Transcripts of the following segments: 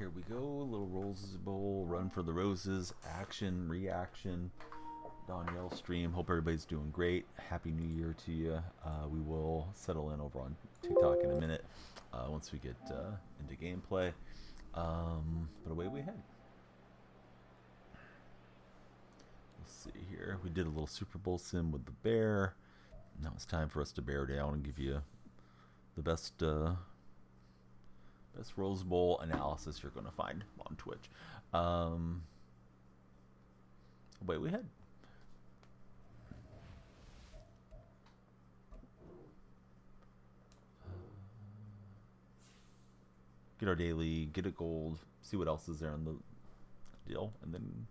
here we go. Little Roses Bowl, Run for the Roses, action, reaction. Danielle stream. Hope everybody's doing great. Happy New Year to you. We will settle in over on TikTok in a minute once we get into gameplay. But away we head. Let's see here. We did a little Super Bowl sim with the bear. Now it's time for us to bear down and give you the best Rose Bowl analysis you're going to find on Twitch. Away we head. Get our daily, get a gold, see what else is there in the deal, and then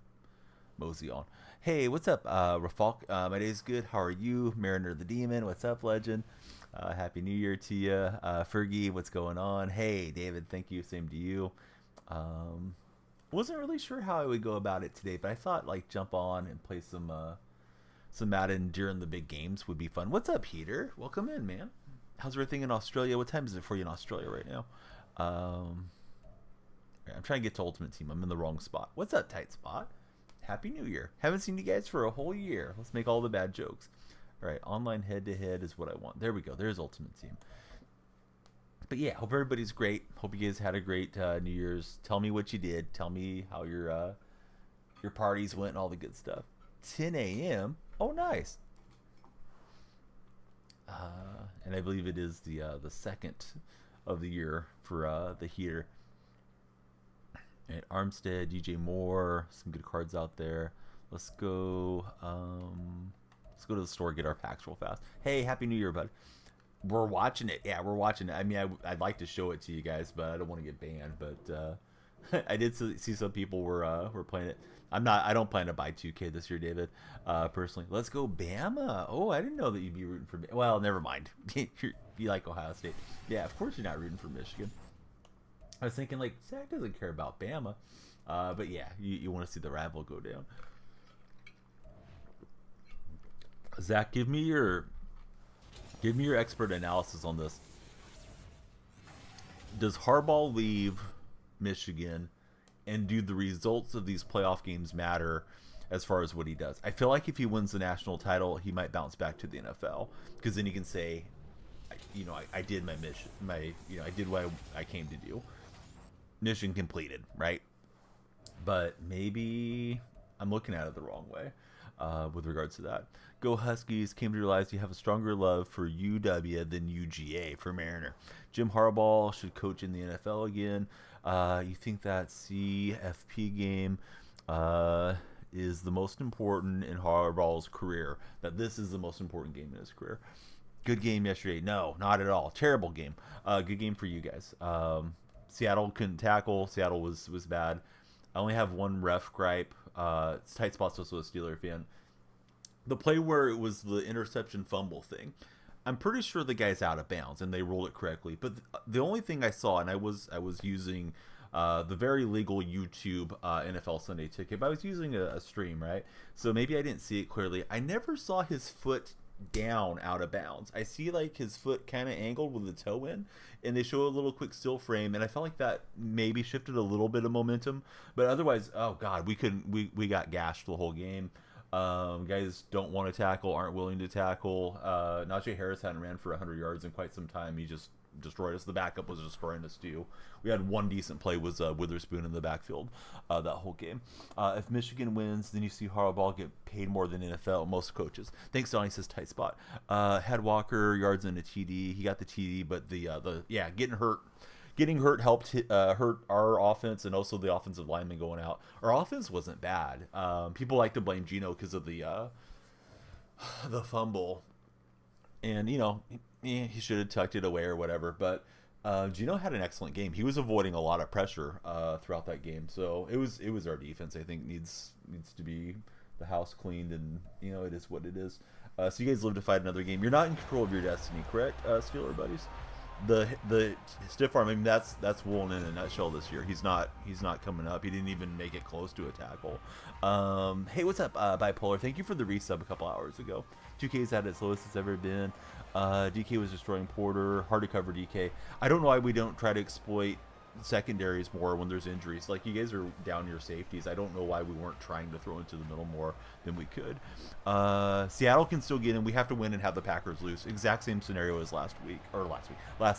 mosey on. Hey, what's up, Rafalk? My day's good. How are you? Mariner the Demon, what's up, legend? Happy New Year to you. Fergie, what's going on? Hey, David, thank you. Same to you. Wasn't really sure how I would go about it today, but I thought like jump on and play some Madden during the big games would be fun. What's up, Peter? Welcome in, man. How's everything in Australia? What time is it for you in Australia right now? I'm trying to get to Ultimate Team. I'm in the wrong spot. What's up, Tight Spot? Happy New Year. Haven't seen you guys for a whole year. Let's make all the bad jokes. All right, online head-to-head is what I want. There we go. There's Ultimate Team. But yeah, hope everybody's great. Hope you guys had a great New Year's. Tell me what you did. Tell me how your parties went and all the good stuff. 10 a.m. Oh, nice. And I believe it is the second of the year for the heater. And Armstead, DJ Moore, some good cards out there. Let's go. Let's go to the store, get our packs real fast. Hey, Happy New Year, bud. We're watching it. Yeah, we're watching it. I mean, I'd like to show it to you guys, but I don't want to get banned. But I did see some people were playing it. I don't plan to buy 2K this year, David. Personally, let's go Bama. Oh, I didn't know that you'd be rooting for. Well, never mind. You like Ohio State. Yeah, of course you're not rooting for Michigan. I was thinking like Zach doesn't care about Bama, but yeah, you want to see the rival go down. Zach, give me your expert analysis on this. Does Harbaugh leave Michigan, and do the results of these playoff games matter as far as what he does? I feel like if he wins the national title, he might bounce back to the NFL, because then he can say, I did my mission, I did what I came to do. Mission completed, right? But maybe I'm looking at it the wrong way with regards to that. Go Huskies. Came to realize you have a stronger love for UW than UGA for Mariner. Jim Harbaugh should coach in the NFL again. You think that CFP game is the most important in Harbaugh's career? That this is the most important game in his career? Good game yesterday. No, not at all. Terrible game. Good game for you guys. Seattle couldn't tackle. Seattle was bad. I only have one ref gripe. It's Tight Spot's also a Steeler fan. The play where it was the interception fumble thing, I'm pretty sure the guy's out of bounds and they ruled it correctly. But the only thing I saw, and I was using the very legal YouTube NFL Sunday Ticket, but I was using a stream, right? So maybe I didn't see it clearly. I never saw his foot down out of bounds. I see like his foot kind of angled with the toe in, and they show a little quick still frame, and I felt like that maybe shifted a little bit of momentum, but otherwise, oh god, we got gashed the whole game. Guys don't want to tackle, aren't willing to tackle. Najee Harris hadn't ran for 100 yards in quite some time. He just destroyed us. The backup was destroying us too. We had one decent play, was Witherspoon in the backfield that whole game. If Michigan wins, then you see Harbaugh get paid more than NFL most coaches. Thanks, Donnie, says Tight Spot. Had Walker yards in a TD. He got the TD, but the getting hurt helped hurt our offense, and also the offensive lineman going out. Our offense wasn't bad. People like to blame Geno because of the fumble, and he should have tucked it away or whatever. But Geno had an excellent game. He was avoiding a lot of pressure throughout that game. So it was our defense, I think, needs to be the house cleaned, and it is what it is. So you guys live to fight another game. You're not in control of your destiny, correct, Steeler buddies? The stiff arm, I mean, that's Woolen in a nutshell this year. He's not coming up. He didn't even make it close to a tackle. Hey, what's up, Bipolar? Thank you for the resub a couple hours ago. 2K's at its lowest it's ever been. DK was destroying Porter. Hard to cover DK. I don't know why we don't try to exploit secondaries more when there's injuries. Like, you guys are down your safeties. I don't know why we weren't trying to throw into the middle more than we could. Seattle can still get in. We have to win and have the Packers lose. Exact same scenario as last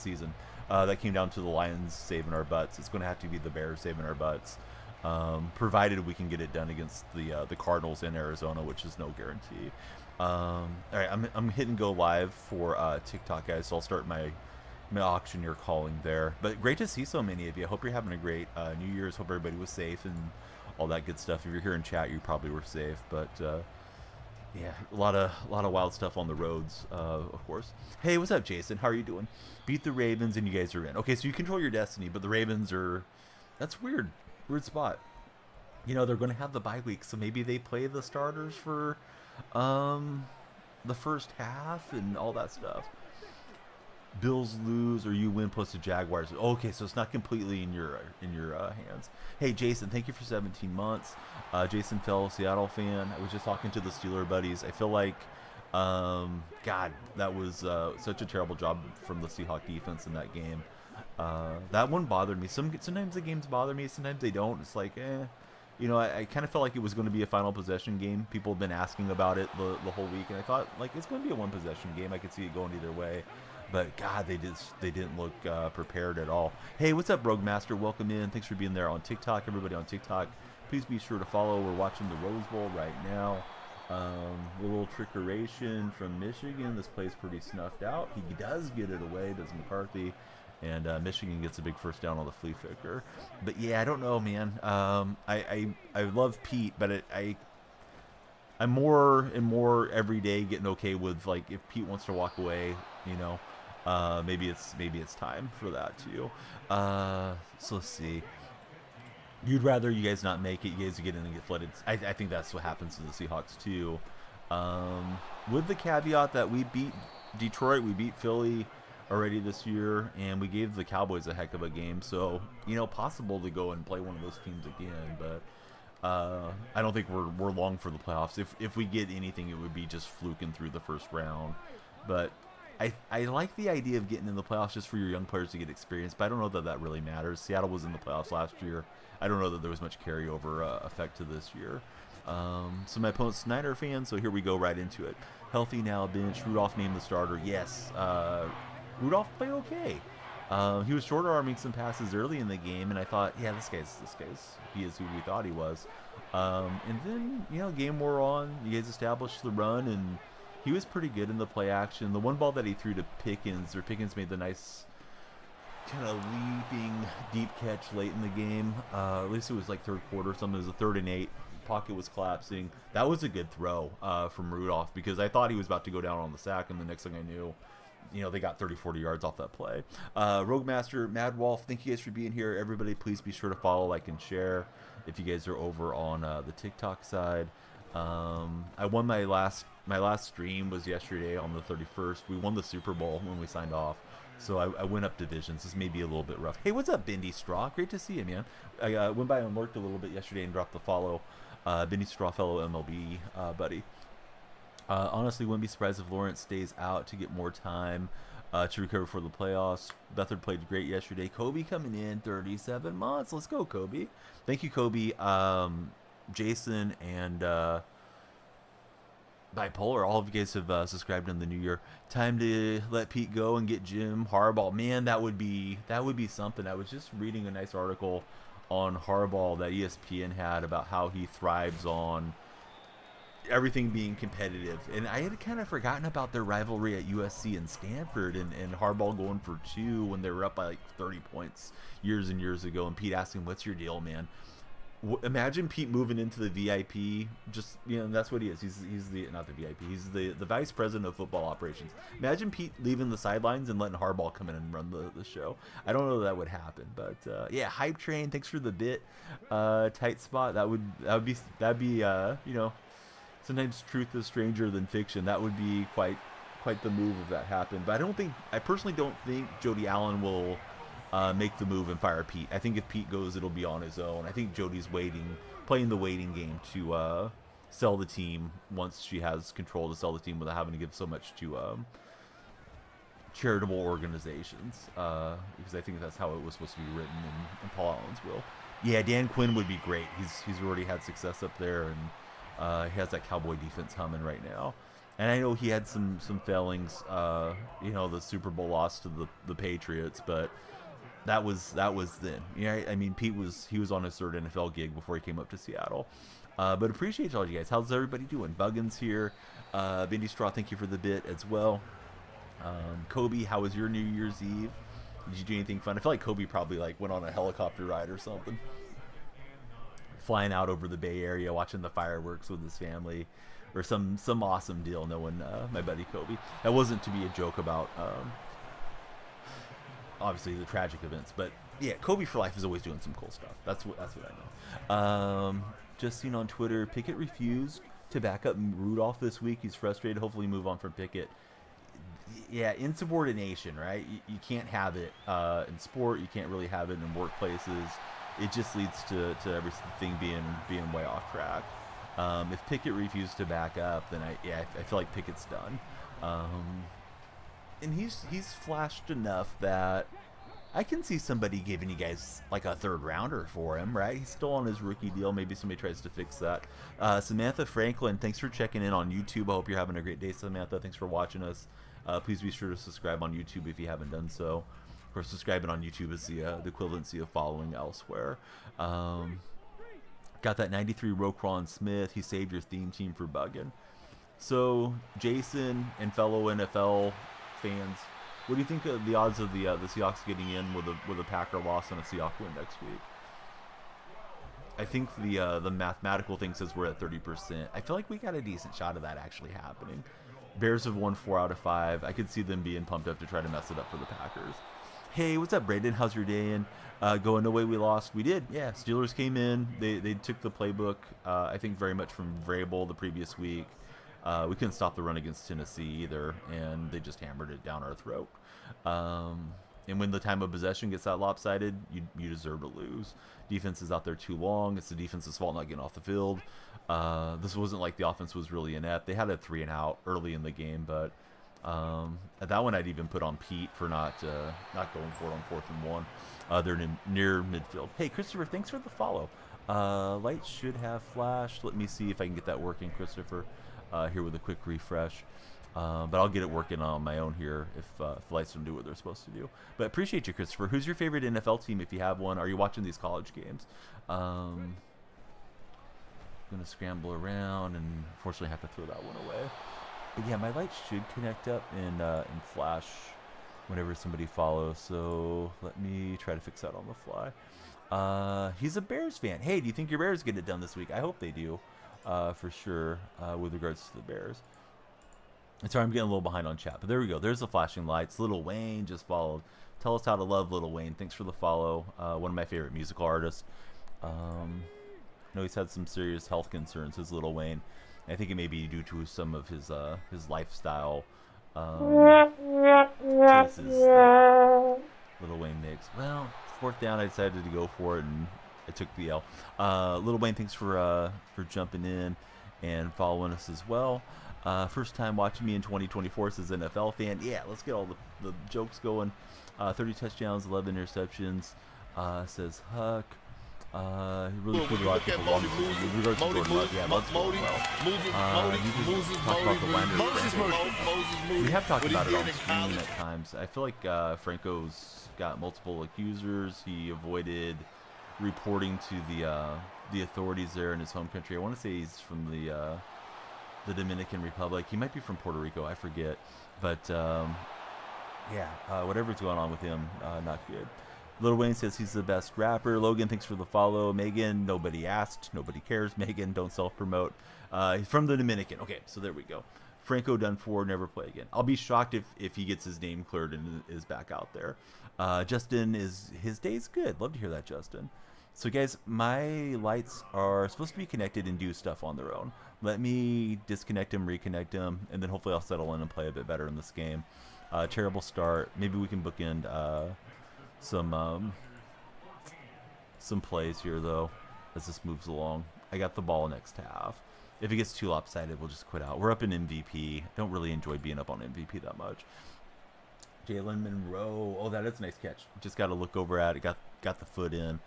season. That came down to the Lions saving our butts. It's going to have to be the Bears saving our butts, provided we can get it done against the Cardinals in Arizona, which is no guarantee. All right, I'm hitting go live for TikTok, guys. So I'll start my auctioneer calling there. But great to see so many of you. I hope you're having a great New Year's. Hope everybody was safe and all that good stuff. If you're here in chat, you probably were safe. But yeah, a lot of wild stuff on the roads, of course. Hey, what's up, Jason? How are you doing? Beat the Ravens and you guys are in. Okay, so you control your destiny, but the Ravens are... That's weird. Weird spot. You know, they're going to have the bye week, so maybe they play the starters for the first half and all that stuff. Bills lose or you win plus the Jaguars. Okay, so it's not completely in your hands. Hey, Jason, thank you for 17 months. Jason Fell, Seattle fan. I was just talking to the Steeler buddies. I feel like, God, that was such a terrible job from the Seahawks defense in that game. That one bothered me. Sometimes the games bother me. Sometimes they don't. It's like, you know, I kind of felt like it was going to be a final possession game. People have been asking about it the whole week, and I thought, like, it's going to be a one possession game. I could see it going either way. But God, they didn't look prepared at all. Hey, what's up, Rogue Master? Welcome in. Thanks for being there on TikTok. Everybody on TikTok, please be sure to follow. We're watching the Rose Bowl right now. A little trickeration from Michigan. This play's pretty snuffed out. He does get it away, does McCarthy, and Michigan gets a big first down on the flea flicker. But yeah, I don't know, man. I love Pete, but I'm more and more every day getting okay with, like, if Pete wants to walk away, you know. Maybe it's time for that too. So let's see. You'd rather you guys not make it. You guys get in and get flooded. I think that's what happens to the Seahawks too. With the caveat that we beat Detroit, we beat Philly already this year, and we gave the Cowboys a heck of a game. So, you know, possible to go and play one of those teams again, but I don't think we're long for the playoffs. If we get anything, it would be just fluking through the first round. But I like the idea of getting in the playoffs just for your young players to get experience, but I don't know that really matters. Seattle was in the playoffs last year. I don't know that there was much carryover effect to this year. So my opponent's Snyder fan, so here we go right into it. Healthy now, bench. Rudolph named the starter. Yes, Rudolph played okay. He was short arming some passes early in the game, and I thought, yeah, this guy's he is who we thought he was. And then, you know, game wore on. You guys established the run, and he was pretty good in the play action. The one ball that he threw to Pickens made the nice kind of leaping deep catch late in the game. At least it was like third quarter or something. It was a 3rd and 8. Pocket was collapsing. That was a good throw from Rudolph, because I thought he was about to go down on the sack, and the next thing I knew, you know, they got 30-40 yards off that play. Rogue Master, Mad Wolf, thank you guys for being here. Everybody, please be sure to follow, like, and share if you guys are over on the TikTok side. I won my last stream was yesterday on the 31st. We won the Super Bowl when we signed off, so I went up divisions. This may be a little bit rough. Hey, what's up, Bendy Straw? Great to see you, man. I went by and worked a little bit yesterday and dropped the follow. Bendy Straw, fellow MLB buddy. Honestly, wouldn't be surprised if Lawrence stays out to get more time to recover for the playoffs. Beathard played great yesterday. Kobe coming in, 37 months. Let's go, Kobe. Thank you, Kobe. Jason and Bipolar, all of you guys have subscribed in the new year. Time to let Pete go and get Jim Harbaugh. Man, that would be something. I was just reading a nice article on Harbaugh that ESPN had about how he thrives on everything being competitive, and I had kind of forgotten about their rivalry at USC and Stanford, and Harbaugh going for 2 when they were up by like 30 points years and years ago, and Pete asking, what's your deal, man? Imagine Pete moving into the VIP. Just, you know, that's what he is. He's the, not the VIP, he's the vice president of football operations. Imagine Pete leaving the sidelines and letting Harbaugh come in and run the show. I don't know that would happen, but yeah, Hype Train, thanks for the bit. Tight spot, that'd be you know, sometimes truth is stranger than fiction. That would be quite the move if that happened. But I personally don't think Jody Allen will make the move and fire Pete. I think if Pete goes, it'll be on his own. I think Jody's playing the waiting game to sell the team once she has control to sell the team without having to give so much to charitable organizations, because I think that's how it was supposed to be written in Paul Allen's will. Yeah, Dan Quinn would be great. He's already had success up there, and he has that Cowboy defense humming right now. And I know he had some failings. The Super Bowl loss to the Patriots, but that was then. Yeah, I mean, Pete was on his third NFL gig before he came up to Seattle. But appreciate all you guys. How's everybody doing? Buggins here. Vindy Straw, thank you for the bit as well. Kobe, how was your New Year's Eve? Did you do anything fun? I feel like Kobe probably went on a helicopter ride or something, flying out over the Bay Area, watching the fireworks with his family, or some awesome deal. Knowing my buddy Kobe. That wasn't to be a joke about obviously the tragic events, but yeah, Kobe for life is always doing some cool stuff. That's what I know. Just seen on Twitter, Pickett refused to back up Rudolph this week. He's frustrated. Hopefully move on from Pickett. Yeah, insubordination, right? You can't have it in sport. You can't really have it in workplaces. It just leads to everything being way off track. If Pickett refused to back up, then I feel like Pickett's done. And he's flashed enough that I can see somebody giving you guys like a third rounder for him, right? He's still on his rookie deal. Maybe somebody tries to fix that. Samantha Franklin, thanks for checking in on YouTube. I hope you're having a great day, Samantha. Thanks for watching us. Please be sure to subscribe on YouTube if you haven't done so. Of course, subscribing on YouTube is the equivalency of following elsewhere. Got that 93 Roquan Smith. He saved your theme team for bugging. So, Jason and fellow NFL fans, what do you think of the odds of the Seahawks getting in with a Packer loss and a Seahawks win next week? I think the mathematical thing says we're at 30%. I feel like we got a decent shot of that actually happening. Bears have won 4 out of 5. I could see them being pumped up to try to mess it up for the Packers. Hey, what's up, Brandon? How's your day? Going no way we lost. We did. Yeah, Steelers came in. They took the playbook, I think, very much from Vrabel the previous week. We couldn't stop the run against Tennessee either, and they just hammered it down our throat. And when the time of possession gets that lopsided, you deserve to lose. Defense is out there too long. It's the defense's fault not getting off the field. This wasn't like the offense was really inept. They had a 3-and-out early in the game, but at that one I'd even put on Pete for not going for it on 4th and 1. They're near midfield. Hey, Christopher, thanks for the follow. Lights should have flashed. Let me see if I can get that working, Christopher, here with a quick refresh. But I'll get it working on my own here if lights don't do what they're supposed to do. But appreciate you, Christopher. Who's your favorite NFL team if you have one? Are you watching these college games? Going to scramble around and unfortunately have to throw that one away. But yeah, my lights should connect up and flash whenever somebody follows. So let me try to fix that on the fly. He's a Bears fan. Hey, do you think your Bears get it done this week? I hope they do, for sure, with regards to the Bears. And sorry, I'm getting a little behind on chat, but there we go. There's the flashing lights. Lil Wayne just followed. Tell us how to love Lil Wayne. Thanks for the follow. One of my favorite musical artists. I know he's had some serious health concerns, his Lil Wayne. I think it may be due to some of his lifestyle choices that Lil Wayne makes. Well, 4th down, I decided to go for it, and I took the L. Lil Wayne, thanks for jumping in and following us as well. First time watching me in 2024 says NFL fan. Yeah, let's get all the jokes going. 30 touchdowns, 11 interceptions, says Huck. He really put a lot of people wrong with regards to Jordan Love. Yeah, Love's going well. You just talked about the Landers. We have talked about it on screen at times. I feel like Franco's got multiple accusers. He avoided reporting to the authorities there in his home country. I want to say he's from the Dominican Republic. He might be from Puerto Rico. I forget. But whatever's going on with him, not good. Lil Wayne says he's the best rapper. Logan, thanks for the follow. Megan, nobody asked. Nobody cares. Megan, don't self-promote. He's from the Dominican. Okay, so there we go. Franco done for, never play again. I'll be shocked if he gets his name cleared and is back out there. Justin, his day's good. Love to hear that, Justin. So, guys, my lights are supposed to be connected and do stuff on their own. Let me disconnect them, reconnect them, and then hopefully I'll settle in and play a bit better in this game. Terrible start. Maybe we can bookend some plays here, though, as this moves along. I got the ball next half. If it gets too lopsided, we'll just quit out. We're up in MVP. Don't really enjoy being up on MVP that much. Jalen Monroe. Oh, that is a nice catch. Just got to look over at it. Got the foot in.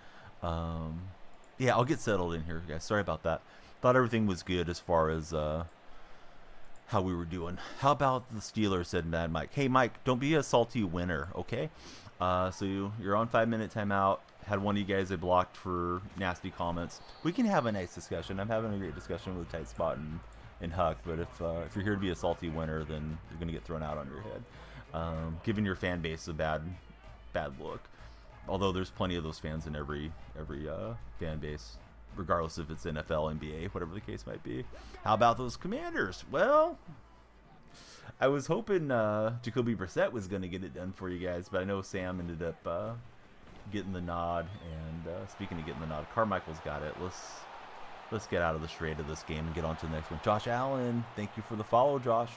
Yeah, I'll get settled in here, guys. Sorry about that. Thought everything was good as far as how we were doing. How about the Steelers, said Mad Mike. Hey, Mike, don't be a salty winner, okay? So you're on 5-minute timeout. Had one of you guys I blocked for nasty comments. We can have a nice discussion. I'm having a great discussion with Tight Spot and Huck, but if you're here to be a salty winner, then you're going to get thrown out on your head. Giving your fan base a bad look. Although there's plenty of those fans in every fan base, regardless if it's NFL, NBA, whatever the case might be. How about those Commanders? Well, I was hoping Jacoby Brissett was going to get it done for you guys, but I know Sam ended up getting the nod. And speaking of getting the nod, Carmichael's got it. Let's get out of the charade of this game and get on to the next one. Josh Allen, thank you for the follow, Josh.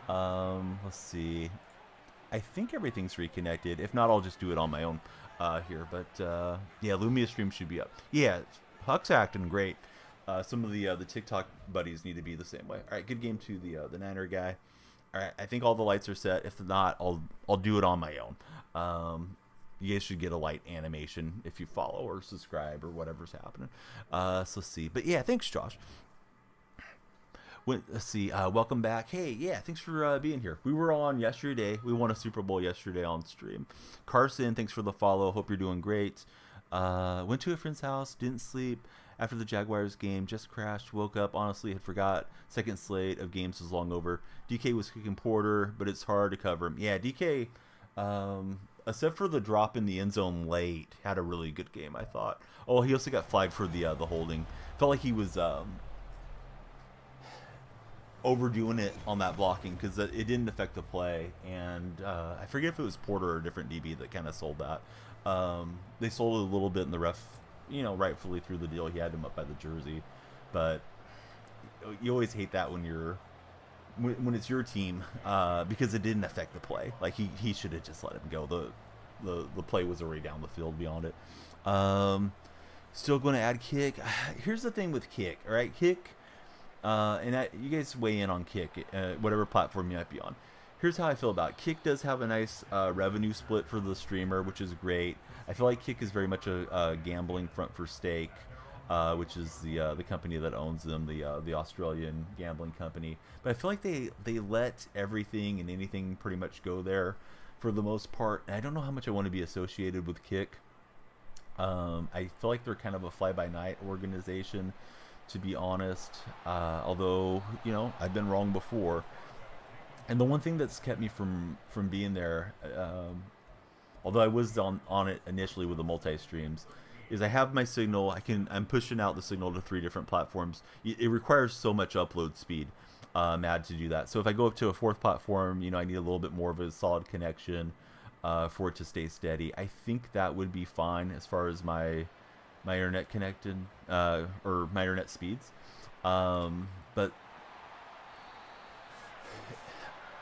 Let's see. I think everything's reconnected. If not, I'll just do it on my own here. But yeah, Lumia stream should be up. Yeah, Huck's acting great. Some of the TikTok buddies need to be the same way. All right, good game to the Niner guy. All right, I think all the lights are set. If not, I'll do it on my own. You guys should get a light animation if you follow or subscribe or whatever's happening. So let's see. But yeah, thanks, Josh. Let's see. Welcome back. Hey, yeah, thanks for being here. We were on yesterday. We won a Super Bowl yesterday on stream. Carson, thanks for the follow. Hope you're doing great. Went to a friend's house. Didn't sleep after the Jaguars game. Just crashed. Woke up. Honestly, had forgot. Second slate of games was long over. DK was kicking Porter, but it's hard to cover him. Yeah, DK, except for the drop in the end zone late, had a really good game, I thought. Oh, he also got flagged for the holding. Felt like he was overdoing it on that blocking because it didn't affect the play. And I forget if it was Porter or a different DB that kind of sold that. They sold it a little bit, and the ref, rightfully threw the deal. He had him up by the jersey, but you always hate that when it's your team because it didn't affect the play. Like he should have just let him go. The play was already down the field beyond it. Still going to add Kick. Here's the thing with Kick. All right, Kick. You guys weigh in on Kick, whatever platform you might be on. Here's how I feel about it. Kick does have a nice revenue split for the streamer, which is great. I feel like Kick is very much a gambling front for stake, which is the company that owns them, the Australian gambling company. But I feel like they let everything and anything pretty much go there for the most part. And I don't know how much I want to be associated with Kick. I feel like they're kind of a fly-by-night organization, to be honest, although I've been wrong before. And the one thing that's kept me from being there, although I was on it initially with the multi-streams, is I have my signal. I'm pushing out the signal to 3 different platforms. It requires so much upload speed, Mad, to do that. So if I go up to a 4th platform, I need a little bit more of a solid connection for it to stay steady. I think that would be fine as far as my internet connected or my internet speeds, but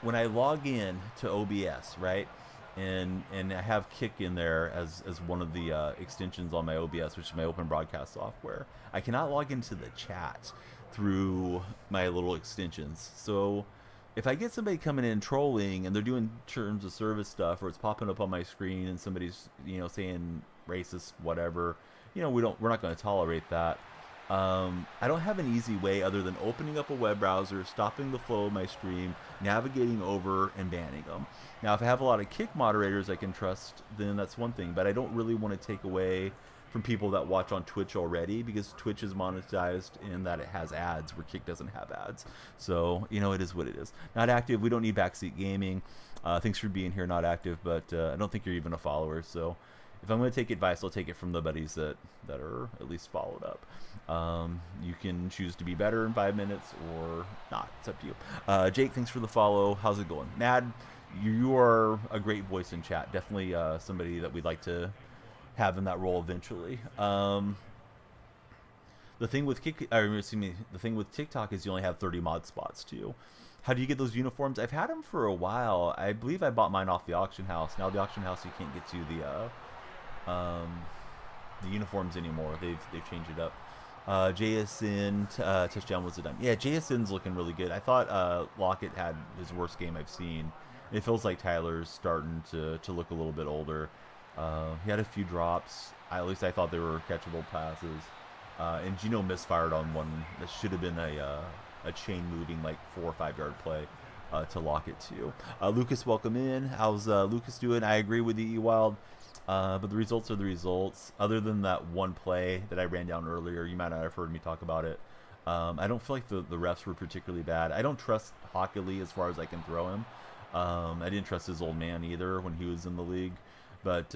when I log in to OBS, right, and I have Kick in there as one of the extensions on my OBS, which is my open broadcast software, I cannot log into the chat through my little extensions. So if I get somebody coming in trolling and they're doing terms of service stuff, or it's popping up on my screen and somebody's saying racist whatever, we're not going to tolerate that. I don't have an easy way other than opening up a web browser, stopping the flow of my stream, navigating over, and banning them. Now, if I have a lot of Kick moderators I can trust, then that's one thing. But I don't really want to take away from people that watch on Twitch already, because Twitch is monetized in that it has ads where Kick doesn't have ads. So, it is what it is. Not active. We don't need backseat gaming. Thanks for being here, not active. But I don't think you're even a follower. So if I'm going to take advice, I'll take it from the buddies that are at least followed up. You can choose to be better in 5 minutes or not. It's up to you. Jake, thanks for the follow. How's it going? Mad, you are a great voice in chat. Definitely somebody that we'd like to have in that role eventually. The thing with the thing with TikTok is you only have 30 mod spots too. How do you get those uniforms? I've had them for a while. I believe I bought mine off the auction house. Now the auction house, you can't get to the uniforms anymore. They've changed it up. JSN touchdown was a dime. Yeah, JSN's looking really good. I thought Lockett had his worst game I've seen. It feels like Tyler's starting to look a little bit older. He had a few drops. At least I thought they were catchable passes. And Gino misfired on one that should have been a chain moving like 4 or 5 yard play to lock it to. Lucas, welcome in. How's Lucas doing? I agree with you, Wild. But the results are the results. Other than that one play that I ran down earlier, you might not have heard me talk about it. I don't feel like the refs were particularly bad. I don't trust Hockley as far as I can throw him. I didn't trust his old man either when he was in the league. But,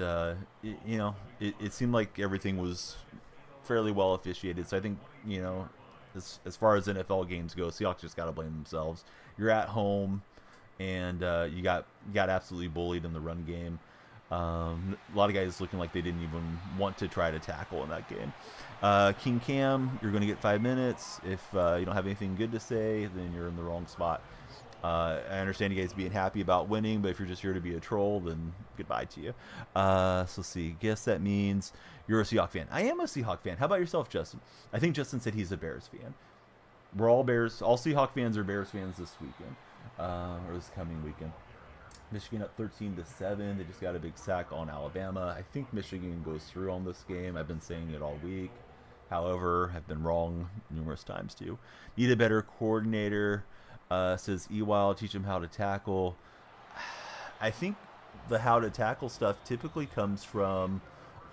it seemed like everything was fairly well officiated. So I think, as far as NFL games go, Seahawks just got to blame themselves. You're at home, and you got absolutely bullied in the run game. A lot of guys looking like they didn't even want to try to tackle in that game. King Cam, you're going to get 5 minutes. If you don't have anything good to say, then you're in the wrong spot. I understand you guys being happy about winning, but if you're just here to be a troll, then goodbye to you. So let's see. Guess that means you're a Seahawks fan. I am a Seahawks fan. How about yourself, Justin? I think Justin said he's a Bears fan. We're all Bears. All Seahawks fans are Bears fans this weekend, or this coming weekend. Michigan up 13-7. They just got a big sack on Alabama. I think Michigan goes through on this game. I've been saying it all week. However, I've been wrong numerous times too. Need a better coordinator. Says Ewald, teach him how to tackle. I think the how to tackle stuff typically comes from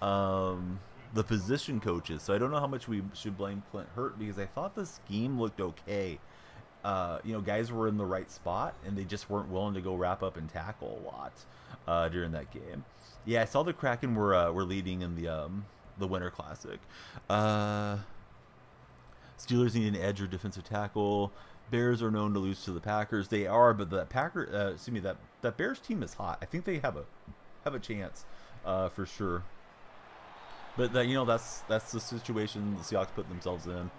the position coaches. So I don't know how much we should blame Clint Hurt, because I thought the scheme looked okay. Guys were in the right spot, and they just weren't willing to go wrap up and tackle a lot during that game. Yeah, I saw the Kraken were leading in the Winter Classic. Steelers need an edge or defensive tackle. Bears are known to lose to the Packers. They are, but that that Bears team is hot. I think they have a chance for sure. But that's the situation the Seahawks put themselves in.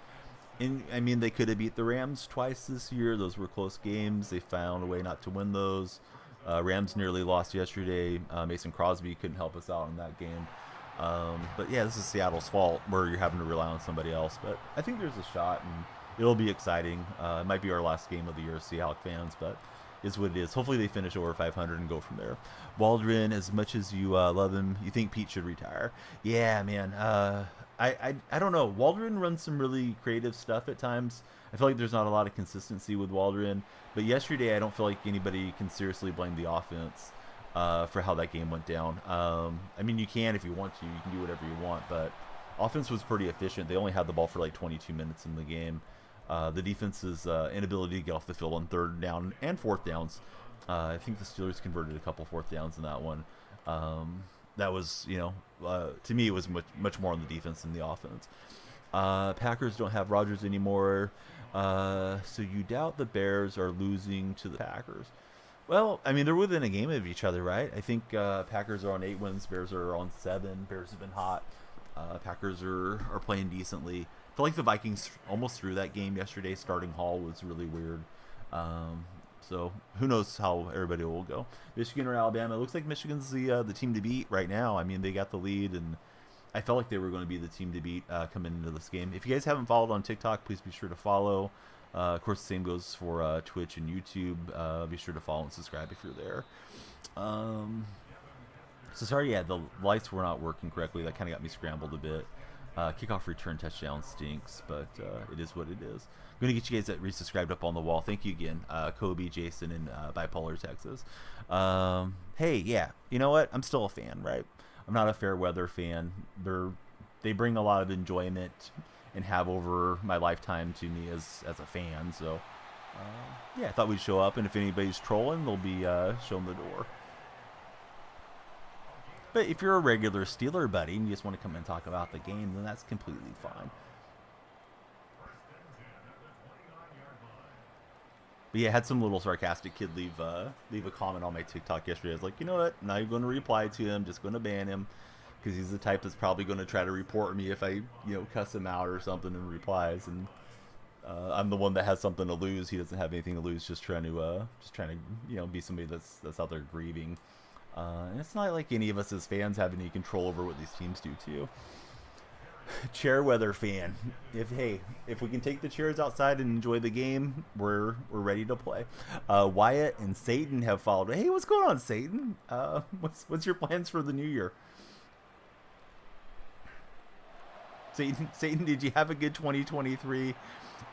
They could have beat the Rams twice this year. Those were close games. They found a way not to win those. Rams nearly lost yesterday. Mason Crosby couldn't help us out in that game. But yeah, this is Seattle's fault where you're having to rely on somebody else. But I think there's a shot, and it'll be exciting. It might be our last game of the year as Seahawks fans, but it's what it is. Hopefully they finish over 500 and go from there. Waldron, as much as you love him, you think Pete should retire? Yeah, man. I don't know. Waldron runs some really creative stuff at times. I feel like there's not a lot of consistency with Waldron. But yesterday, I don't feel like anybody can seriously blame the offense for how that game went down. You can if you want to. You can do whatever you want. But offense was pretty efficient. They only had the ball for like 22 minutes in the game. The defense's inability to get off the field on 3rd down and 4th downs. I think the Steelers converted a couple 4th downs in that one. That was, to me, it was much more on the defense than the offense. Packers don't have Rodgers anymore. So you doubt the Bears are losing to the Packers. Well, they're within a game of each other, right? I think Packers are on 8 wins. Bears are on 7. Bears have been hot. Packers are playing decently. I feel like the Vikings almost threw that game yesterday. Starting Hall was really weird. So who knows how everybody will go. Michigan or Alabama. It looks like Michigan's the team to beat right now. They got the lead, and I felt like they were going to be the team to beat coming into this game. If you guys haven't followed on TikTok, please be sure to follow. Of course, the same goes for Twitch and YouTube. Be sure to follow and subscribe if you're there. So sorry, the lights were not working correctly. That kind of got me scrambled a bit. Kickoff return touchdown stinks, but it is what it is. I'm going to get you guys that resubscribed up on the wall. Thank you again, Kobe, Jason, and Bipolar Texas. Hey, yeah, you know what? I'm still a fan, right? I'm not a fair weather fan. They bring a lot of enjoyment and have over my lifetime to me as a fan. So, I thought we'd show up, and if anybody's trolling, they'll be shown the door. But if you're a regular Steeler buddy and you just want to come and talk about the game, then that's completely fine. But yeah, I had some little sarcastic kid leave a comment on my TikTok yesterday. I was like, you know what? I'm not going to reply to him. Just going to ban him, because he's the type that's probably going to try to report me if I cuss him out or something in replies. And I'm the one that has something to lose. He doesn't have anything to lose. Just trying to be somebody that's out there grieving. And it's not like any of us as fans have any control over what these teams do too. chair weather fan. If we can take the chairs outside and enjoy the game, we're ready to play. Wyatt and Satan have followed. Hey, what's going on, Satan? What's your plans for the new year? Satan, did you have a good 2023?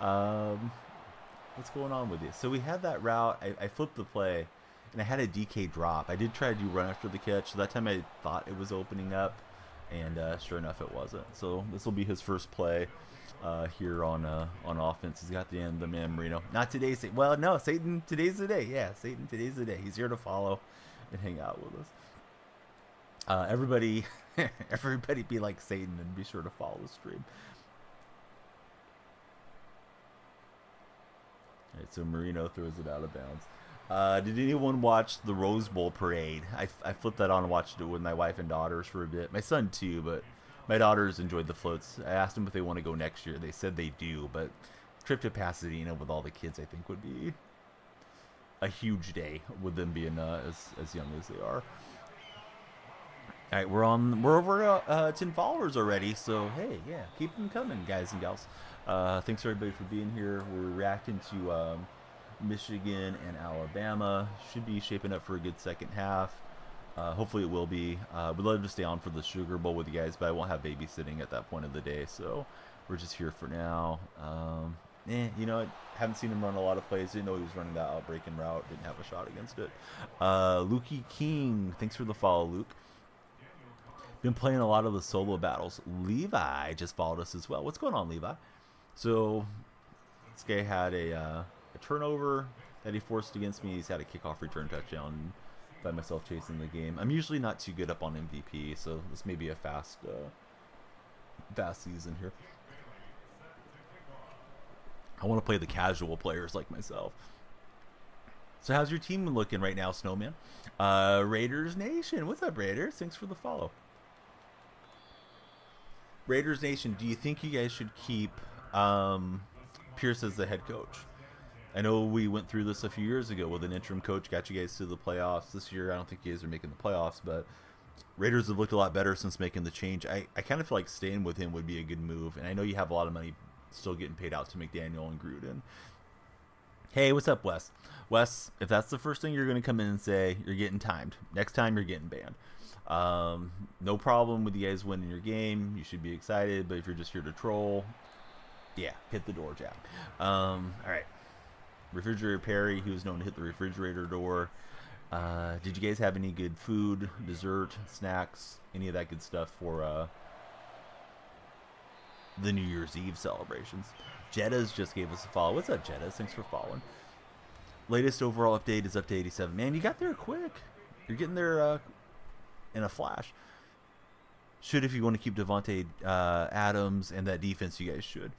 What's going on with you? So we had that route. I flipped the play, and I had a DK drop. I did try to do run after the catch. So that time I thought it was opening up, and sure enough, it wasn't. So this will be his first play here on offense. He's got the end of the man Marino. Not today, Satan. Well, no, Satan. Today's the day. Yeah, Satan. Today's the day. He's here to follow and hang out with us. Everybody be like Satan and be sure to follow the stream. All right, so Marino throws it out of bounds. Did anyone watch the Rose Bowl parade? I flipped that on and watched it with my wife and daughters for a bit. My son too, but my daughters enjoyed the floats. I asked them if they want to go next year. They said they do, but trip to Pasadena with all the kids I think would be a huge day with them being as young as they are. All right, we're over 10 followers already, so hey, yeah, keep them coming, guys and gals. Thanks everybody for being here. We're reacting to Michigan and Alabama. Should be shaping up for a good second half. Hopefully it will be. We'd love to stay on for the Sugar Bowl with you guys, but I won't have babysitting at that point of the day, so we're just here for now. You know, I haven't seen him run a lot of plays. Didn't know he was running that outbreaking route. Didn't have a shot against it. Lukey King, thanks for the follow, Luke. Been playing a lot of the solo battles. Levi just followed us as well. What's going on, Levi? So this guy had a turnover that he forced against me. He's had a kickoff return touchdown. Find myself chasing the game. I'm usually not too good up on MVP, so this may be a fast season here. I want to play the casual players like myself. So how's your team looking right now, Snowman? Raiders Nation. What's up, Raiders? Thanks for the follow. Raiders Nation, do you think you guys should keep Pierce as the head coach? I know we went through this a few years ago with an interim coach, got you guys to the playoffs. This year, I don't think you guys are making the playoffs, but Raiders have looked a lot better since making the change. I kind of feel like staying with him would be a good move, and I know you have a lot of money still getting paid out to McDaniel and Gruden. Hey, what's up, Wes? Wes, if that's the first thing you're going to come in and say, you're getting timed. Next time, you're getting banned. No problem with you guys winning your game. You should be excited, but if you're just here to troll, yeah, hit the door, Jack. All right. Refrigerator Perry, he was known to hit the refrigerator door. Did you guys have any good food, dessert, snacks, any of that good stuff for the New Year's Eve celebrations? Jettas just gave us a follow. What's up, Jettas? Thanks for following. Latest overall update is up to 87. Man, you got there quick. You're getting there in a flash. Should, if you want to keep Devontae Adams and that defense, you guys should.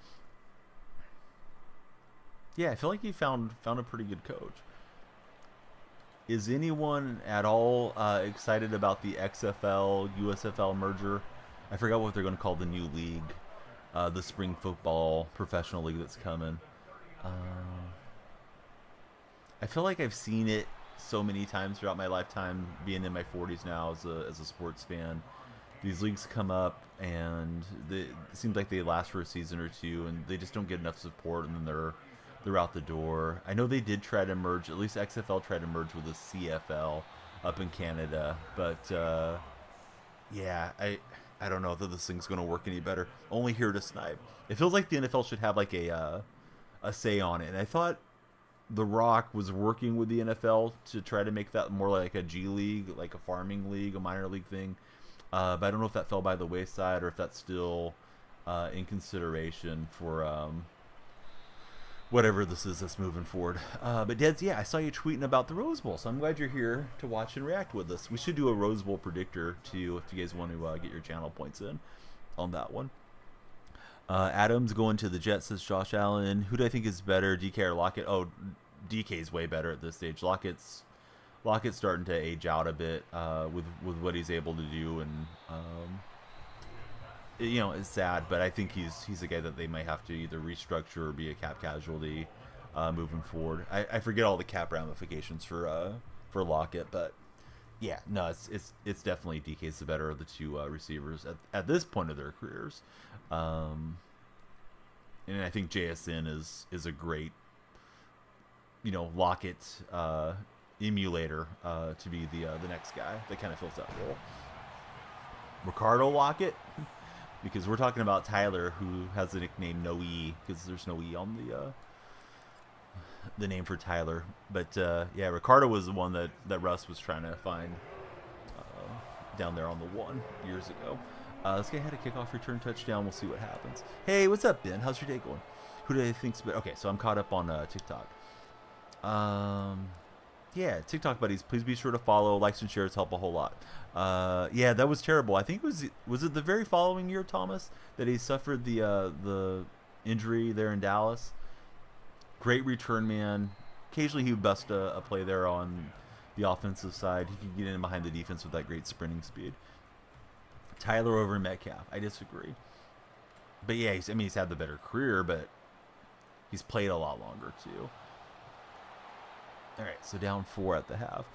Yeah, I feel like he found a pretty good coach. Is anyone at all excited about the XFL USFL merger? I forgot what they're going to call the new league, the spring football professional league that's coming. I feel like I've seen it so many times throughout my lifetime, being in my 40s now as a sports fan. These leagues come up, and it seems like they last for a season or two, and they just don't get enough support, and then they're out the door. I know they did try to merge, at least XFL tried to merge with the CFL up in Canada, but yeah, I don't know that this thing's going to work any better. Only here to snipe. It feels like the NFL should have like a say on it, and I thought The Rock was working with the NFL to try to make that more like a G League, like a farming league, a minor league thing. But I don't know if that fell by the wayside or if that's still in consideration for whatever this is that's moving forward. But Deds, yeah, I saw you tweeting about the Rose Bowl, so I'm glad you're here to watch and react with us. We should do a Rose Bowl predictor too, if you guys want to get your channel points in on that one. Adams going to the Jets, says Josh Allen. Who do I think is better, DK or Lockett? Oh, DK's way better at this stage. Lockett's starting to age out a bit with what he's able to do, and you know, it's sad, but I think he's a guy that they might have to either restructure or be a cap casualty moving forward. I forget all the cap ramifications for Lockett, but Yeah, no, it's definitely DK's the better of the two receivers at this point of their careers, um, and I think JSN is a great, Lockett emulator to be the next guy that kind of fills that role. Ricardo Lockett, because we're talking about Tyler, who has the nickname No E because there's no E on the name for Tyler. But yeah, Ricardo was the one that Russ was trying to find down there on the 1 years ago. Let's get ahead of kickoff return touchdown. We'll see what happens. Hey, what's up, Ben? How's your day going? Who do I think's better? Okay, so I'm caught up on TikTok. Yeah, TikTok buddies, please be sure to follow, likes and shares help a whole lot. Yeah, that was terrible. I think was it the very following year, Thomas, that he suffered the injury there in Dallas. Great return man. Occasionally he would bust a play there on the offensive side. He could get in behind the defense with that great sprinting speed. Tyler over Metcalf. I disagree. But yeah, he's had the better career, but he's played a lot longer too. All right, so down 4 at the half.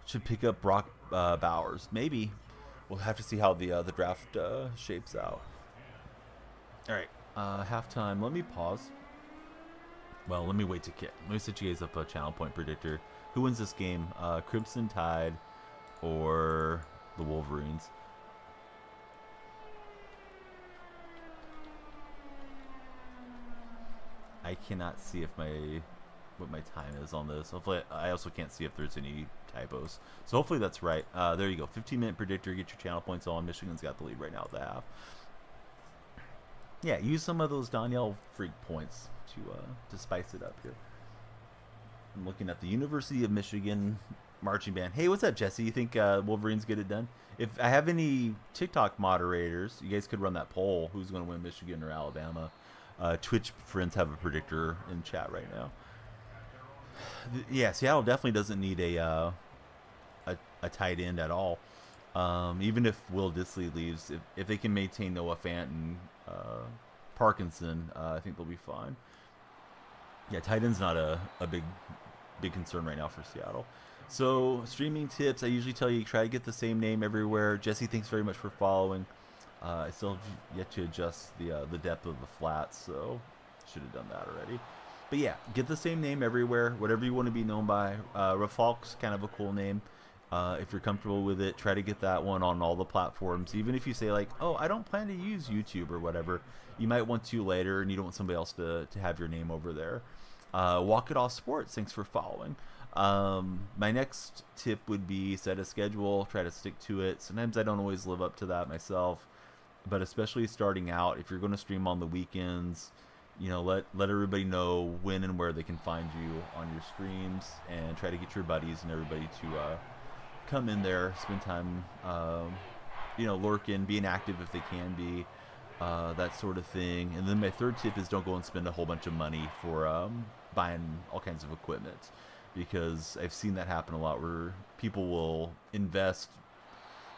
Should pick up Brock Bowers. Maybe. We'll have to see how the draft shapes out. All right, halftime. Let me pause. Well, let me wait to kick. Let me set you guys up a channel point predictor. Who wins this game? Crimson Tide or the Wolverines? I cannot see what my time is on this. Hopefully, I also can't see if there's any typos. So hopefully that's right. There you go. 15-minute predictor. Get your channel points on. Michigan's got the lead right now at the half. Yeah, use some of those Danielle Freak points to spice it up here. I'm looking at the University of Michigan marching band. Hey, what's up, Jesse? You think Wolverines get it done? If I have any TikTok moderators, you guys could run that poll. Who's going to win, Michigan or Alabama? Twitch friends have a predictor in chat right now. Yeah, Seattle definitely doesn't need a tight end at all. Even if Will Dissly leaves, if they can maintain Noah Fant and Parkinson, I think they'll be fine. Yeah, tight end's not a big concern right now for Seattle. So streaming tips, I usually tell you try to get the same name everywhere. Jesse, thanks very much for following. I still have yet to adjust the depth of the flats, so should have done that already. But yeah, get the same name everywhere, whatever you want to be known by. Rafalk's kind of a cool name. If you're comfortable with it, try to get that one on all the platforms. Even if you say like, oh, I don't plan to use YouTube or whatever, you might want to later, and you don't want somebody else to have your name over there. Walk It Off Sports, thanks for following. My next tip would be set a schedule, try to stick to it. Sometimes I don't always live up to that myself, but especially starting out, if you're going to stream on the weekends, let everybody know when and where they can find you on your streams, and try to get your buddies and everybody to come in there, spend time, lurking, being active if they can be, that sort of thing. And then my third tip is don't go and spend a whole bunch of money for buying all kinds of equipment, because I've seen that happen a lot where people will invest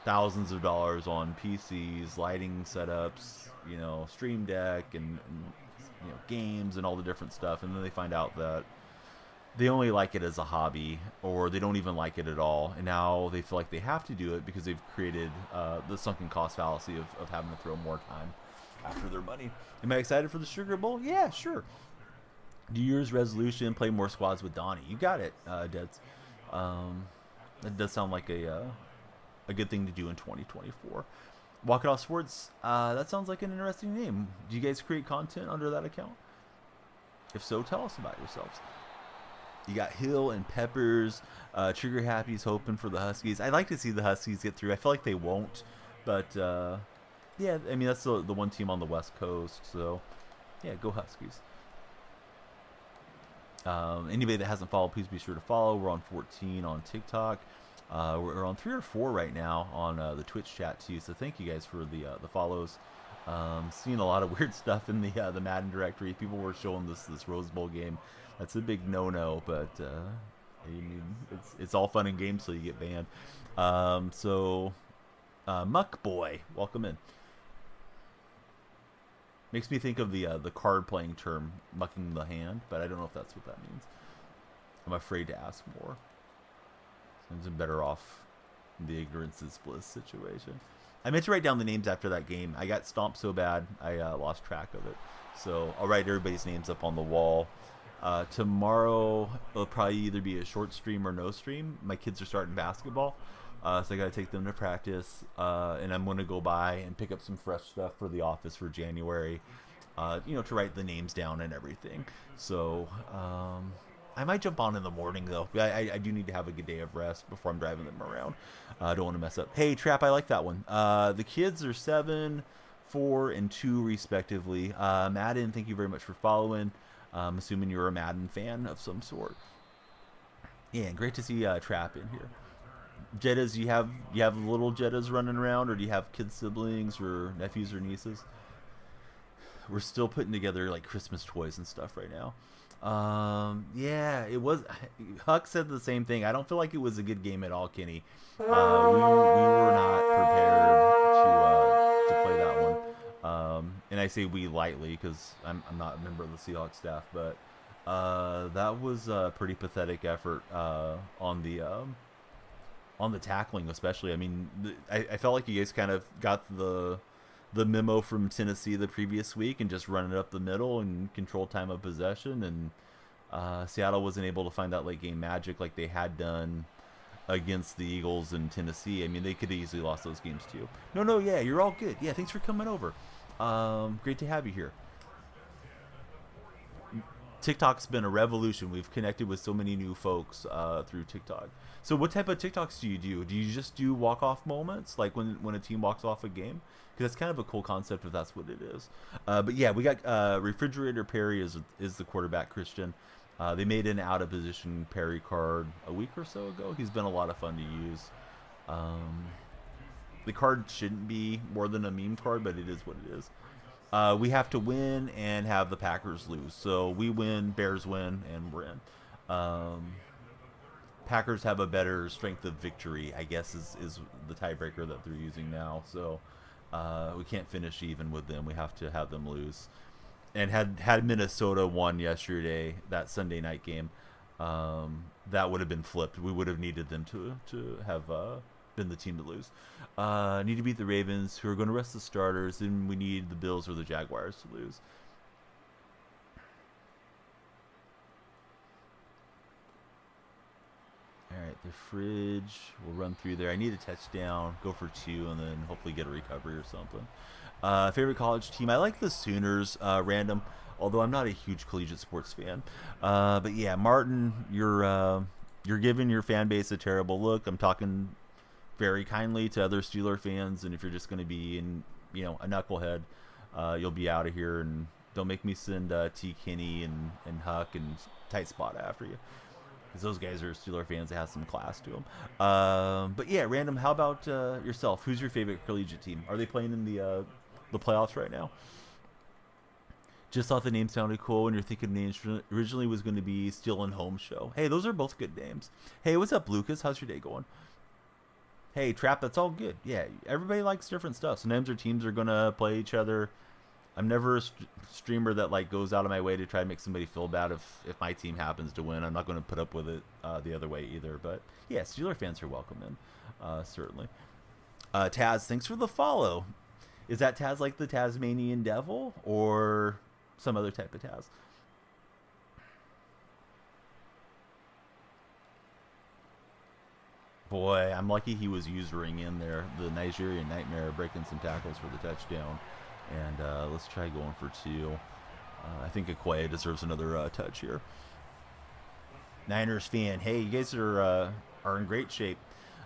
thousands of dollars on PCs, lighting setups, Stream Deck and games and all the different stuff, and then they find out that they only like it as a hobby, or they don't even like it at all, and now they feel like they have to do it because they've created the sunken cost fallacy of having to throw more time after their money. Am I excited for the Sugar Bowl? Yeah, sure. New Year's resolution, play more squads with Donnie. You got it, Deds. That does sound like a good thing to do in 2024. Walk It Off Sports, that sounds like an interesting name. Do you guys create content under that account? If so, tell us about yourselves. You got Hill and Peppers. Trigger Happy's hoping for the Huskies. I'd like to see the Huskies get through. I feel like they won't, but yeah, I mean that's the one team on the West Coast, so yeah, go Huskies. Anybody that hasn't followed, please be sure to follow. We're on 14 on TikTok. We're on 3 or 4 right now on the Twitch chat too. So thank you guys for the follows. Seeing a lot of weird stuff in the Madden directory. People were showing this Rose Bowl game. That's a big no-no, but I mean, it's all fun and games till you get banned. Muck Boy, welcome in. Makes me think of the card playing term, mucking the hand, but I don't know if that's what that means. I'm afraid to ask more. I'm better off in the ignorance is bliss situation. I meant to write down the names after that game. I got stomped so bad I lost track of it. So I'll write everybody's names up on the wall. Tomorrow it'll probably either be a short stream or no stream. My kids are starting basketball, so I got to take them to practice, and I'm going to go by and pick up some fresh stuff for the office for January, to write the names down and everything. So I might jump on in the morning though. I do need to have a good day of rest before I'm driving them around. I don't want to mess up. Hey, Trap, I like that one. The kids are 7, 4, and 2 respectively. Madden, thank you very much for following. I'm assuming you're a Madden fan of some sort. Yeah, great to see Trap in here. Jettas, you have little Jettas running around, or do you have kids, siblings, or nephews or nieces? We're still putting together like Christmas toys and stuff right now. Yeah, it was. Huck said the same thing. I don't feel like it was a good game at all, Kenny. We were not prepared to play that one. And I say we lightly because I'm not a member of the Seahawks staff, but that was a pretty pathetic effort on the tackling, especially. I mean, I felt like you guys kind of got the memo from Tennessee the previous week and just running it up the middle and control time of possession, and Seattle wasn't able to find that late game magic like they had done against the Eagles and Tennessee. I mean, they could have easily lost those games too. No, yeah, you're all good. Yeah, thanks for coming over. Great to have you here. TikTok's been a revolution. We've connected with so many new folks through TikTok. So what type of TikToks do you do? Do you just do walk-off moments, like when a team walks off a game? Because that's kind of a cool concept if that's what it is. But yeah, we got Refrigerator Perry is the quarterback, Christian. They made an out-of-position Perry card a week or so ago. He's been a lot of fun to use. The card shouldn't be more than a meme card, but it is what it is. We have to win and have the Packers lose. So we win, Bears win, and we're in. Packers have a better strength of victory, I guess, is the tiebreaker that they're using now. So we can't finish even with them. We have to have them lose. And had Minnesota won yesterday, that Sunday night game, that would have been flipped. We would have needed them to have been the team to lose. Need to beat the Ravens, who are going to rest the starters. Then we need the Bills or the Jaguars to lose. All right, the fridge. We'll run through there. I need a touchdown, go for 2, and then hopefully get a recovery or something. Favorite college team? I like the Sooners, random, although I'm not a huge collegiate sports fan. But yeah, Martin, you're giving your fan base a terrible look. I'm talking very kindly to other Steeler fans, and if you're just going to be a knucklehead, you'll be out of here, and don't make me send T. Kinney and Huck and Tight Spot after you. Because those guys are Steeler fans that have some class to them. But yeah, random. How about yourself? Who's your favorite collegiate team? Are they playing in the playoffs right now? Just thought the name sounded cool when you're thinking the name originally was going to be Steel and Home Show. Hey, those are both good names. Hey, what's up, Lucas? How's your day going? Hey, Trap, that's all good. Yeah, everybody likes different stuff. Sometimes their teams are going to play each other. I'm never a streamer that like goes out of my way to try to make somebody feel bad if my team happens to win. I'm not going to put up with it the other way either. But yeah, Steeler fans are welcome in, certainly. Taz, thanks for the follow. Is that Taz like the Tasmanian devil or some other type of Taz? Boy, I'm lucky he was usering in there. The Nigerian Nightmare breaking some tackles for the touchdown. And let's try going for 2. I think Okoye deserves another touch here. Niners fan, hey, you guys are in great shape.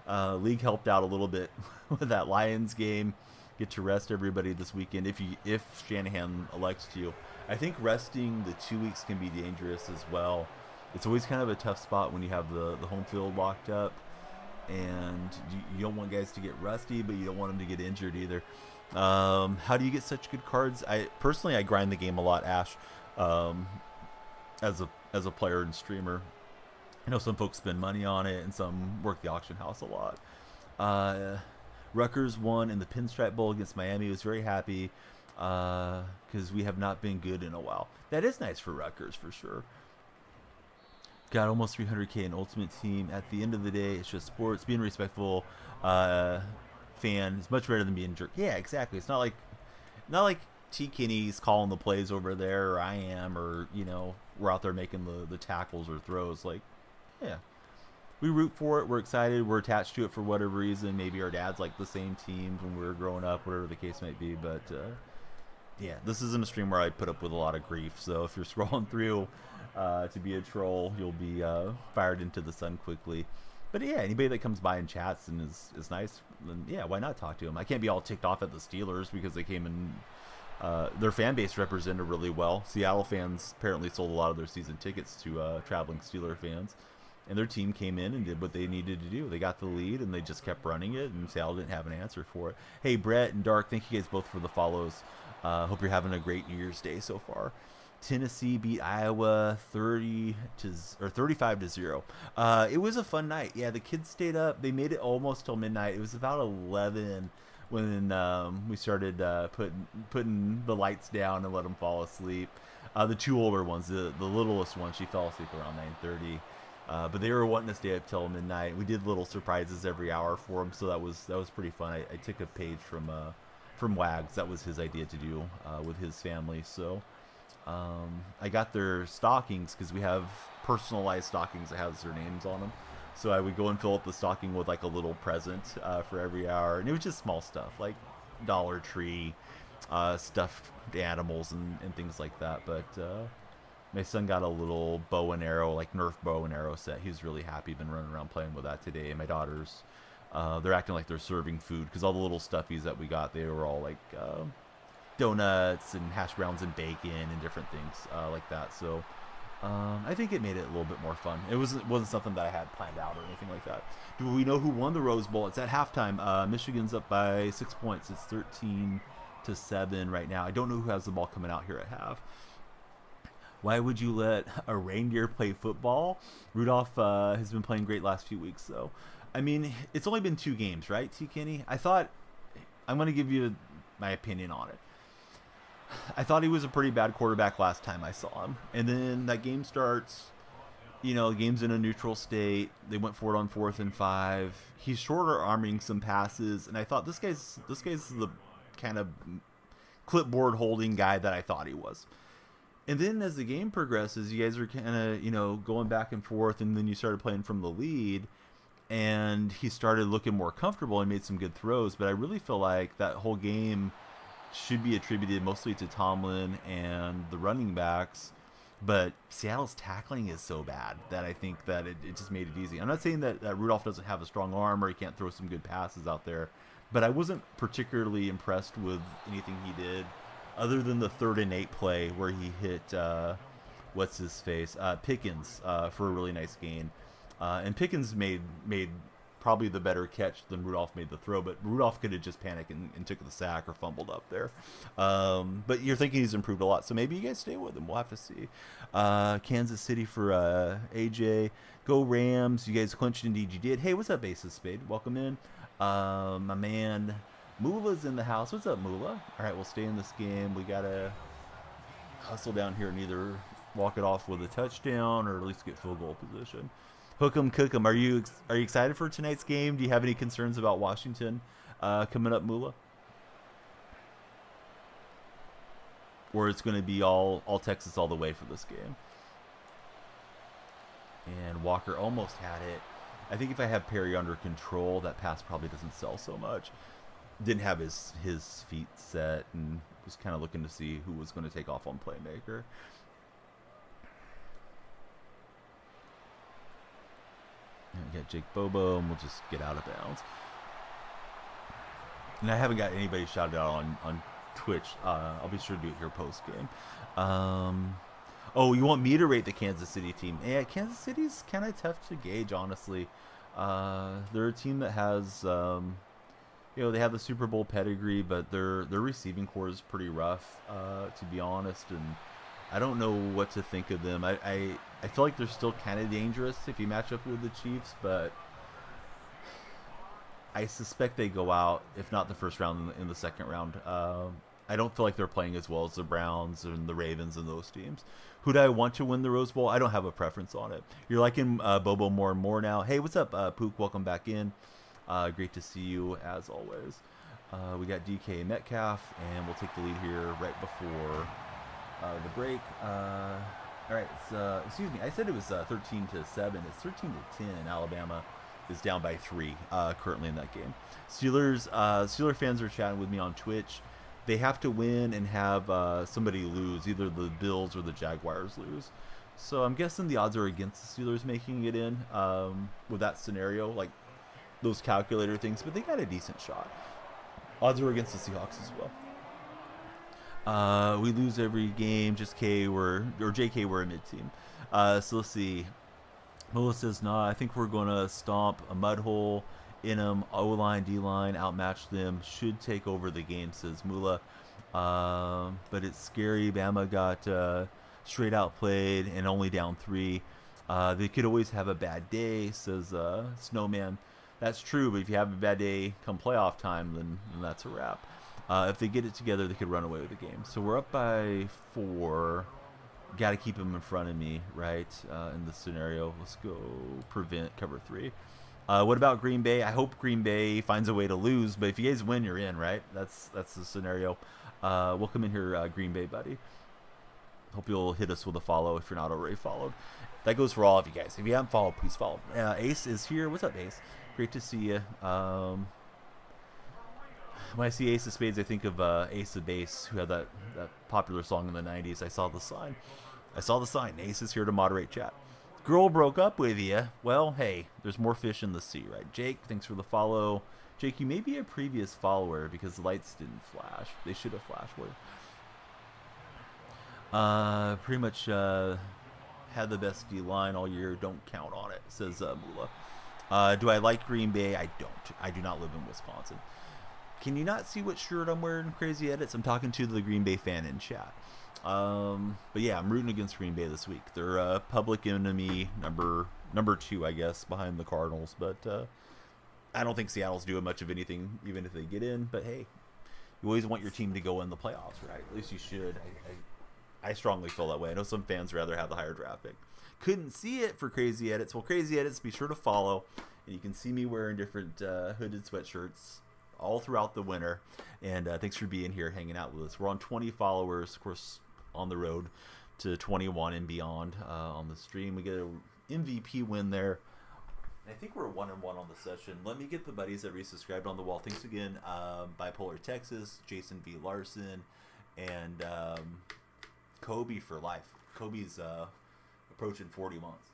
League helped out a little bit with that Lions game. Get to rest everybody this weekend if Shanahan elects to. I think resting the 2 weeks can be dangerous as well. It's always kind of a tough spot when you have the home field locked up, and you don't want guys to get rusty, but you don't want them to get injured either. How do you get such good cards? I grind the game a lot, Ash, as a player and streamer. I know some folks spend money on it and some work the auction house a lot. Rutgers won in the Pinstripe Bowl against Miami. I was very happy because we have not been good in a while. That is nice for Rutgers for sure. got almost 300K in Ultimate Team. At the end of the day, it's just sports. Being respectful fan is much better than being a jerk. Yeah, exactly. It's not like T. Kinney's calling the plays over there, or I am, or we're out there making the tackles or throws. Like, yeah, we root for it. We're excited. We're attached to it for whatever reason. Maybe our dads like the same teams when we were growing up, whatever the case might be. But yeah, this isn't a stream where I put up with a lot of grief. So if you're scrolling through to be a troll, you'll be fired into the sun quickly. But yeah, anybody that comes by and chats and is nice, then yeah, why not talk to them? I can't be all ticked off at the Steelers because they came in. Their fan base represented really well. Seattle fans apparently sold a lot of their season tickets to traveling Steeler fans. And their team came in and did what they needed to do. They got the lead, and they just kept running it, and Seattle didn't have an answer for it. Hey, Brett and Dark, thank you guys both for the follows. Hope you're having a great New Year's Day so far. Tennessee beat Iowa 35-0. It was a fun night. Yeah, the kids stayed up. They made it almost till midnight. It was about 11 when we started putting the lights down and let them fall asleep. The two older ones, the littlest one, she fell asleep around 9:30. But they were wanting to stay up till midnight. We did little surprises every hour for them, so that was pretty fun. I took a page from Wags. That was his idea to do with his family. So I got their stockings because we have personalized stockings that has their names on them. So I would go and fill up the stocking with like a little present for every hour, and it was just small stuff like Dollar Tree, stuffed animals and things like that. But my son got a little bow and arrow, like Nerf bow and arrow set. He was really happy. Been running around playing with that today. And my daughters, they're acting like they're serving food because all the little stuffies that we got, they were all like donuts and hash browns and bacon and different things like that. So I think it made it a little bit more fun. It wasn't something that I had planned out or anything like that. Do we know who won the Rose Bowl? It's at halftime. Michigan's up by 6 points. It's 13-7 right now. I don't know who has the ball coming out here at half. Why would you let a reindeer play football? Rudolph has been playing great last few weeks, though. I mean, it's only been 2 games, right, T. Kinney? I'm going to give you my opinion on it. I thought he was a pretty bad quarterback last time I saw him. And then that game starts, the game's in a neutral state. They went for it on 4th and 5. He's shorter arming some passes, and I thought this guy's the kind of clipboard holding guy that I thought he was. And then as the game progresses, you guys are kind of, going back and forth, and then you started playing from the lead, and he started looking more comfortable and made some good throws. But I really feel like that whole game should be attributed mostly to Tomlin and the running backs. But Seattle's tackling is so bad that I think that it just made it easy. I'm not saying that Rudolph doesn't have a strong arm or he can't throw some good passes out there, but I wasn't particularly impressed with anything he did other than the 3rd and 8 play where he hit what's his face Pickens for a really nice gain, and Pickens made probably the better catch than Rudolph made the throw, but Rudolph could have just panicked and took the sack or fumbled up there. But you're thinking he's improved a lot, so maybe you guys stay with him. We'll have to see. Kansas City for AJ. Go Rams. You guys clinched indeed you did. Hey, what's up, Basis Spade? Welcome in. My man Moolah's in the house. What's up, Moolah? All right, we'll stay in this game. We got to hustle down here and either walk it off with a touchdown or at least get field goal position. Hook 'em, cook 'em. Are you excited for tonight's game? Do you have any concerns about Washington coming up, Moolah? Or it's going to be all Texas all the way for this game? And Walker almost had it. I think if I have Perry under control, that pass probably doesn't sell so much. Didn't have his feet set and was kind of looking to see who was going to take off on playmaker. And we got Jake Bobo, and we'll just get out of bounds. And I haven't got anybody shouted out on Twitch. I'll be sure to do it here post game. Oh, you want me to rate the Kansas City team? Yeah, Kansas City's kind of tough to gauge, honestly. They're a team that has, they have the Super Bowl pedigree, but their receiving core is pretty rough, to be honest. And I don't know what to think of them. I feel like they're still kind of dangerous if you match up with the Chiefs, but I suspect they go out, if not the first round, in the second round. I don't feel like they're playing as well as the Browns and the Ravens and those teams. Who do I want to win the Rose Bowl? I don't have a preference on it. You're liking Bobo more and more now. Hey, what's up, Pook? Welcome back in. Great to see you as always. We got DK Metcalf, and we'll take the lead here right before the break. All right, excuse me. I said it was 13-7. It's 13-10. Alabama is down by 3 currently in that game. Steeler fans are chatting with me on Twitch. They have to win and have somebody lose, either the Bills or the Jaguars lose. So I'm guessing the odds are against the Steelers making it in with that scenario, like those calculator things, but they got a decent shot. Odds are against the Seahawks as well. We lose every game. Just JK, we're a mid-team. So let's see. Mula says, nah, I think we're going to stomp a mud hole in them. O-line, D-line, outmatch them. Should take over the game, says Mula. But it's scary. Bama got straight out played and only down 3. They could always have a bad day, says Snowman. That's true, but if you have a bad day come playoff time, then that's a wrap. If they get it together, they could run away with the game. So we're up by 4. Got to keep them in front of me, right, in this scenario. Let's go prevent cover 3. What about Green Bay? I hope Green Bay finds a way to lose, but if you guys win, you're in, right? That's the scenario. Welcome in here, Green Bay buddy. Hope you'll hit us with a follow if you're not already followed. That goes for all of you guys. If you haven't followed, please follow. Ace is here. What's up, Ace? Great to see you. When I see Ace of Spades, I think of Ace of Base, who had that popular song in the 90s. I saw the sign. Ace is here to moderate chat. Girl broke up with you. Well, hey, there's more fish in the sea, right? Jake, thanks for the follow. Jake, you may be a previous follower because the lights didn't flash. They should have flashed for you. Pretty much had the best D-line all year. Don't count on it, says Mula. Do I like Green Bay? I don't. I do not live in Wisconsin. Can you not see what shirt I'm wearing, Crazy Edits? I'm talking to the Green Bay fan in chat. But yeah, I'm rooting against Green Bay this week. They're public enemy number 2, I guess, behind the Cardinals. But I don't think Seattle's doing much of anything, even if they get in. But hey, you always want your team to go in the playoffs, right? At least you should. I strongly feel that way. I know some fans rather have the higher draft pick. Couldn't see it for Crazy Edits. Well, Crazy Edits, be sure to follow. And you can see me wearing different hooded sweatshirts all throughout the winter. And thanks for being here, hanging out with us. We're on 20 followers, of course, on the road to 21 and beyond on the stream. We get an MVP win there. I think we're 1-1 on the session. Let me get the buddies that resubscribed on the wall. Thanks again, Bipolar Texas, Jason V. Larson, and Kobe for life. Kobe's approaching 40 months.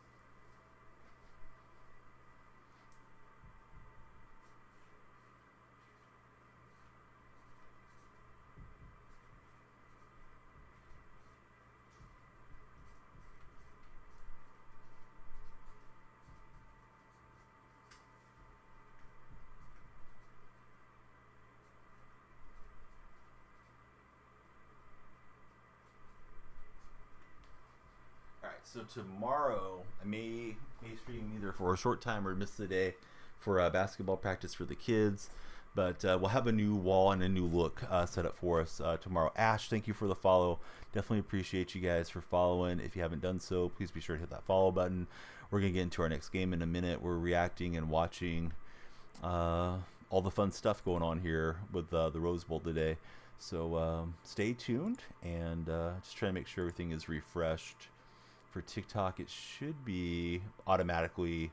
So tomorrow, I may stream either for a short time or miss the day for basketball practice for the kids. But we'll have a new wall and a new look set up for us tomorrow. Ash, thank you for the follow. Definitely appreciate you guys for following. If you haven't done so, please be sure to hit that follow button. We're going to get into our next game in a minute. We're reacting and watching all the fun stuff going on here with the Rose Bowl today. So stay tuned and just try to make sure everything is refreshed. For TikTok, it should be automatically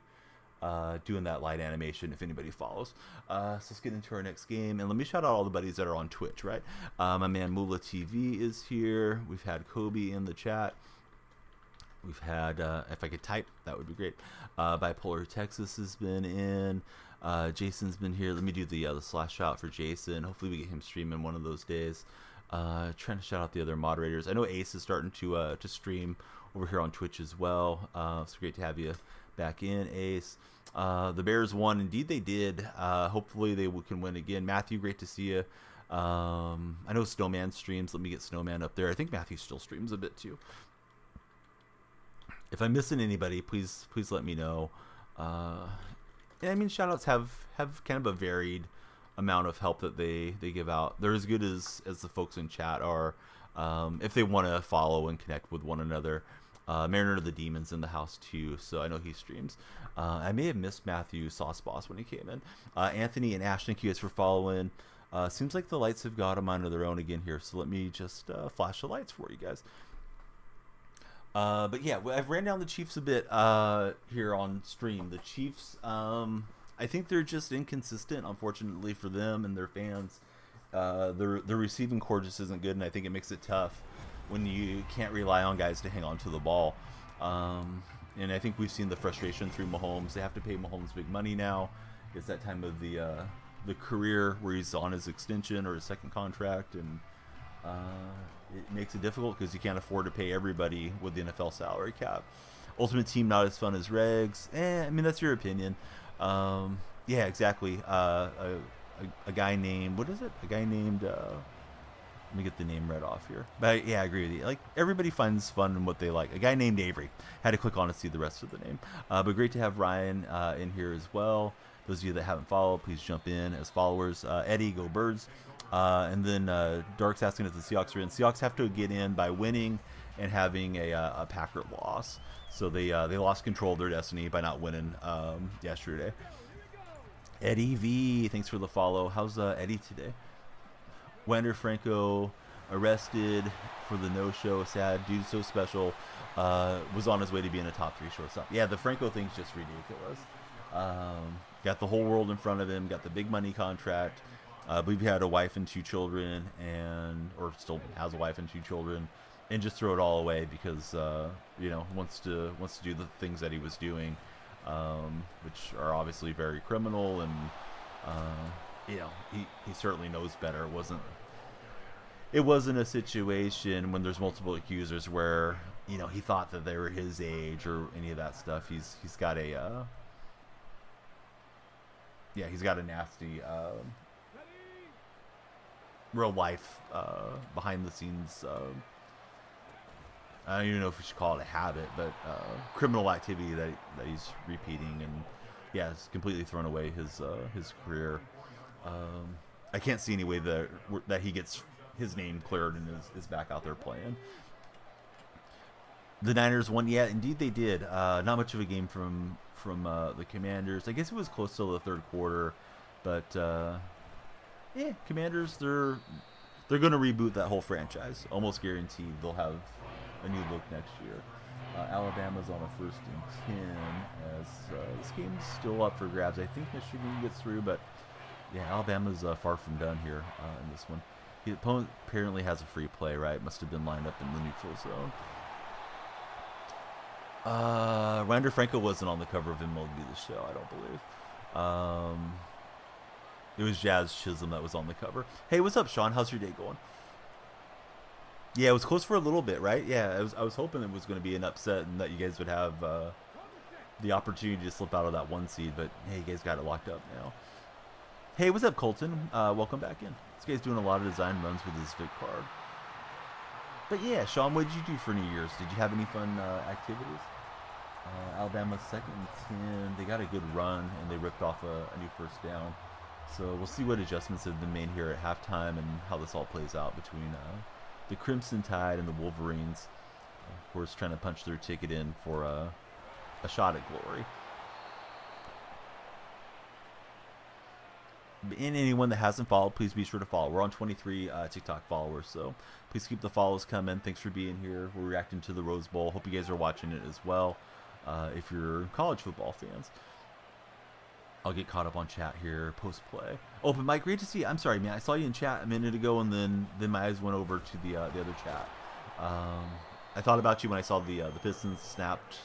doing that light animation if anybody follows. So let's get into our next game. And let me shout out all the buddies that are on Twitch, right? My man Mula TV is here. We've had Kobe in the chat. We've had, if I could type, that would be great. Bipolar Texas has been in. Jason's been here. Let me do the slash shout for Jason. Hopefully we get him streaming one of those days. Trying to shout out the other moderators. I know Ace is starting to stream over here on Twitch as well. It's great to have you back in, Ace. The Bears won. Indeed, they did. Hopefully, they can win again. Matthew, great to see you. I know Snowman streams. Let me get Snowman up there. I think Matthew still streams a bit too. If I'm missing anybody, please let me know. And I mean, shoutouts have kind of a varied amount of help that they give out. They're as good as the folks in chat are, if they want to follow and connect with one another. Mariner of the Demons in the house too, so I know he streams. I may have missed Matthew Sauce Boss when he came in. Anthony and Ash, thank you guys for following. Seems like the lights have got a mind of their own again here, so let me just flash the lights for you guys. But yeah, I've ran down the Chiefs a bit here on stream. The Chiefs, I think they're just inconsistent, unfortunately for them and their fans. Their receiving core just isn't good, and I think it makes it tough when you can't rely on guys to hang on to the ball. And I think we've seen the frustration through Mahomes. They have to pay Mahomes big money now. It's that time of the career where he's on his extension or his second contract, and it makes it difficult because you can't afford to pay everybody with the NFL salary cap. Ultimate Team not as fun as Regs. I mean, that's your opinion. Yeah, exactly. A guy named, what is it? A guy named, let me get the name right off here. But yeah, I agree with you. Like, everybody finds fun in what they like. A guy named Avery. Had to click on to see the rest of the name. But great to have Ryan in here as well. Those of you that haven't followed, please jump in as followers. Eddie, go Birds. And then Dark's asking if the Seahawks are in. Seahawks have to get in by winning and having a Packer loss. So they lost control of their destiny by not winning yesterday. Eddie V, thanks for the follow. How's Eddie today? Wander Franco arrested for the no-show. Sad. Dude, so special. Was on his way to being a top 3 shortstop. Yeah, the Franco thing's just ridiculous. Got the whole world in front of him. Got the big money contract. I believe he had a wife and 2 children, or still has a wife and 2 children, and just throw it all away because wants to do the things that he was doing, which are obviously very criminal, and he certainly knows better. It wasn't a situation when there's multiple accusers where he thought that they were his age or any of that stuff. He's got a nasty real life behind the scenes. I don't even know if we should call it a habit, but criminal activity that he's repeating, and it's completely thrown away his career. I can't see any way that he gets his name cleared and is back out there playing. The Niners won, yeah, indeed they did. Not much of a game from the Commanders. I guess it was close till the third quarter, but Commanders, they're going to reboot that whole franchise. Almost guaranteed they'll have a new look next year. Alabama's on a 1st and 10 as this game's still up for grabs. I think Michigan gets through, but Alabama's far from done here in this one. The opponent apparently has a free play, right? Must have been lined up in the neutral zone. Wander Franco wasn't on the cover of MLB The Show, I don't believe. It was Jazz Chisholm that was on the cover. Hey, what's up, Sean? How's your day going? Yeah, it was close for a little bit, right? Yeah, I was hoping it was going to be an upset and that you guys would have the opportunity to slip out of that 1 seed, but hey, you guys got it locked up now. Hey, what's up, Colton? Welcome back in. This guy's doing a lot of design runs with his Vic card. But yeah, Sean, what did you do for New Year's? Did you have any fun activities? Alabama's 2nd and 10. They got a good run, and they ripped off a new 1st down. So we'll see what adjustments have been made here at halftime and how this all plays out between the Crimson Tide and the Wolverines. Of course, trying to punch their ticket in for a shot at glory. And anyone that hasn't followed, please be sure to follow. We're on 23 TikTok followers, so please keep the follows coming. Thanks for being here. We're reacting to the Rose Bowl. Hope you guys are watching it as well if you're college football fans. I'll get caught up on chat here post-play. Oh, but Mike, great to see you. I'm sorry, man. I saw you in chat a minute ago, and then my eyes went over to the other chat. I thought about you when I saw the Pistons snapped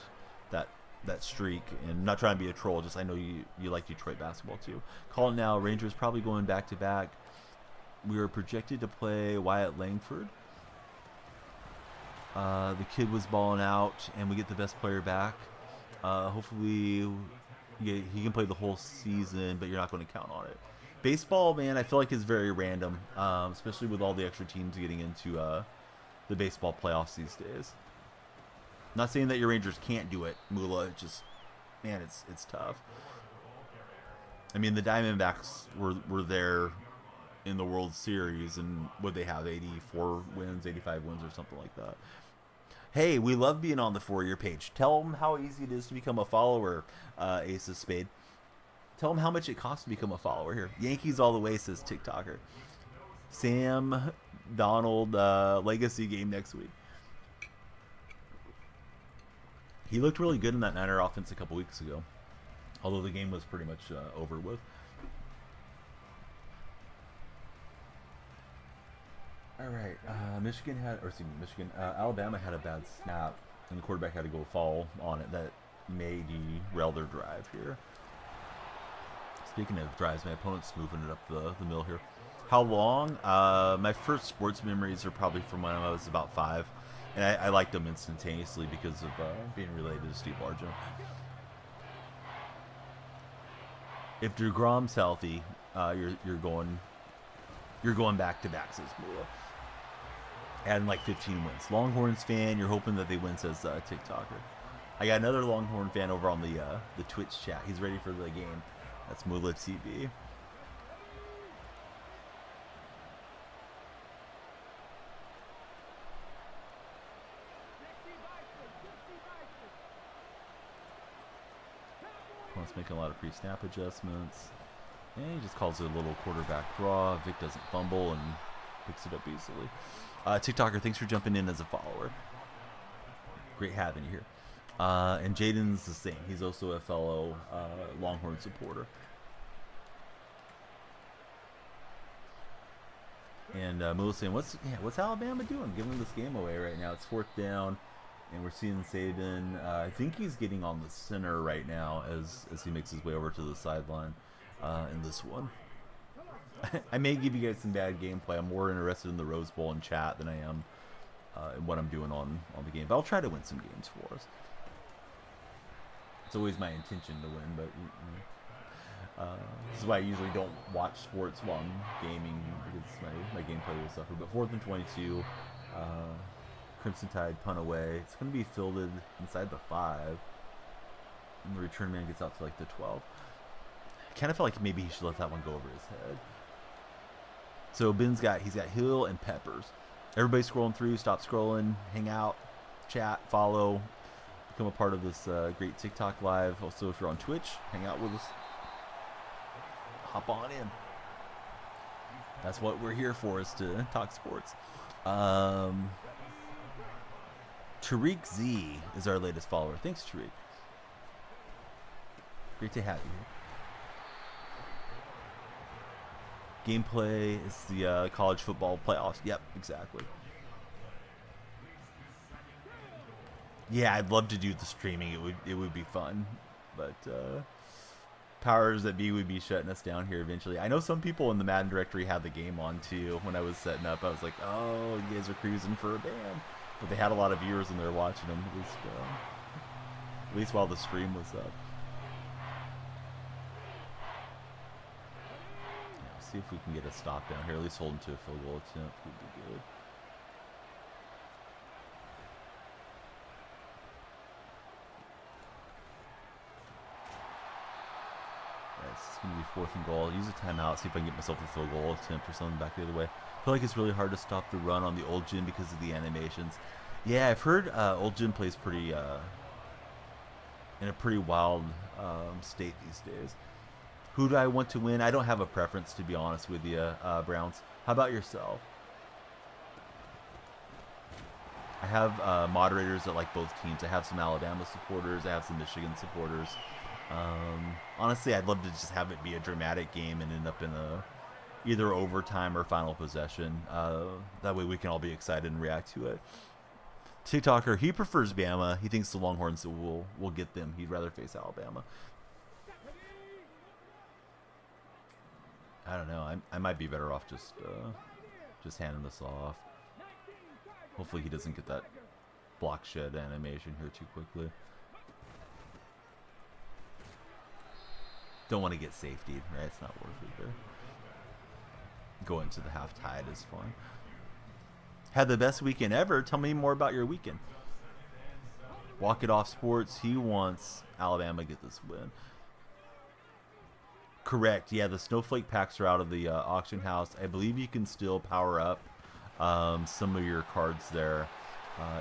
that streak, and I'm not trying to be a troll, just I know you like Detroit basketball too. Call it now. Rangers probably going back to back. We were projected to play Wyatt Langford. The kid was balling out, and we get the best player back. Hopefully he can play the whole season, but you're not going to count on it. Baseball, man, I feel like is very random, especially with all the extra teams getting into the baseball playoffs these days. Not saying that your Rangers can't do it, Mula. It's just, man, it's tough. I mean, the Diamondbacks were there in the World Series, and would they have 84 wins, 85 wins, or something like that? Hey, we love being on the For Your page. Tell them how easy it is to become a follower, Ace of Spade. Tell them how much it costs to become a follower here. Yankees all the way, says TikToker. Sam Donald legacy game next week. He looked really good in that Niner offense a couple weeks ago, although the game was pretty much over with. All right, Alabama had a bad snap, and the quarterback had to go fall on it. That may derail their drive here. Speaking of drives, my opponent's moving it up the middle here. How long? My first sports memories are probably from when I was about 5, and I liked them instantaneously because of being related to Steve Largent. If DeGrom's healthy, you're going back to back, says Mula. Adding like 15 wins. Longhorns fan, you're hoping that they win, says TikToker. I got another Longhorn fan over on the Twitch chat. He's ready for the game. That's Mula TV. Opponent's making a lot of pre-snap adjustments. And he just calls it a little quarterback draw. Vic doesn't fumble and picks it up easily. TikToker, thanks for jumping in as a follower. Great having you here. And Jaden's the same. He's also a fellow Longhorn supporter. And Mula's saying, what's Alabama doing? Giving this game away right now. It's 4th down, and we're seeing Saban. I think he's getting on the center right now as he makes his way over to the sideline in this one. I may give you guys some bad gameplay. I'm more interested in the Rose Bowl and chat than I am in what I'm doing on the game. But I'll try to win some games for us. It's always my intention to win, but this is why I usually don't watch sports while I'm gaming, because my gameplay will suffer. But 4th and 22, Crimson Tide punt away. It's going to be fielded inside the 5, and the return man gets out to like the 12. I kind of felt like maybe he should let that one go over his head. So he's got Hill and Peppers. Everybody scrolling through, stop scrolling, hang out, chat, follow, become a part of this great TikTok live. Also, if you're on Twitch, hang out with us. Hop on in. That's what we're here for, is to talk sports. Tariq Z is our latest follower. Thanks, Tariq. Great to have you here. Gameplay is the college football playoffs. Yep, exactly. Yeah, I'd love to do the streaming. It would be fun, but powers that be would be shutting us down here eventually. I know some people in the Madden directory had the game on too. When I was setting up, I was like, "Oh, you guys are cruising for a ban," but they had a lot of viewers and they're watching them at least while the stream was up. See if we can get a stop down here. At least hold into a field goal attempt would be good. Yeah, it's going to be 4th and goal. I'll use a timeout, see if I can get myself a field goal attempt or something back the other way. I feel like it's really hard to stop the run on the old gym because of the animations. Yeah, I've heard old gym plays pretty in a pretty wild state these days. Who do I want to win? I don't have a preference, to be honest with you, Browns. How about yourself? I have moderators that like both teams. I have some Alabama supporters. I have some Michigan supporters. Honestly, I'd love to just have it be a dramatic game and end up in either overtime or final possession. That way we can all be excited and react to it. TikToker, he prefers Bama. He thinks the Longhorns will get them. He'd rather face Alabama. I don't know. I might be better off just handing this off. Hopefully he doesn't get that block shed animation here too quickly. Don't want to get safety, right? It's not worth it there. Going to the half tied is fun. Had the best weekend ever. Tell me more about your weekend. Walk It Off Sports. He wants Alabama to get this win. Correct. Yeah, the snowflake packs are out of the auction house. I believe you can still power up some of your cards there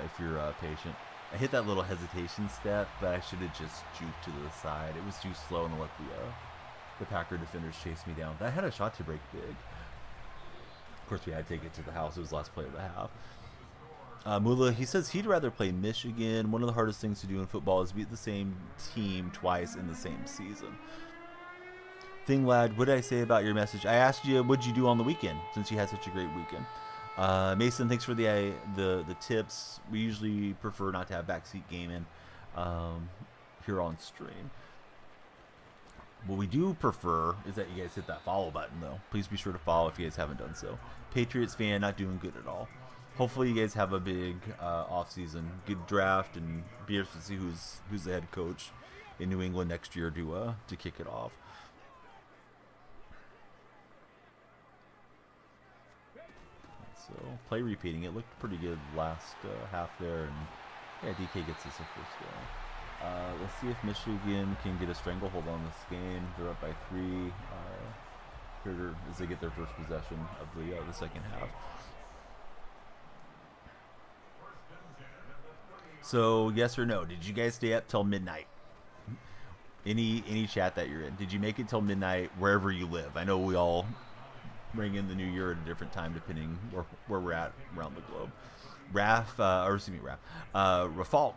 if you're patient. I hit that little hesitation step, but I should have just juked to the side. It was too slow and let the Packer defenders chase me down. That had a shot to break big. Of course, we had to take it to the house. It was the last play of the half. Mula, he says he'd rather play Michigan. One of the hardest things to do in football is beat the same team twice in the same season. Thing lad, what did I say about your message? I asked you what'd you do on the weekend since you had such a great weekend. Mason, thanks for the tips. We usually prefer not to have backseat gaming here on stream. What we do prefer is that you guys hit that follow button, though. Please be sure to follow if you guys haven't done so. Patriots fan, not doing good at all. Hopefully you guys have a big offseason, good draft, and be interested to see who's the head coach in New England next year to kick it off. So play repeating. It looked pretty good last half there, and yeah, DK gets us a first down. Let's see if Michigan can get a stranglehold on this game. They're up by 3 here as they get their first possession of the second half. So yes or no? Did you guys stay up till midnight? Any chat that you're in? Did you make it till midnight wherever you live? I know we all bring in the new year at a different time depending where we're at around the globe. Rafalk,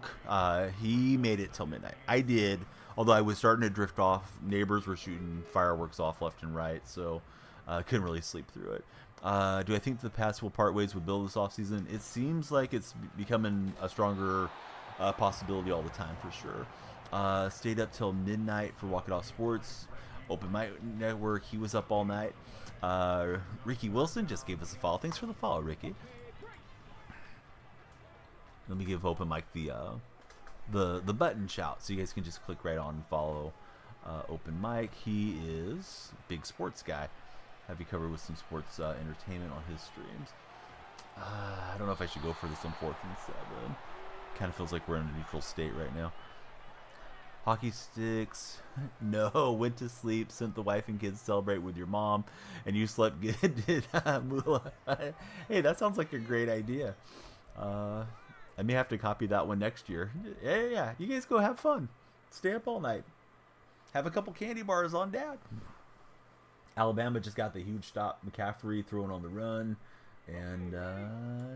he made it till midnight. I did, although I was starting to drift off. Neighbors were shooting fireworks off left and right, so couldn't really sleep through it. Do I think the Pats will part ways with Bill this offseason? It seems like it's becoming a stronger possibility all the time for sure. Stayed up till midnight for Walk It Off Sports. Open Mic Network, he was up all night. Ricky Wilson just gave us a follow. Thanks for the follow, Ricky. Let me give Open Mic the button shout so you guys can just click right on and follow Open Mic. He is a big sports guy. Have you covered with some sports entertainment on his streams. I don't know if I should go for this on 4th and 7. Kind of feels like we're in a neutral state right now. Hockey sticks. No, went to sleep, sent the wife and kids to celebrate with your mom, and you slept good. Did Mula? Hey, that sounds like a great idea. I may have to copy that one next year. Yeah, you guys go have fun. Stay up all night. Have a couple candy bars on Dad. Alabama just got the huge stop. McCaffrey throwing on the run. And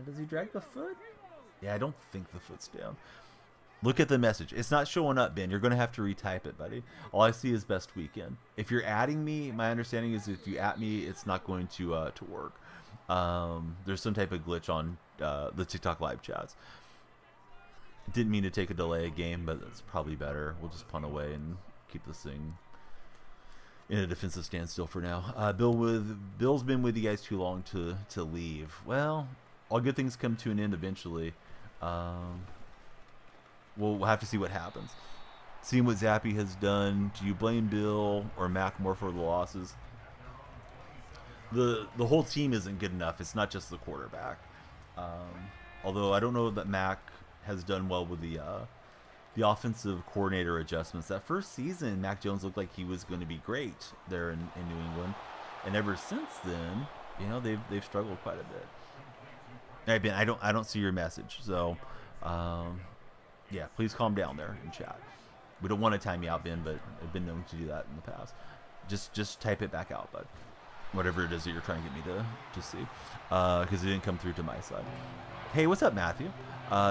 does he drag the foot? Yeah, I don't think the foot's down. Look at the message. It's not showing up, Ben. You're going to have to retype it, buddy. All I see is best weekend. If you're adding me, my understanding is if you at me, it's not going to work. There's some type of glitch on the TikTok live chats. Didn't mean to take a delay game, but that's probably better. We'll just punt away and keep this thing in a defensive standstill for now. Bill's been with you guys too long to leave. Well, all good things come to an end eventually. We'll have to see what happens. Seeing what Zappy has done, do you blame Bill or Mac more for the losses? The whole team isn't good enough. It's not just the quarterback. Although I don't know that Mac has done well with the offensive coordinator adjustments. That first season, Mac Jones looked like he was going to be great there in New England, and ever since then, you know, they've struggled quite a bit. Hey, Ben, I don't see your message, so yeah, please calm down there in chat. We don't want to time you out, Ben, but I've been known to do that in the past. Just type it back out, bud. Whatever it is that you're trying to get me to see, because it didn't come through to my side. Hey, what's up, Matthew?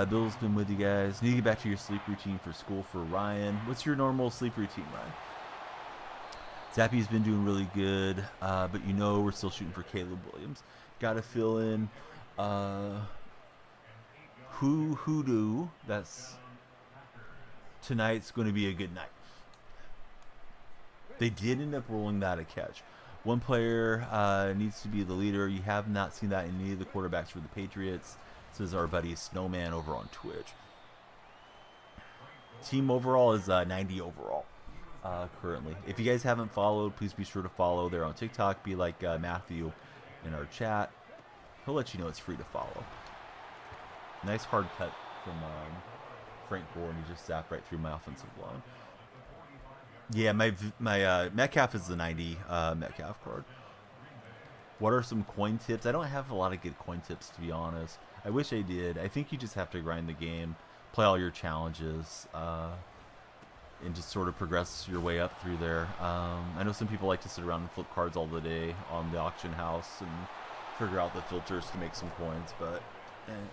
Bill's been with you guys. Need to get back to your sleep routine for school for Ryan. What's your normal sleep routine, Ryan? Zappy's been doing really good, but you know we're still shooting for Caleb Williams. Got to fill in Hoodoo. That's tonight's going to be a good night. They did end up rolling that a catch. One player needs to be the leader. You have not seen that in any of the quarterbacks for the Patriots. Says our buddy Snowman over on Twitch. Team overall is 90 overall currently. If you guys haven't followed, please be sure to follow. They're on TikTok. Be like Matthew in our chat. He'll let you know it's free to follow. Nice hard cut from Frank Gore, and he just zapped right through my offensive line. Yeah, my Metcalf is the 90 Metcalf card. What are some coin tips? I don't have a lot of good coin tips, to be honest. I wish I did. I think you just have to grind the game, play all your challenges, and just sort of progress your way up through there. I know some people like to sit around and flip cards all the day on the auction house and figure out the filters to make some coins, but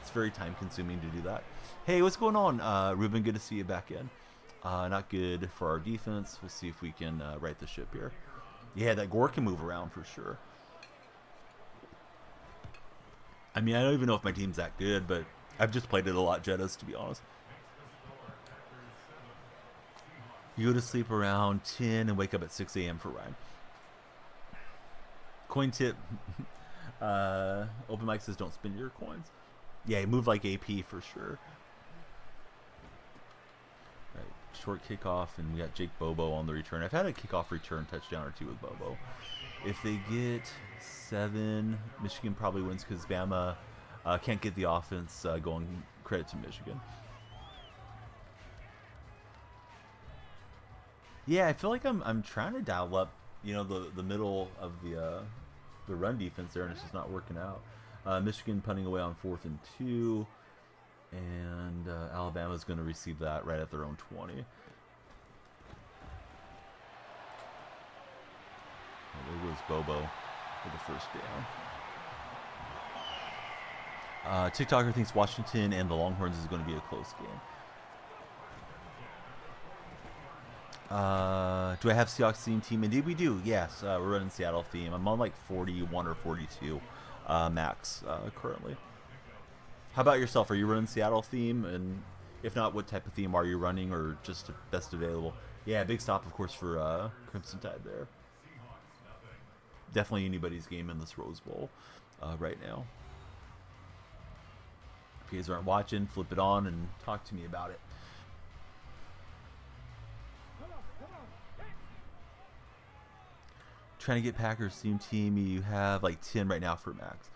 it's very time consuming to do that. Hey, what's going on, Ruben? Good to see you back in. Not good for our defense. We'll see if we can right the ship here. Yeah, that Gore can move around for sure. I mean, I don't even know if my team's that good, but I've just played it a lot, Jettas, to be honest. You go to sleep around 10 and wake up at 6 a.m. for Ryan. Coin tip. Open Mike says don't spend your coins. Yeah, move like AP for sure. Right, short kickoff, and we got Jake Bobo on the return. I've had a kickoff return touchdown or two with Bobo. If they get 7, Michigan probably wins because Bama can't get the offense going. Credit to Michigan. Yeah, I feel like I'm trying to dial up, the middle of the run defense there, and it's just not working out. Michigan punting away on 4th and 2, and Alabama's going to receive that right at their own 20. There goes Bobo with the first down. TikToker thinks Washington and the Longhorns is going to be a close game. Do I have Seahawks theme team? Indeed we do. Yes, we're running Seattle theme. I'm on like 41 or 42 max currently. How about yourself? Are you running Seattle theme? And if not, what type of theme are you running, or just best available? Yeah, big stop, of course, for Crimson Tide there. Definitely anybody's game in this Rose Bowl right now. If you guys aren't watching, flip it on and talk to me about it. Trying to get Packers theme team. You have like 10 right now for max.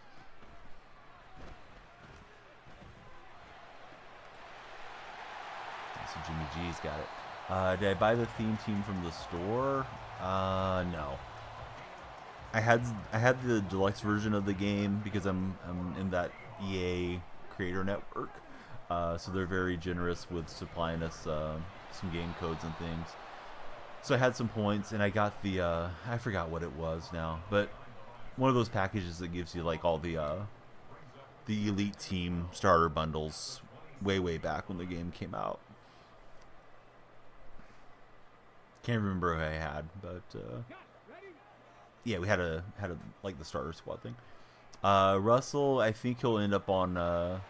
So Jimmy G's got it. Did I buy the theme team from the store? No. I had the deluxe version of the game because I'm in that EA creator network. So they're very generous with supplying us some game codes and things. So I had some points, and I got the I forgot what it was now, but one of those packages that gives you like all the elite team starter bundles way back when the game came out. Can't remember who I had, but yeah, we had a like the starter squad thing. Russell, I think he'll end up on a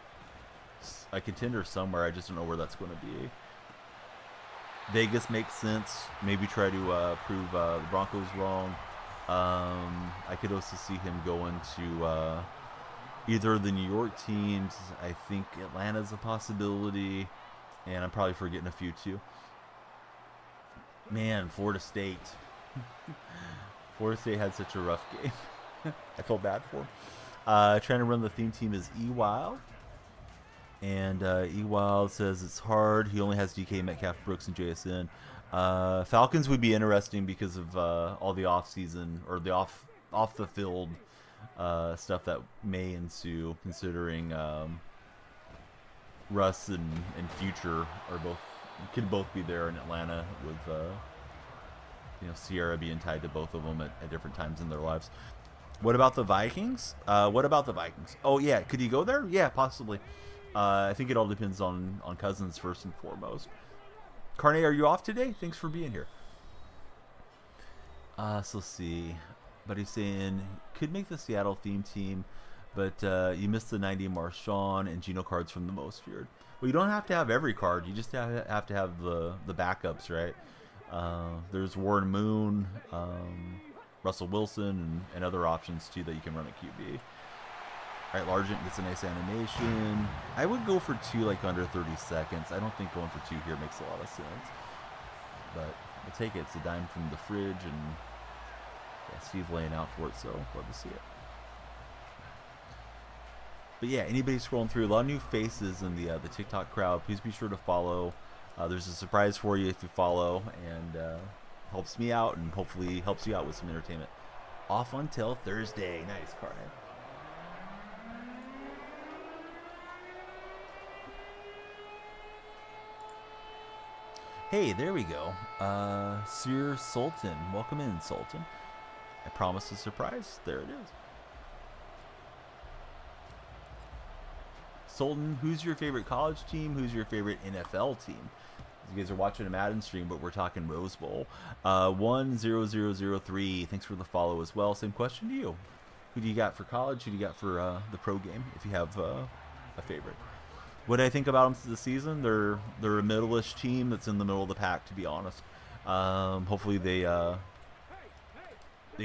contender somewhere. I just don't know where that's going to be. Vegas makes sense. Maybe try to prove the Broncos wrong. I could also see him going to either the New York teams. I think Atlanta's a possibility, and I'm probably forgetting a few too. Man, Florida State. Florida State had such a rough game. I felt bad for him. Trying to run the theme team is E-Wild. And E-Wild says it's hard. He only has DK, Metcalf, Brooks, and JSN. Falcons would be interesting because of all the off-season or the off-the-field stuff that may ensue, considering Russ and Future could both be there in Atlanta with Sierra being tied to both of them at different times in their lives. What about the Vikings? Oh yeah, could he go there? Yeah, possibly. I think it all depends on Cousins first and foremost. Carney, are you off today? Thanks for being here. So let's see. But he's saying could make the Seattle theme team, but you missed the 90 Marshawn and Geno cards from the most feared. Well, you don't have to have every card. You just have to have the backups, right? There's Warren Moon, Russell Wilson, and other options too that you can run at QB. All right, Largent gets a nice animation. I would go for 2 like under 30 seconds. I don't think going for 2 here makes a lot of sense. But we'll take it. It's a dime from the fridge, and yeah, Steve laying out for it, so love to see it. But yeah, anybody scrolling through, a lot of new faces in the TikTok crowd. Please be sure to follow. There's a surprise for you if you follow, and helps me out and hopefully helps you out with some entertainment. Off until Thursday. Nice, Carter. Hey, there we go. Sir Sultan. Welcome in, Sultan. I promised a surprise. There it is. Sultan, who's your favorite college team? Who's your favorite NFL team? You guys are watching a Madden stream, but we're talking Rose Bowl. 10003. Thanks for the follow as well. Same question to you. Who do you got for college? Who do you got for the pro game? If you have a favorite. What I think about them this season, they're a middle-ish team that's in the middle of the pack, to be honest. Hopefully they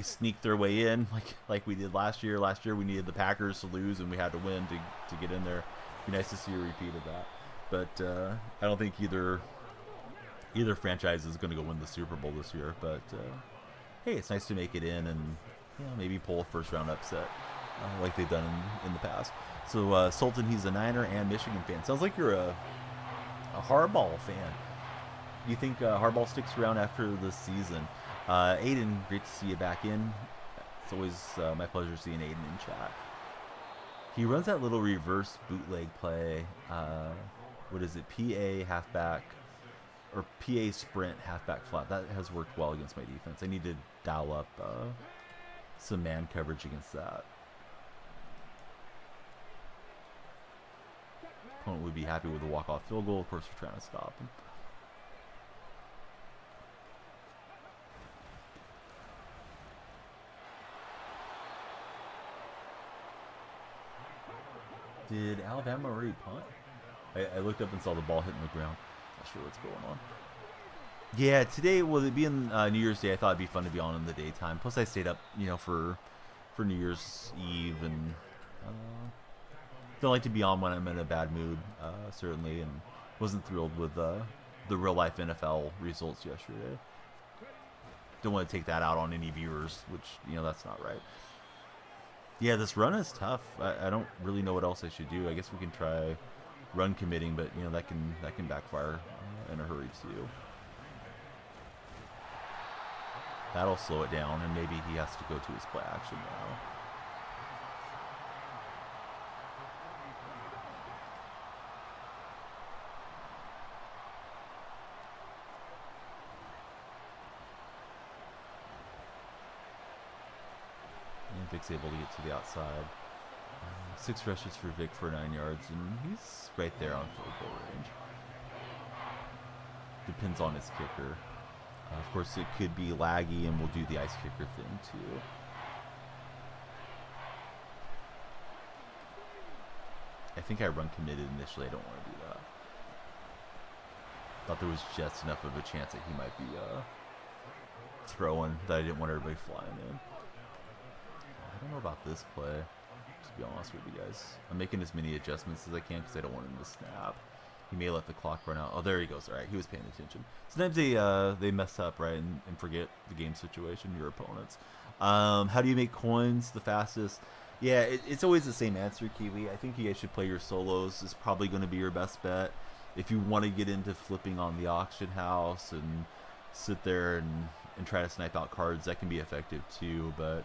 sneak their way in like we did last year. Last year we needed the Packers to lose and we had to win to get in there. Be nice to see a repeat of that. But I don't think either franchise is going to go win the Super Bowl this year. But hey, it's nice to make it in and maybe pull a first-round upset like they've done in the past. So Sultan, he's a Niner and Michigan fan. Sounds like you're a Harbaugh fan. Do you think Harbaugh sticks around after this season? Aiden, great to see you back in. It's always my pleasure seeing Aiden in chat. He runs that little reverse bootleg play. What is it? PA halfback or PA sprint halfback flat. That has worked well against my defense. I need to dial up some man coverage against that. Opponent would be happy with a walk-off field goal. Of course, we're trying to stop him. Did Alabama already punt? I looked up and saw the ball hitting the ground. Not sure what's going on. Yeah, today, well, it being New Year's Day, I thought it'd be fun to be on in the daytime. Plus, I stayed up, for New Year's Eve, and don't like to be on when I'm in a bad mood, certainly, and wasn't thrilled with the real-life NFL results yesterday. Don't want to take that out on any viewers, which, that's not right. Yeah, this run is tough. I don't really know what else I should do. I guess we can try run committing, but that can backfire in a hurry too. That'll slow it down, and maybe he has to go to his play action now. Vic's able to get to the outside. 6 rushes for Vic for 9 yards, and he's right there on field goal range. Depends on his kicker. Of course, it could be laggy, and we'll do the ice kicker thing too. I think I run committed initially. I don't want to do that. Thought there was just enough of a chance that he might be throwing that I didn't want everybody flying in. I don't know about this play, to be honest with you guys. I'm making as many adjustments as I can because I don't want him to snap. He may let the clock run out. Oh, there he goes. All right, he was paying attention. Sometimes they mess up, right, and forget the game situation, your opponents. How do you make coins the fastest? Yeah, it's always the same answer, Kiwi. I think you guys should play your solos. Is probably going to be your best bet. If you want to get into flipping on the auction house and sit there and try to snipe out cards, that can be effective too, but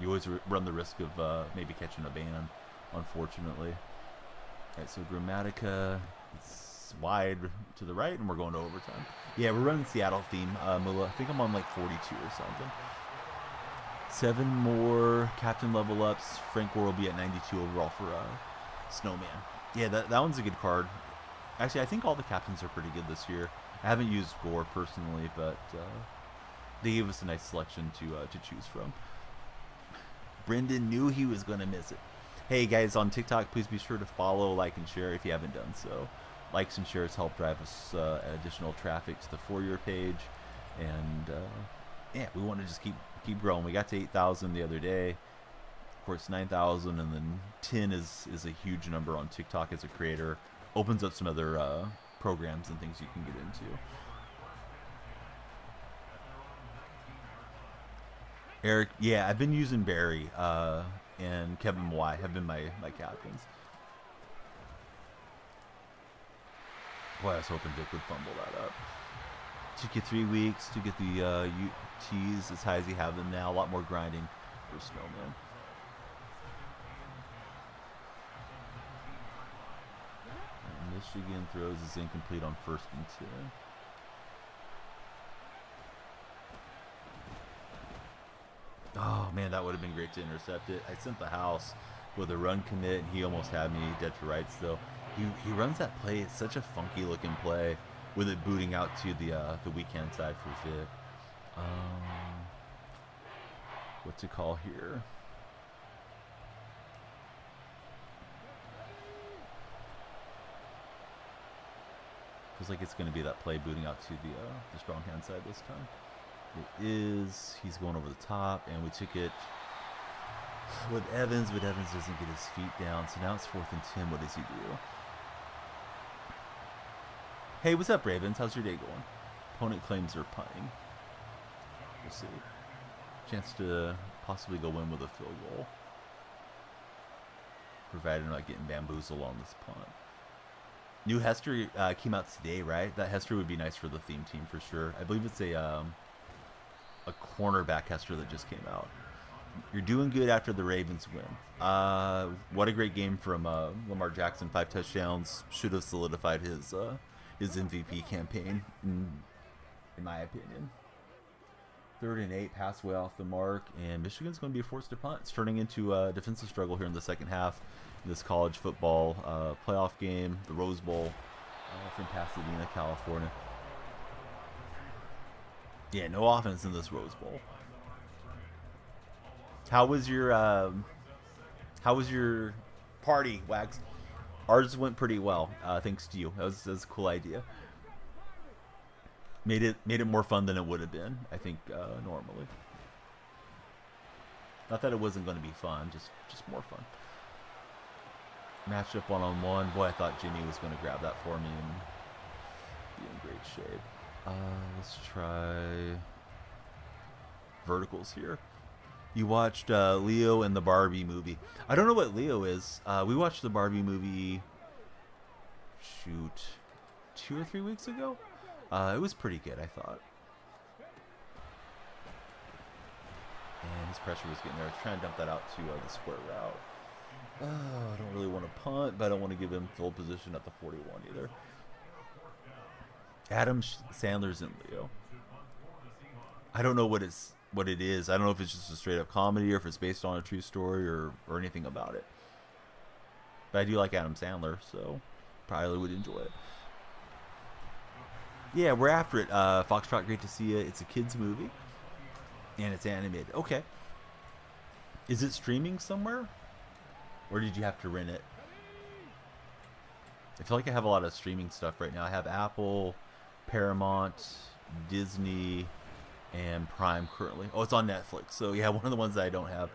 you always run the risk of maybe catching a ban, unfortunately. All right, so Grammatica, it's wide to the right, and we're going to overtime. Yeah, we're running Seattle theme. Mula, I think I'm on like 42 or something. 7 more captain level ups. Frank Gore will be at 92 overall for Snowman. Yeah, that one's a good card. Actually, I think all the captains are pretty good this year. I haven't used Gore personally, but they gave us a nice selection to choose from. Brendan knew he was going to miss it. Hey guys, on TikTok, please be sure to follow, like, and share if you haven't done so. Likes and shares help drive us additional traffic to the For Your page, and yeah, we want to just keep growing. We got to 8,000 the other day. Of course, 9,000, and then 10 is a huge number on TikTok as a creator. Opens up some other programs and things you can get into. Eric, yeah, I've been using Barry and Kevin Mwai have been my captains. Boy, I was hoping Vic would fumble that up. Took you 3 weeks to get the UTs as high as you have them now. A lot more grinding for Snowman. Michigan throws is incomplete on 1st and 10. Oh man, that would have been great to intercept it. I sent the house with a run commit, and he almost had me dead to rights. Though he runs that play. It's such a funky looking play with it booting out to the weak hand side for Vic. What to call here? Feels like it's going to be that play booting out to the strong hand side this time. It is. He's going over the top, and we took it with Evans, but Evans doesn't get his feet down. So now it's 4th and 10. What does he do? Hey, what's up, Ravens? How's your day going? Opponent claims they're punting. We'll see. Chance to possibly go in with a field goal, provided I'm not getting bamboozled on this punt. New Hester came out today, right? That Hester would be nice for the theme team for sure. I believe it's a cornerback Hester that just came out. You're doing good after the Ravens win. What a great game from Lamar Jackson. 5 touchdowns. Should have solidified his MVP campaign, in my opinion. 3rd and 8, pass way off the mark, and Michigan's going to be forced to punt. It's turning into a defensive struggle here in the second half. This college football playoff game, the Rose Bowl from Pasadena, California. Yeah, no offense in this Rose Bowl. How was your party, Wags? Ours went pretty well, thanks to you. That was a cool idea. Made it more fun than it would have been, I think, normally. Not that it wasn't going to be fun, just more fun. Matchup 1-on-1. Boy, I thought Jimmy was going to grab that for me and be in great shape. Let's try verticals here. You watched Leo and the Barbie movie. I don't know what Leo is. We watched the Barbie movie, 2 or 3 weeks ago. It was pretty good, I thought. And his pressure was getting there. I was trying to dump that out to the square route. I don't really want to punt, but I don't want to give him field position at the 41 either. Adam Sandler's in Leo. I don't know what it is. I don't know if it's just a straight up comedy or if it's based on a true story or anything about it. But I do like Adam Sandler, so probably would enjoy it. Yeah, we're after it. Foxtrot, great to see you. It's a kids movie, and it's animated. Okay. Is it streaming somewhere, or did you have to rent it? I feel like I have a lot of streaming stuff right now. I have Apple, Paramount, Disney, and Prime currently. Oh, it's on Netflix. So yeah, one of the ones that I don't have.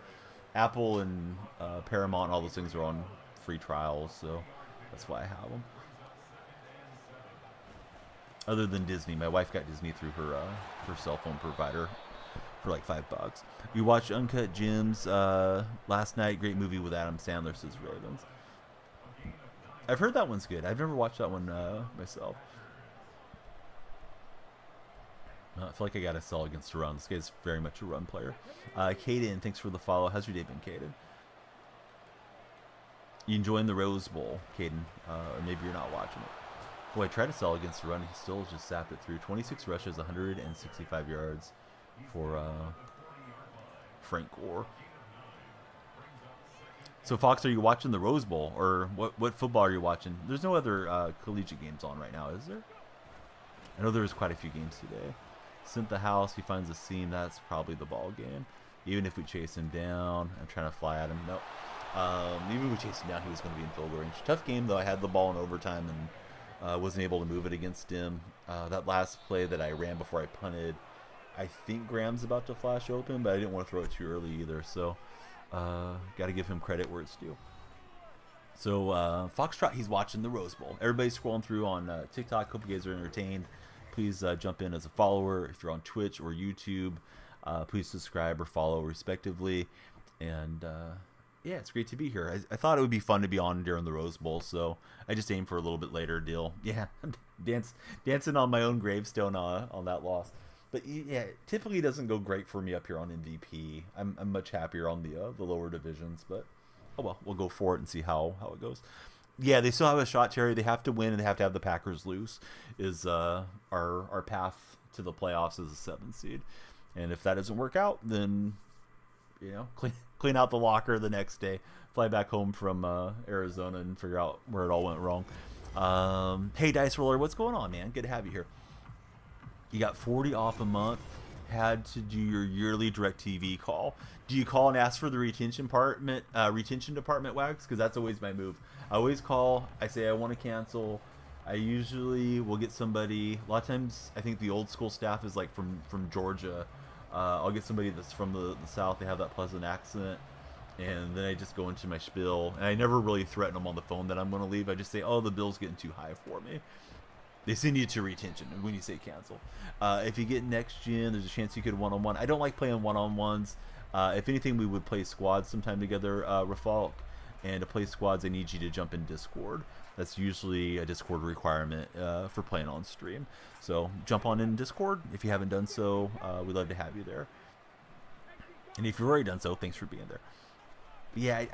Apple and Paramount and all those things are on free trials, so that's why I have them. Other than Disney, my wife got Disney through her cell phone provider for like $5. We watched Uncut Gems last night. Great movie with Adam Sandler, says Ravens. I've heard that one's good. I've never watched that one myself. I feel like I got to sell against a run. This guy's very much a run player. Caden, thanks for the follow. How's your day been, Caden? You enjoying the Rose Bowl, Caden? Or maybe you're not watching it. Boy, I tried to sell against the run. He still just sapped it through. 26 rushes, 165 yards for Frank Gore. So, Fox, are you watching the Rose Bowl? Or what football are you watching? There's no other collegiate games on right now, is there? I know there was quite a few games today. Sent the house. He finds a seam. That's probably the ball game. Even if we chase him down. I'm trying to fly at him. Nope. Even if we chase him down, he was going to be in field goal range. Tough game, though. I had the ball in overtime and wasn't able to move it against him. That last play that I ran before I punted, I think Graham's about to flash open, but I didn't want to throw it too early either. So, got to give him credit where it's due. So, Foxtrot, he's watching the Rose Bowl. Everybody's scrolling through on TikTok. Hope you guys are entertained. Please jump in as a follower. If you're on Twitch or YouTube, please subscribe or follow respectively. And Yeah, it's great to be here. I thought it would be fun to be on during the Rose Bowl, so I just aimed for a little bit later deal. Yeah, I'm dancing on my own gravestone on that loss. But yeah, it typically doesn't go great for me up here on MVP. I'm much happier on the lower divisions, but oh well, we'll go for it and see how it goes. Yeah, they still have a shot, Terry. They have to win, and they have to have the Packers lose. Is our path to the playoffs as a 7th seed, and if that doesn't work out, then clean out the locker the next day, fly back home from Arizona, and figure out where it all went wrong. Hey, Dice Roller, what's going on, man? Good to have you here. You got 40 off a month. Had to do your yearly DirecTV call. Do you call and ask for the retention department, Wags? Because that's always my move. I always call. I say I want to cancel. I usually will get somebody. A lot of times, I think the old school staff is like from Georgia. I'll get somebody that's from the South. They have that pleasant accent. And then I just go into my spiel. And I never really threaten them on the phone that I'm going to leave. I just say, oh, the bill's getting too high for me. They send you to retention when you say cancel. If you get next gen, there's a chance you could one-on-one. I don't like playing one-on-ones. If anything, we would play squads sometime together, Rafalk. And to play squads, I need you to jump in Discord. That's usually a Discord requirement for playing on stream. So jump on in Discord. If you haven't done so, we'd love to have you there. And if you've already done so, thanks for being there. But yeah,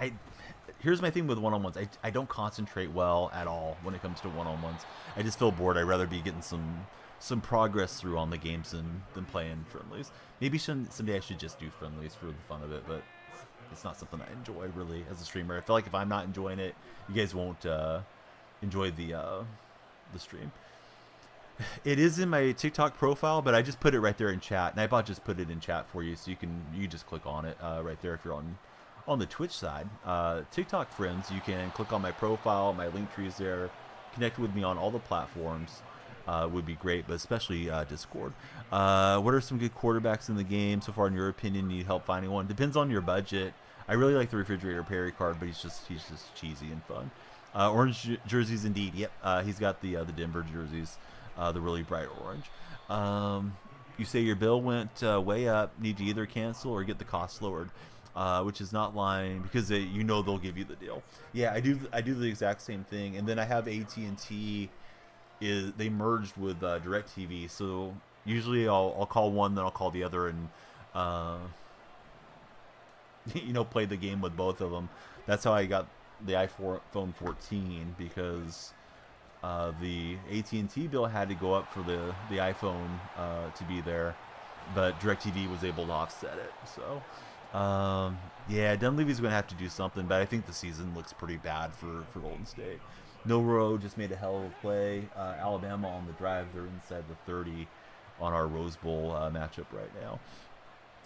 here's my thing with one-on-ones. I don't concentrate well at all when it comes to one-on-ones. I just feel bored. I'd rather be getting some progress through on the games than playing friendlies. Maybe someday I should just do friendlies for the fun of it, but it's not something I enjoy really as a streamer. I feel like if I'm not enjoying it, you guys won't enjoy the stream. It is in my TikTok profile, but I just put it right there in chat. Nightbot just put it in chat for you, so you just click on it right there if you're on the Twitch side. TikTok friends, you can click on my profile. My link tree is there. Connect with me on all the platforms. Would be great, but especially Discord. What are some good quarterbacks in the game so far in your opinion? Need help finding one? Depends on your budget. I really like the Refrigerator Perry card, but he's just cheesy and fun. Orange jerseys indeed. Yep, he's got the Denver jerseys, the really bright orange. You say your bill went way up. Need to either cancel or get the cost lowered. Which is not lying because they'll give you the deal. Yeah, I do the exact same thing, and then I have AT&T. They merged with DirecTV, so usually I'll call one, then I'll call the other, and play the game with both of them. That's how I got the iPhone 14 because the AT&T bill had to go up for the iPhone to be there, but DirecTV was able to offset it. So. Yeah, Dunleavy's going to have to do something, but I think the season looks pretty bad for Golden State. Milroe just made a hell of a play. Alabama on the drive, they're inside the 30 on our Rose Bowl matchup right now.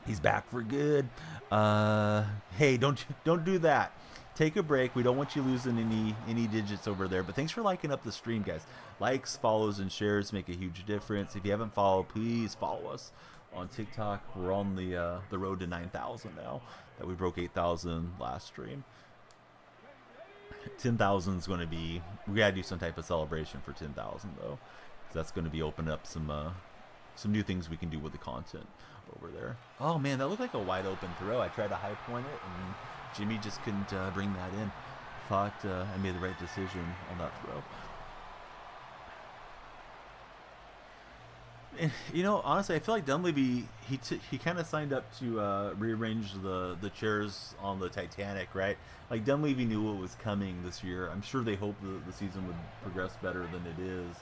He's back for good. Hey, don't do that. Take a break. We don't want you losing any digits over there. But thanks for liking up the stream, guys. Likes, follows, and shares make a huge difference. If you haven't followed, please follow us on TikTok. We're on the road to 9,000 now. That we broke 8,000 last stream. 10,000 is going to be. We gotta do some type of celebration for 10,000 though. That's going to be opening up some new things we can do with the content over there. Oh man, that looked like a wide open throw. I tried to high point it, and Jimmy just couldn't bring that in. Thought I made the right decision on that throw. And, honestly, I feel like Dunleavy, he kind of signed up to rearrange the chairs on the Titanic, right? Like, Dunleavy knew what was coming this year. I'm sure they hoped the season would progress better than it is.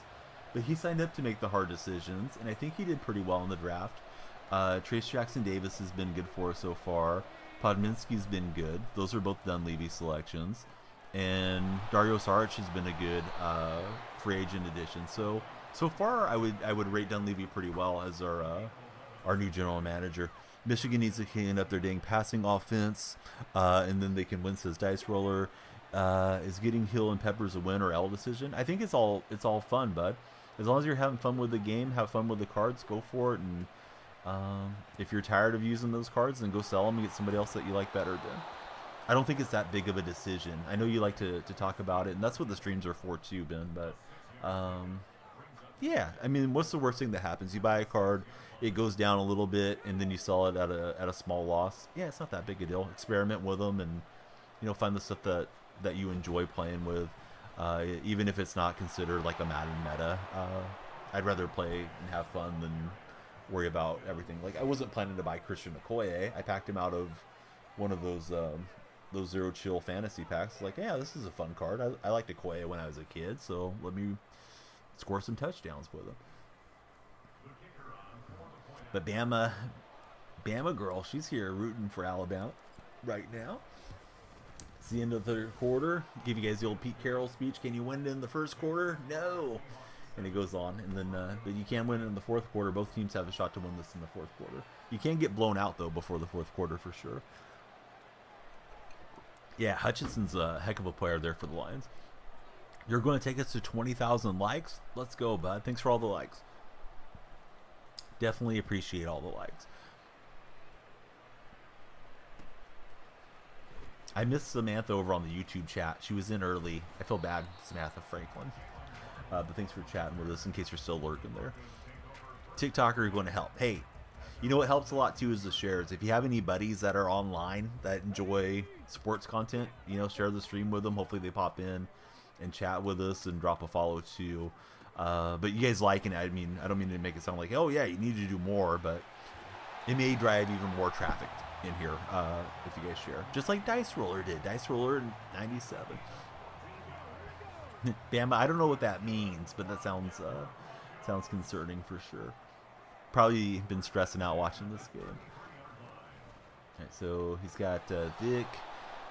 But he signed up to make the hard decisions, and I think he did pretty well in the draft. Trace Jackson-Davis has been good for us so far. Podminski's been good. Those are both Dunleavy selections. And Dario Saric has been a good free agent addition. So far, I would rate Dunleavy pretty well as our new general manager. Michigan needs to clean up their dang passing offense, and then they can win, says Dice Roller. Is getting Hill and Peppers a win or L decision? I think it's all fun, bud. As long as you're having fun with the game, have fun with the cards, go for it. And if you're tired of using those cards, then go sell them and get somebody else that you like better than. I don't think it's that big of a decision. I know you like to talk about it, and that's what the streams are for too, Ben. But yeah, I mean, what's the worst thing that happens? You buy a card, it goes down a little bit, and then you sell it at a small loss. Yeah, it's not that big a deal. Experiment with them and find the stuff that you enjoy playing with, even if it's not considered like a Madden meta. I'd rather play and have fun than worry about everything. Like, I wasn't planning to buy Christian Okoye. I packed him out of one of those Zero Chill fantasy packs. Like, yeah, this is a fun card. I liked Okoye when I was a kid, so let me score some touchdowns with him. But Bama girl, she's here rooting for Alabama right now. It's the end of the third quarter. Give you guys the old Pete Carroll speech. Can you win it in the first quarter? No. And it goes on. And then, but you can win it in the fourth quarter. Both teams have a shot to win this in the fourth quarter. You can get blown out, though, before the fourth quarter for sure. Yeah, Hutchinson's a heck of a player there for the Lions. You're going to take us to 20,000 likes? Let's go, bud. Thanks for all the likes. Definitely appreciate all the likes. I missed Samantha over on the YouTube chat. She was in early. I feel bad, Samantha Franklin. But thanks for chatting with us in case you're still lurking there. TikToker, you're going to help. Hey, you know what helps a lot too is the shares. If you have any buddies that are online that enjoy sports content, share the stream with them. Hopefully they pop in and chat with us and drop a follow too. But you guys liking it, I mean, I don't mean to make it sound like, oh yeah, you need to do more, but it may drive even more traffic in here if you guys share. Just like Dice Roller did. Dice Roller in 97. Bama, I don't know what that means, but that sounds concerning for sure. Probably been stressing out watching this game. All right, so he's got Vic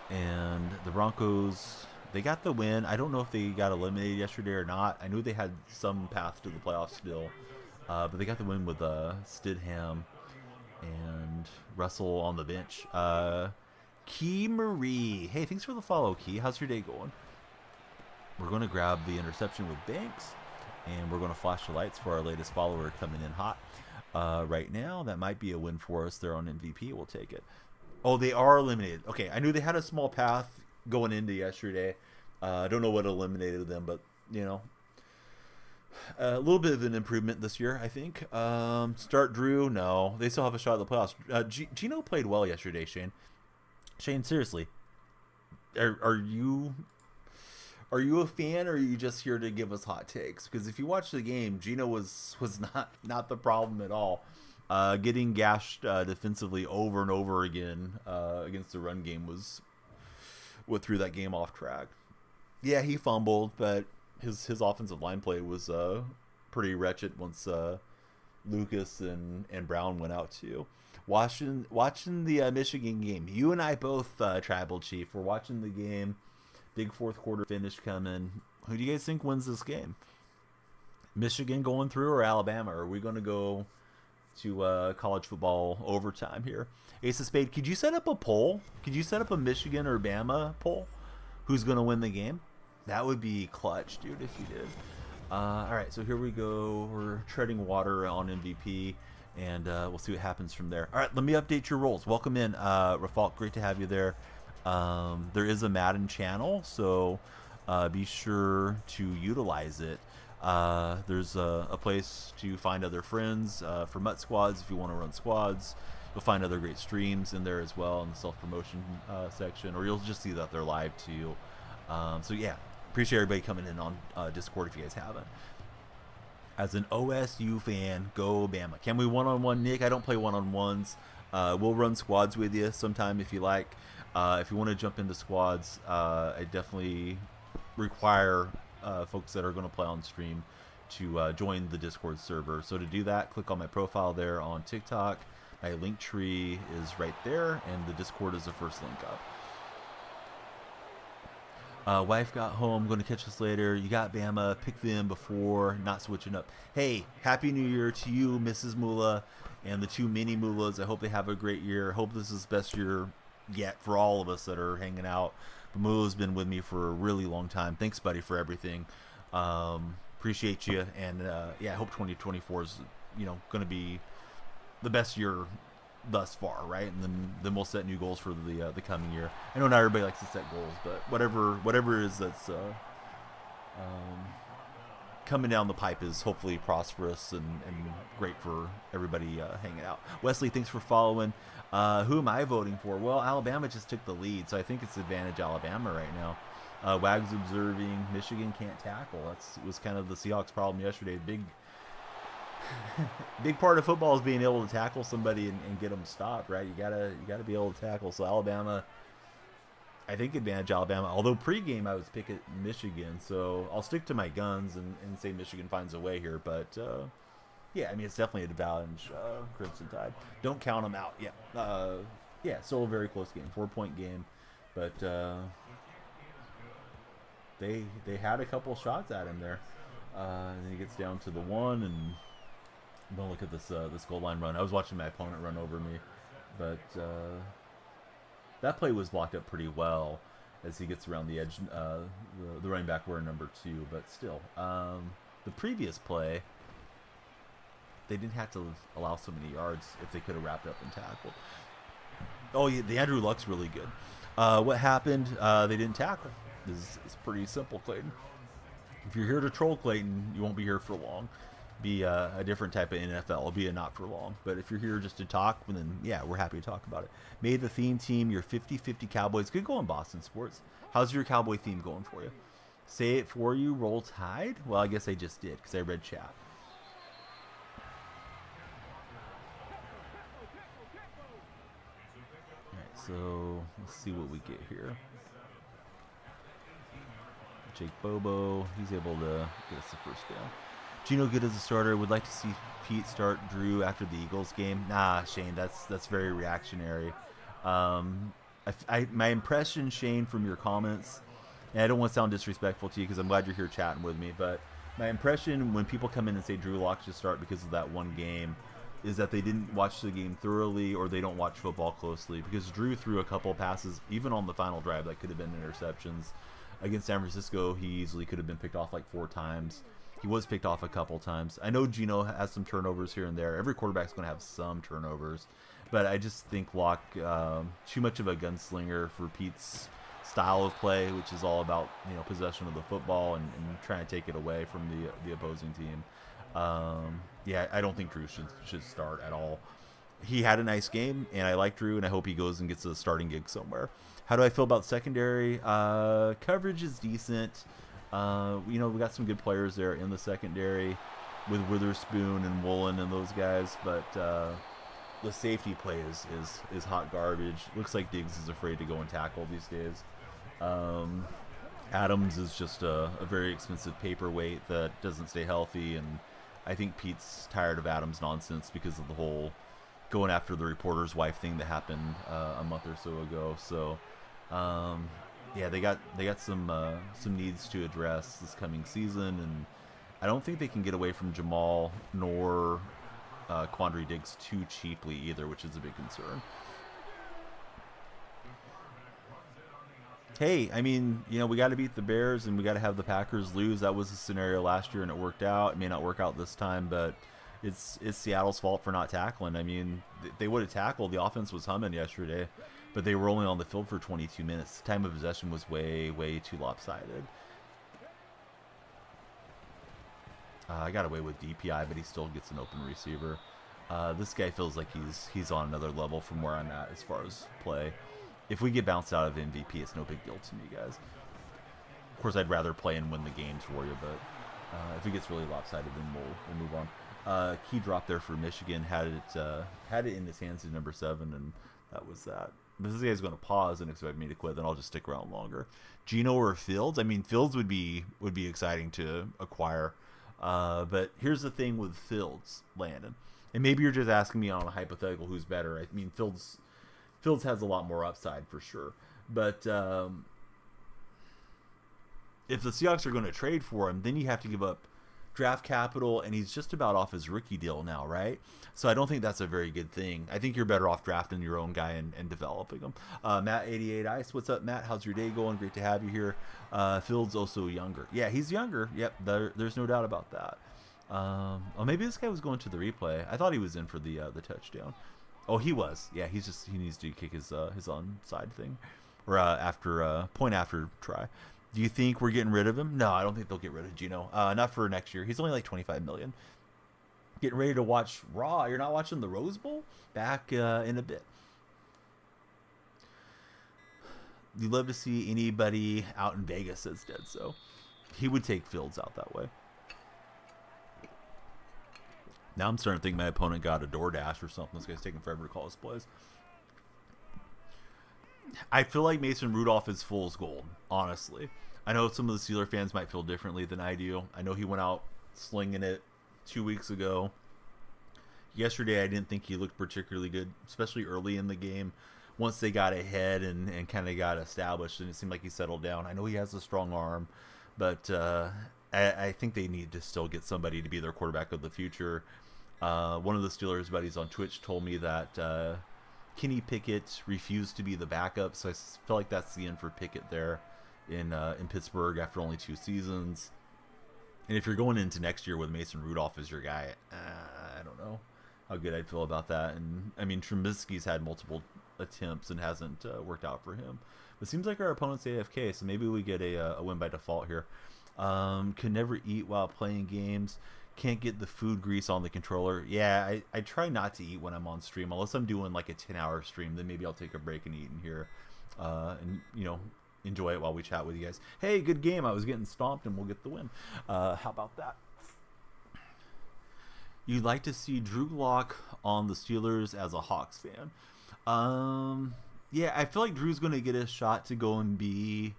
and the Broncos. They got the win. I don't know if they got eliminated yesterday or not. I knew they had some path to the playoffs still, but they got the win with Stidham and Russell on the bench. Key Marie. Hey, thanks for the follow, Key. How's your day going? We're going to grab the interception with Banks, and we're going to flash the lights for our latest follower coming in hot right now. That might be a win for us. They're on MVP. We'll take it. Oh, they are eliminated. Okay, I knew they had a small path going into yesterday. I don't know what eliminated them, but, a little bit of an improvement this year, I think. Start Drew. No, they still have a shot at the playoffs. Gino played well yesterday, Shane. Shane, seriously, are you a fan, or are you just here to give us hot takes? Because if you watch the game, Gino was not the problem at all. Getting gashed defensively over and over again against the run game was what threw that game off track. Yeah, he fumbled, but his offensive line play was pretty wretched once Lucas and Brown went out too. Watching the Michigan game, you and I both, Tribal Chief, we're watching the game. Big fourth quarter finish coming. Who do you guys think wins this game? Michigan going through or Alabama? Or are we going to go to college football overtime here? Ace of Spade, could you set up a poll? Could you set up a Michigan or Bama poll? Who's going to win the game? That would be clutch, dude, if you did. All right, so here we go. We're treading water on MVP, and we'll see what happens from there. All right, let me update your roles. Welcome in, Rafal. Great to have you there. There is a Madden channel, so be sure to utilize it. There's a place to find other friends for MUT squads if you want to run squads. You'll find other great streams in there as well in the self-promotion section, or you'll just see that they're live too. So yeah, appreciate everybody coming in on Discord if you guys haven't. As an OSU fan, go Bama. Can we one-on-one, Nick? I don't play one-on-ones. We'll run squads with you sometime if you like. If you want to jump into squads, I definitely require folks that are going to play on stream to join the Discord server. So to do that, click on my profile there on TikTok. My link tree is right there, and the Discord is the first link up. Wife got home, going to catch us later. You got Bama, pick them before, not switching up. Hey, Happy New Year to you, Mrs. Moolah, and the two mini Moolahs. I hope they have a great year. Hope this is the best year yet for all of us that are hanging out. But Moolah's been with me for a really long time. Thanks, buddy, for everything. Appreciate you, and yeah, I hope 2024 is going to be the best year thus far, right? And then we'll set new goals for the coming year. I know not everybody likes to set goals, but whatever it is that's coming down the pipe is hopefully prosperous and great for everybody hanging out. Wesley, thanks for following. Who am I voting for? Well, Alabama just took the lead, so I think it's advantage Alabama right now. Wags observing Michigan can't tackle. That was kind of the Seahawks' problem yesterday. Big part of football is being able to tackle somebody and get them stopped, right? You gotta be able to tackle. So Alabama, I think advantage Alabama. Although pregame I was picking Michigan, so I'll stick to my guns and say Michigan finds a way here. But yeah, I mean it's definitely an advantage Crimson Tide. Don't count them out. Yeah, still a very close game, 4-point game, but they had a couple shots at him there, and then he gets down to the one and. Don't look at this goal line run. I was watching my opponent run over me, but that play was blocked up pretty well as he gets around the edge. The running back were number 2, but still, the previous play they didn't have to allow so many yards if they could have wrapped up and tackled. Oh, yeah, the Andrew Luck's really good. What happened? They didn't tackle. It's pretty simple, Clayton. If you're here to troll Clayton, you won't be here for long. Be a different type of NFL. Be a not for long. But if you're here just to talk, then yeah, we're happy to talk about it. Made the theme team your 50-50 Cowboys. Good going, Boston Sports. How's your Cowboy theme going for you? Say it for you. Roll Tide? Well, I guess I just did because I read chat. Alright, so let's see what we get here. Jake Bobo. He's able to get us the first down. Gino good as a starter. Would like to see Pete start Drew after the Eagles game. Nah, Shane, that's very reactionary. My impression, Shane, from your comments, and I don't want to sound disrespectful to you because I'm glad you're here chatting with me, but my impression when people come in and say Drew Lock should start because of that one game is that they didn't watch the game thoroughly or they don't watch football closely, because Drew threw a couple passes, even on the final drive, that could have been interceptions. Against San Francisco, he easily could have been picked off like 4 times. He was picked off a couple times. I know Gino has some turnovers here and there. Every quarterback's going to have some turnovers. But I just think Locke, too much of a gunslinger for Pete's style of play, which is all about possession of the football and trying to take it away from the opposing team. Yeah, I don't think Drew should start at all. He had a nice game, and I like Drew, and I hope he goes and gets a starting gig somewhere. How do I feel about secondary? Coverage is decent. We got some good players there in the secondary with Witherspoon and Woolen and those guys, but the safety play is hot garbage. Looks like Diggs is afraid to go and tackle these days. Adams is just a very expensive paperweight that doesn't stay healthy, and I think Pete's tired of Adams' nonsense because of the whole going after the reporter's wife thing that happened a month or so ago. So yeah, they got some needs to address this coming season, and I don't think they can get away from Jamal nor Quandre Diggs too cheaply either, which is a big concern. Hey, I mean, we got to beat the Bears and we got to have the Packers lose. That was the scenario last year, and it worked out. It may not work out this time, but it's Seattle's fault for not tackling. I mean, they would have tackled. The offense was humming yesterday, but they were only on the field for 22 minutes. The time of possession was way, way too lopsided. I got away with DPI, but he still gets an open receiver. This guy feels like he's on another level from where I'm at as far as play. If we get bounced out of MVP, it's no big deal to me, guys. Of course, I'd rather play and win the games for you, but if it gets really lopsided, then we'll move on. Key drop there for Michigan. Had it in his hands at number 7, and that was that. But this guy's going to pause and expect me to quit, then I'll just stick around longer. Gino or Fields? I mean, Fields would be exciting to acquire. But here's the thing with Fields, Landon. And maybe you're just asking me on a hypothetical who's better. I mean, Fields has a lot more upside for sure. But if the Seahawks are going to trade for him, then you have to give up draft capital, and he's just about off his rookie deal now, right? So I don't think that's a very good thing. I think you're better off drafting your own guy and developing him. Matt88 Ice, what's up, Matt? How's your day going? Great to have you here. Fields also younger. Yeah, he's younger. Yep, there's no doubt about that. Oh, maybe this guy was going to the replay. I thought he was in for the touchdown. Oh, he was. Yeah, he needs to kick his onside thing, or after point after try. Do you think we're getting rid of him? No, I don't think they'll get rid of Geno. Not for next year. He's only like $25 million. Getting ready to watch Raw. You're not watching the Rose Bowl? Back in a bit. You'd love to see anybody out in Vegas that's dead, so he would take Fields out that way. Now I'm starting to think my opponent got a DoorDash or something. This guy's taking forever to call his plays. I feel like Mason Rudolph is fool's gold, honestly. I know some of the Steeler fans might feel differently than I do. I know he went out slinging it 2 weeks ago. Yesterday, I didn't think he looked particularly good, especially early in the game. Once they got ahead and kind of got established, and it seemed like he settled down. I know he has a strong arm, but I think they need to still get somebody to be their quarterback of the future. One of the Steelers buddies on Twitch told me that Kenny Pickett refused to be the backup, so I feel like that's the end for Pickett there in Pittsburgh after only 2 seasons. And if you're going into next year with Mason Rudolph as your guy, I don't know how good I'd feel about that. And I mean, Trubisky's had multiple attempts and hasn't worked out for him. But it seems like our opponent's AFK, so maybe we get a win by default here. Can never eat while playing games. Can't get the food grease on the controller. Yeah, I try not to eat when I'm on stream, unless I'm doing like a 10-hour stream. Then maybe I'll take a break and eat in here, and enjoy it while we chat with you guys. Hey, good game. I was getting stomped, and we'll get the win. How about that? You'd like to see Drew Lock on the Steelers as a Hawks fan. Yeah, I feel like Drew's going to get a shot to go and be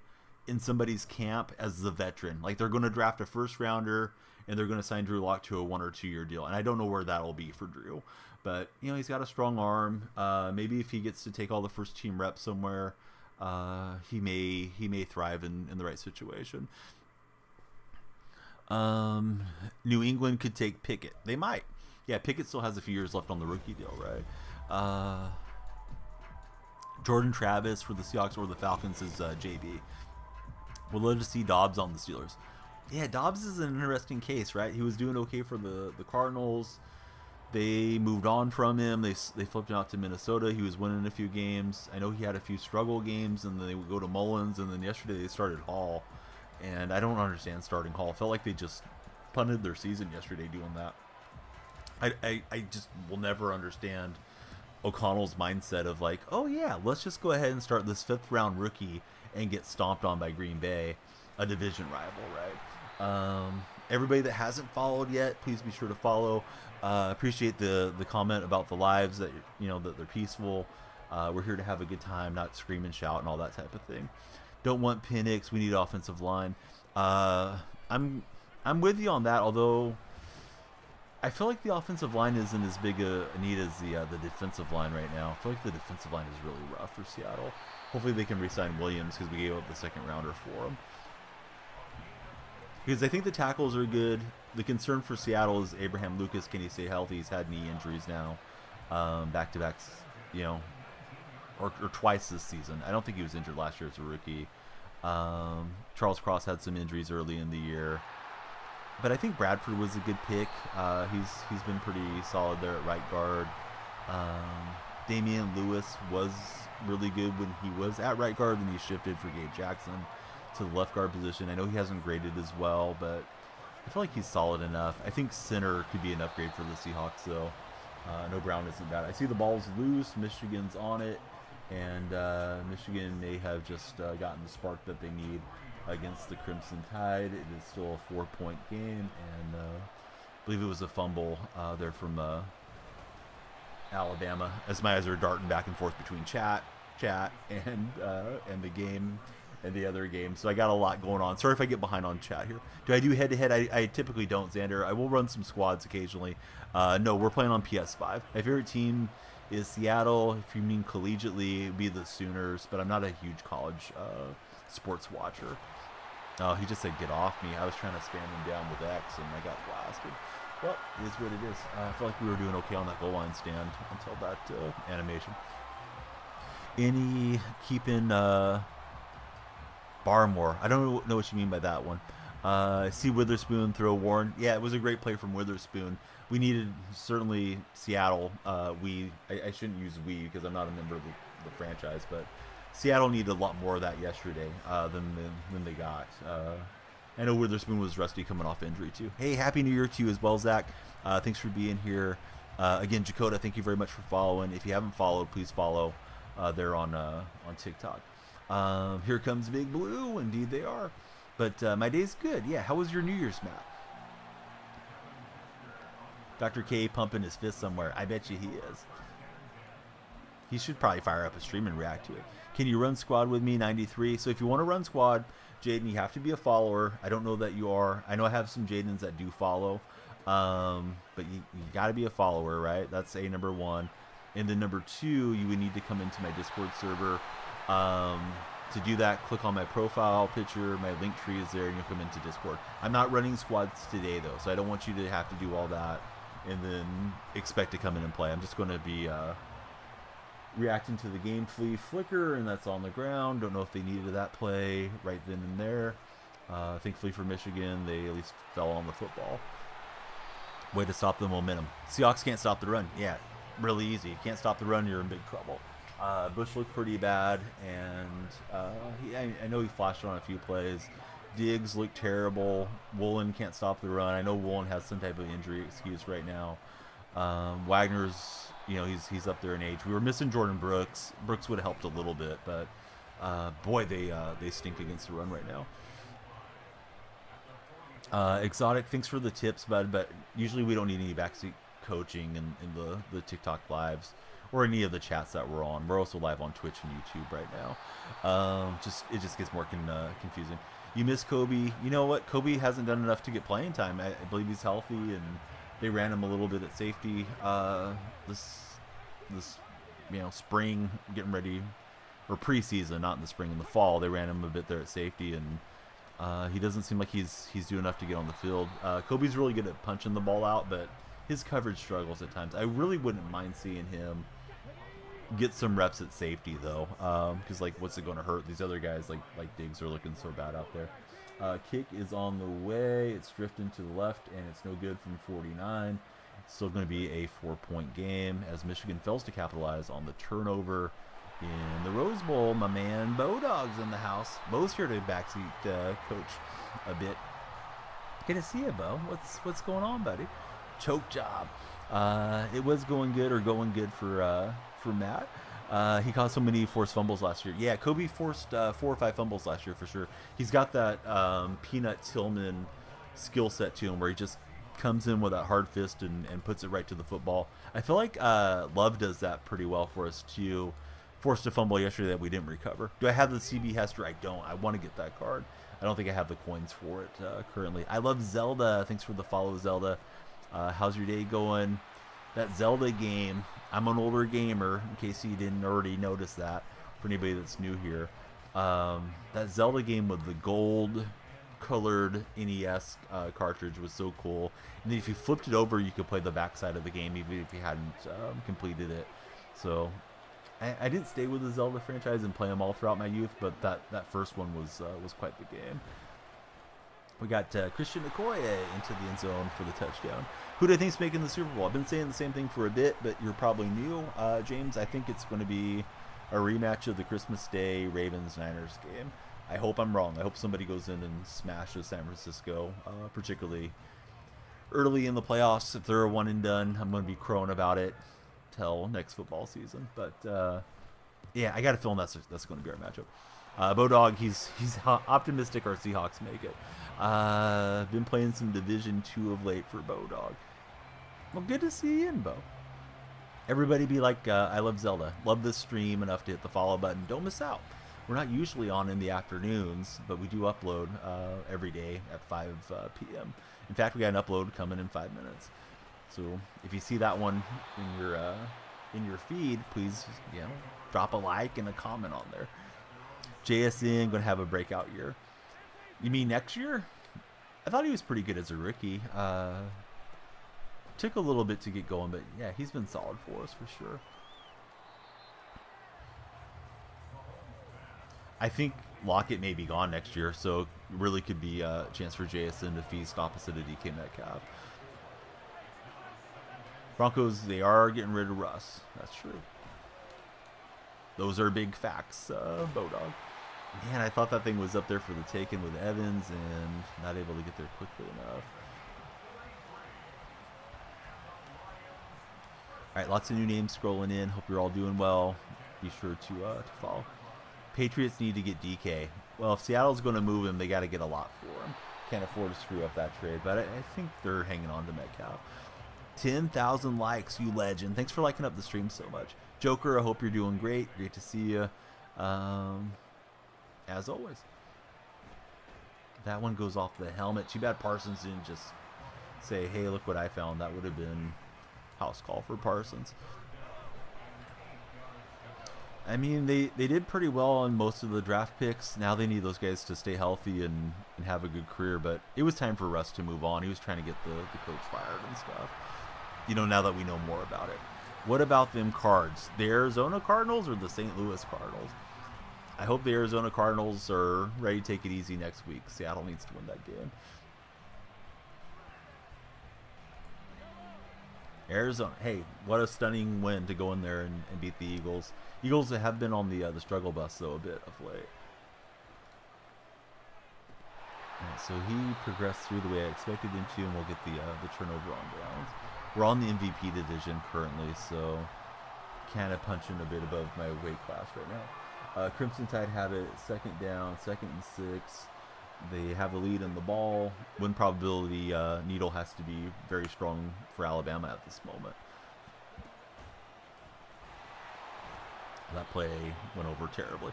in somebody's camp as the veteran. Like, they're going to draft a first rounder and they're going to sign Drew Lock to a 1 or 2 year deal. And I don't know where that'll be for Drew, but he's got a strong arm. Maybe if he gets to take all the first team reps somewhere, he may thrive in the right situation. New England could take Pickett. They might. Yeah, Pickett still has a few years left on the rookie deal, right? Jordan Travis for the Seahawks or the Falcons is JB. We'll love to see Dobbs on the Steelers. Yeah, Dobbs is an interesting case, right? He was doing okay for the Cardinals. They moved on from him. They flipped him out to Minnesota. He was winning a few games. I know he had a few struggle games, and then they would go to Mullins, and then yesterday they started Hall. And I don't understand starting Hall. Felt like they just punted their season yesterday doing that. I just will never understand O'Connell's mindset of like, oh yeah, let's just go ahead and start this 5th round rookie and get stomped on by Green Bay, a division rival, right? Everybody that hasn't followed yet, please be sure to follow. Appreciate the comment about the lives that that they're peaceful. We're here to have a good time, not scream and shout and all that type of thing. Don't want Penix. We need offensive line. I'm with you on that. Although I feel like the offensive line isn't as big a need as the defensive line right now. I feel like the defensive line is really rough for Seattle. Hopefully they can re-sign Williams because we gave up the 2nd rounder for him. Because I think the tackles are good. The concern for Seattle is Abraham Lucas. Can he stay healthy? He's had knee injuries now, back-to-backs, or twice this season. I don't think he was injured last year as a rookie. Charles Cross had some injuries early in the year. But I think Bradford was a good pick. He's been pretty solid there at right guard. Damian Lewis was really good when he was at right guard, then he shifted for Gabe Jackson to the left guard position. I know he hasn't graded as well, but I feel like he's solid enough. I think center could be an upgrade for the Seahawks, though. No, Brown isn't bad. I see the ball's loose. Michigan's on it, and Michigan may have just gotten the spark that they need against the Crimson Tide. It is still a 4-point game, and I believe it was a fumble there from Alabama, as my eyes are darting back and forth between chat and the game and the other game. So I got a lot going on. Sorry if I get behind on chat here. Do I do head-to-head? I typically don't, Xander. I will run some squads occasionally. No, we're playing on PS5. My favorite team is Seattle. If you mean collegiately, it'd be the Sooners, but I'm not a huge college sports watcher. Oh, he just said, get off me. I was trying to spam him down with X, and I got blasted. Well, it is what it is. I feel like we were doing okay on that goal line stand until that animation. Keeping Barmore. I don't know what you mean by that one. See Witherspoon throw Warren. Yeah, it was a great play from Witherspoon. We needed, certainly, Seattle. I shouldn't use we because I'm not a member of the franchise, but Seattle needed a lot more of that yesterday than they got. I know Witherspoon was rusty coming off injury too. Hey, happy New Year to you as well, Zach. Thanks for being here. Again, Jakota, thank you very much for following. If you haven't followed, please follow. They're on TikTok. Here comes Big Blue. Indeed, they are. But my day's good. Yeah, how was your New Year's, Matt? Dr. K pumping his fist somewhere. I bet you he is. He should probably fire up a stream and react to it. Can you run squad with me, 93? So if you want to run squad, Jaden, you have to be a follower. I don't know that you are. I know I have some Jadens that do follow. But you got to be a follower, right? That's number one. And then number two, you would need to come into my Discord server. To do that, click on my profile picture. My link tree is there, and you'll come into Discord. I'm not running squads today, though, so I don't want you to have to do all that and then expect to come in and play. I'm just going to be reacting to the game flea flicker, and that's on the ground. Don't know if they needed that play right then and there. Thankfully for Michigan, they at least fell on the football. Way to stop the momentum. Seahawks can't stop the run. Yeah, really easy. You can't stop the run, you're in big trouble. Bush looked pretty bad, and I know he flashed on a few plays. Diggs looked terrible. Woolen can't stop the run. I know Woolen has some type of injury excuse right now. Wagner's, he's up there in age. We were missing Jordan Brooks. Brooks would have helped a little bit, but boy, they stink against the run right now. Exotic, thanks for the tips, bud. But usually we don't need any backseat coaching in the TikTok lives or any of the chats that we're on. We're also live on Twitch and YouTube right now. It just gets more confusing. You miss Kobe. You know what? Kobe hasn't done enough to get playing time. I believe he's healthy, and they ran him a little bit at safety this spring, getting ready, or preseason, not in the spring, in the fall. They ran him a bit there at safety, and he doesn't seem like he's doing enough to get on the field. Kobe's really good at punching the ball out, but his coverage struggles at times. I really wouldn't mind seeing him get some reps at safety, though, because what's it going to hurt? These other guys like Diggs are looking so bad out there. Kick is on the way. It's drifting to the left, and it's no good from 49. It's still going to be a 4-point game as Michigan fails to capitalize on the turnover in the Rose Bowl. My man Bo Dog's in the house. Bo's here to backseat coach a bit. Good to see you, Bo. What's going on, buddy? Choke job. It was going good for Matt. He caused so many forced fumbles last year. Yeah, Kobe forced 4 or 5 fumbles last year for sure. He's got that Peanut Tillman skill set to him where he just comes in with that hard fist and puts it right to the football. I feel like Love does that pretty well for us too. Forced a fumble yesterday that we didn't recover. Do I have the CB Hester? I don't. I want to get that card. I don't think I have the coins for it currently. I love Zelda. Thanks for the follow, Zelda. How's your day going? That Zelda game, I'm an older gamer, in case you didn't already notice that, for anybody that's new here. That Zelda game with the gold-colored NES cartridge was so cool. And then if you flipped it over, you could play the backside of the game, even if you hadn't completed it. So I didn't stay with the Zelda franchise and play them all throughout my youth, but that first one was quite the game. We got Christian Okoye into the end zone for the touchdown. Who do I think's making the Super Bowl? I've been saying the same thing for a bit, but you're probably new, James. I think it's going to be a rematch of the Christmas Day Ravens-Niners game. I hope I'm wrong. I hope somebody goes in and smashes San Francisco, particularly early in the playoffs. If they're a one and done, I'm going to be crowing about it till next football season. But yeah, I got a feeling that's going to be our matchup. Bodog, he's optimistic our Seahawks make it. Been playing some Division 2 of late for Bodog. Well, good to see you in, Bo. Everybody be like, I love Zelda. Love this stream enough to hit the follow button. Don't miss out. We're not usually on in the afternoons, but we do upload every day at 5 p.m. In fact, we got an upload coming in 5 minutes. So if you see that one in your feed, please drop a like and a comment on there. JSN going to have a breakout year. You mean next year? I thought he was pretty good as a rookie. Took a little bit to get going, but yeah, he's been solid for us for sure. I think Lockett may be gone next year, so it really could be a chance for JSN to feast opposite of DK Metcalf. Broncos, they are getting rid of Russ. That's true. Those are big facts, Bodog. Man, I thought that thing was up there for the taking with Evans and not able to get there quickly enough. All right, lots of new names scrolling in. Hope you're all doing well. Be sure to follow. Patriots need to get DK. Well, if Seattle's going to move him, they got to get a lot for him. Can't afford to screw up that trade, but I think they're hanging on to Metcalf. 10,000 likes, you legend. Thanks for liking up the stream so much. Joker, I hope you're doing great. Great to see you. As always. That one goes off the helmet. Too bad Parsons didn't just say, hey, look what I found. That would have been house call for Parsons. I mean, they did pretty well on most of the draft picks. Now they need those guys to stay healthy and have a good career. But it was time for Russ to move on. He was trying to get the coach fired and stuff. You know, now that we know more about it. What about them Cards? The Arizona Cardinals or the St. Louis Cardinals? I hope the Arizona Cardinals are ready to take it easy next week. Seattle needs to win that game. Arizona, hey, what a stunning win to go in there and beat the Eagles. Eagles have been on the struggle bus, though, a bit of late. Right, so he progressed through the way I expected him to, and we'll get the turnover on downs. We're on the MVP division currently, so kind of punching a bit above my weight class right now. Crimson Tide have it second down, 2nd and 6. They have the lead in the ball. Win probability, Needle has to be very strong for Alabama at this moment. That play went over terribly.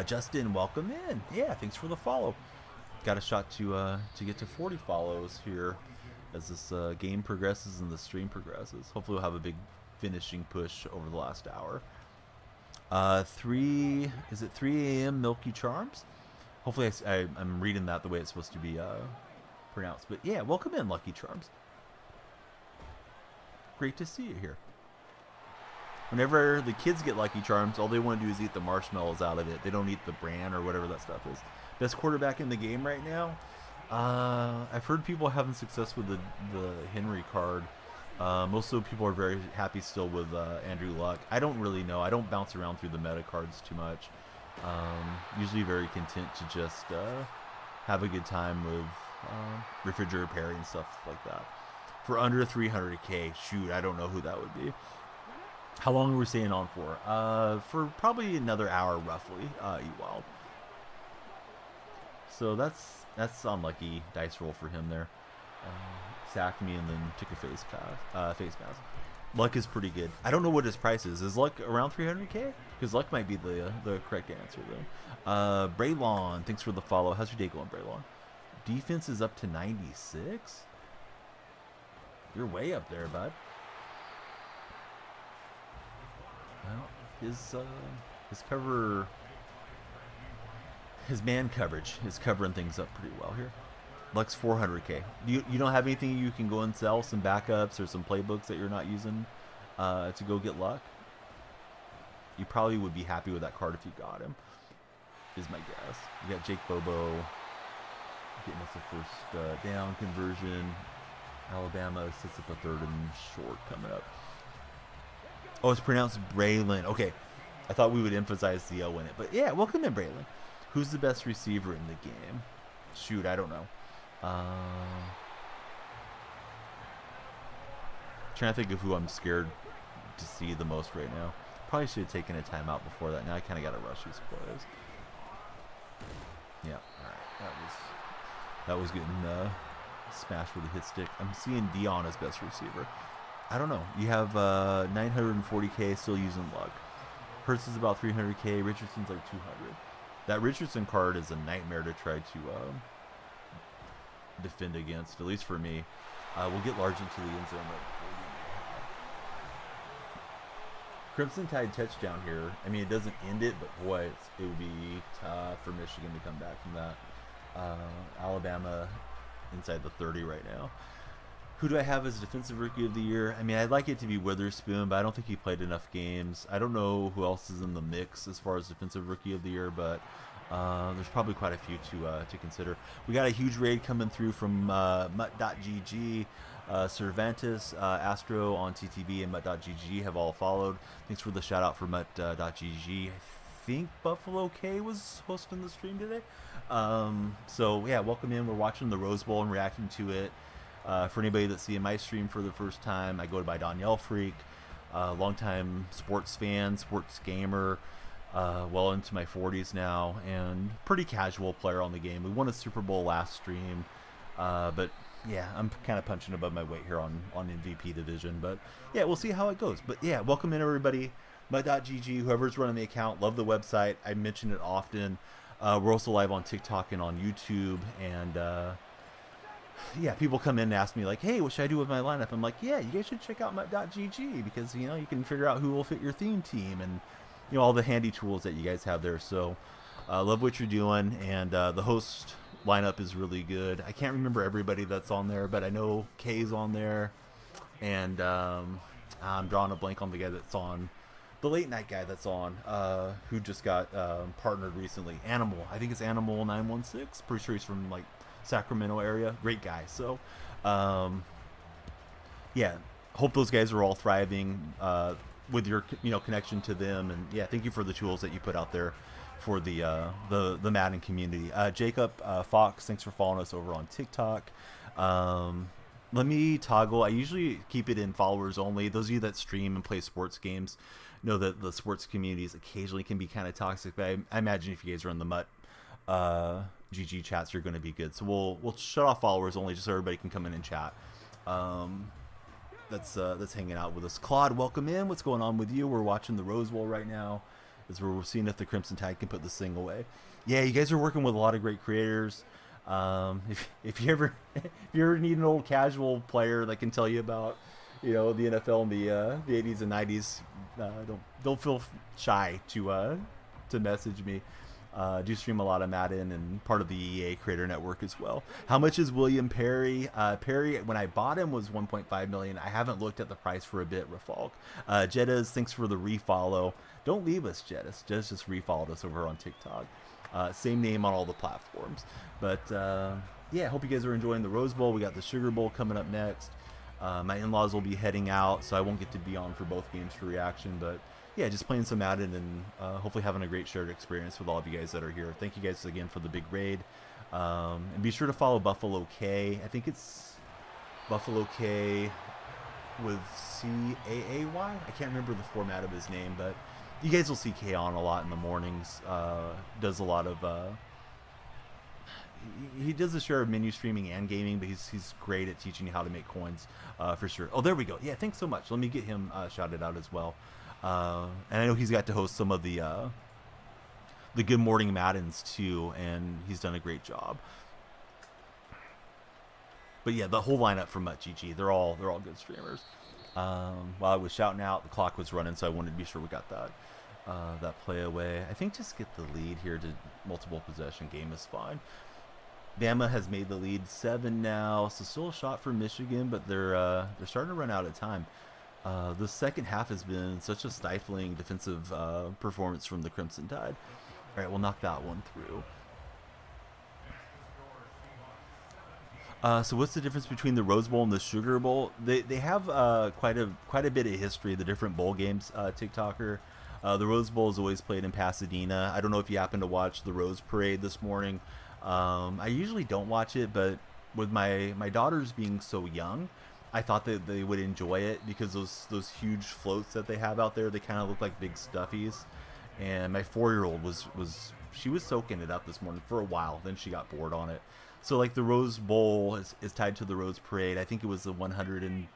Justin, welcome in. Yeah, thanks for the follow. Got a shot to get to 40 follows here as this game progresses and the stream progresses. Hopefully we'll have a big finishing push over the last hour. 3 a.m. Milky Charms? Hopefully I'm reading that the way it's supposed to be pronounced. But yeah, welcome in, Lucky Charms. Great to see you here. Whenever the kids get Lucky Charms, all they want to do is eat the marshmallows out of it. They don't eat the bran or whatever that stuff is. Best quarterback in the game right now? I've heard people having success with the Henry card. Most of the people are very happy still with Andrew Luck. I don't really know. I don't bounce around through the meta cards too much. Usually very content to just have a good time with Refrigerator Perry and stuff like that. For under 300k, shoot, I don't know who that would be. How long are we staying on for? For probably another hour roughly, Ewald. So that's unlucky dice roll for him there. Sacked me and then took a face mask. Luck is pretty good. I don't know what his price is. Is Luck around 300k? Because Luck might be the correct answer then. Braylon, thanks for the follow. How's your day going, Braylon? Defense is up to 96? You're way up there, bud. Well, his man coverage is covering things up pretty well here. Luck's 400k. You don't have anything you can go and sell, some backups or some playbooks that you're not using to go get Luck? You probably would be happy with that card if you got him, is my guess. You got Jake Bobo getting us a first down conversion. Alabama sets up a 3rd and short coming up. Oh, it's pronounced Braylon. Okay, I thought we would emphasize the O in it. But yeah, welcome in, Braylon. Who's the best receiver in the game? Shoot, I don't know. Trying to think of who I'm scared to see the most right now. Probably should have taken a timeout before that. Now I kind of got to rush these plays. Yeah, all right. That was getting smashed with a hit stick. I'm seeing Dion as best receiver. I don't know. You have 940k still using Luck. Hurts is about 300k. Richardson's like 200. That Richardson card is a nightmare to try to defend against, at least for me. We'll get large into the end zone. Crimson Tide touchdown here. I mean, it doesn't end it, but boy, it would be tough for Michigan to come back from that. Alabama inside the 30 right now. Who do I have as Defensive Rookie of the Year? I mean, I'd like it to be Witherspoon, but I don't think he played enough games. I don't know who else is in the mix as far as Defensive Rookie of the Year, but there's probably quite a few to consider. We got a huge raid coming through from Mutt.gg. Cervantes, Astro on TTV, and Mutt.gg have all followed. Thanks for the shout out for Mutt.gg. I think Buffalo K was hosting the stream today. So yeah, welcome in. We're watching the Rose Bowl and reacting to it. For anybody that's seeing my stream for the first time, I go by Danielle Freak, longtime sports fan, sports gamer, well into my 40s now, and pretty casual player on the game. We won a Super Bowl last stream, but yeah, I'm kind of punching above my weight here on MVP division. But yeah, we'll see how it goes. But yeah, welcome in everybody. Mutt.gg, whoever's running the account, love the website. I mention it often. We're also live on TikTok and on YouTube, and yeah, people come in and ask me like, hey, what should I do with my lineup? I'm like, yeah, you guys should check out Mutt.gg, because you know, you can figure out who will fit your theme team, and you know, all the handy tools that you guys have there. So love what you're doing, and the host lineup is really good. I can't remember everybody that's on there, but I know Kay's on there, and I'm drawing a blank on the guy that's on, the late night guy that's on, who just got partnered recently. Animal, I think it's Animal 916. Pretty sure he's from like Sacramento area. Great guy. So yeah, hope those guys are all thriving with your connection to them, and yeah, thank you for the tools that you put out there for the Madden community. Jacob Fox, thanks for following us over on TikTok. Let me toggle. I usually keep it in followers only. Those of you that stream and play sports games know that the sports communities occasionally can be kind of toxic, but I imagine if you guys are in the Mutt GG chats, you're going to be good. So we'll shut off followers only, just so everybody can come in and chat. That's hanging out with us. Claude, welcome in. What's going on with you? We're watching the Rose Bowl right now, as we're seeing if the Crimson Tide can put this thing away. Yeah, you guys are working with a lot of great creators. If you ever need an old casual player that can tell you about the NFL in the 80s and 90s, don't feel shy to message me. Do stream a lot of Madden and part of the EA Creator Network as well. How much is William Perry? Perry, when I bought him, was 1.5 million. I haven't looked at the price for a bit. Rafalk, Jeddas, thanks for the refollow. Don't leave us, Jeddas. Jeddas just refollowed us over on TikTok. Same name on all the platforms. But yeah, hope you guys are enjoying the Rose Bowl. We got the Sugar Bowl coming up next. My in-laws will be heading out, so I won't get to be on for both games for reaction, but yeah, just playing some Madden and hopefully having a great shared experience with all of you guys that are here. Thank you guys again for the big raid. And be sure to follow Buffalo K. I think it's Buffalo K with C-A-A-Y. I can't remember the format of his name, but you guys will see K on a lot in the mornings. Does a lot of... he does a share of menu streaming and gaming, but he's great at teaching you how to make coins for sure. Oh, there we go. Yeah, thanks so much. Let me get him shouted out as well. And I know he's got to host some of the Good Morning Maddens too, and he's done a great job. But yeah, the whole lineup from Mutt.gg, they're all good streamers. While I was shouting out, the clock was running, so I wanted to be sure we got that play away. I think just get the lead here to multiple possession game is fine. Bama has made the lead 7 now, so still a shot for Michigan, but they're starting to run out of time. The second half has been such a stifling defensive performance from the Crimson Tide. All right, we'll knock that one through. So what's the difference between the Rose Bowl and the Sugar Bowl? They have quite a bit of history of the different bowl games. TikToker, the Rose Bowl is always played in Pasadena. I don't know if you happen to watch the Rose Parade this morning. I usually don't watch it, but with my daughters being so young, I thought that they would enjoy it because those huge floats that they have out there, they kind of look like big stuffies. And my 4-year-old was soaking it up this morning for a while. Then she got bored on it. So like the Rose Bowl is tied to the Rose Parade. I think it was the 135th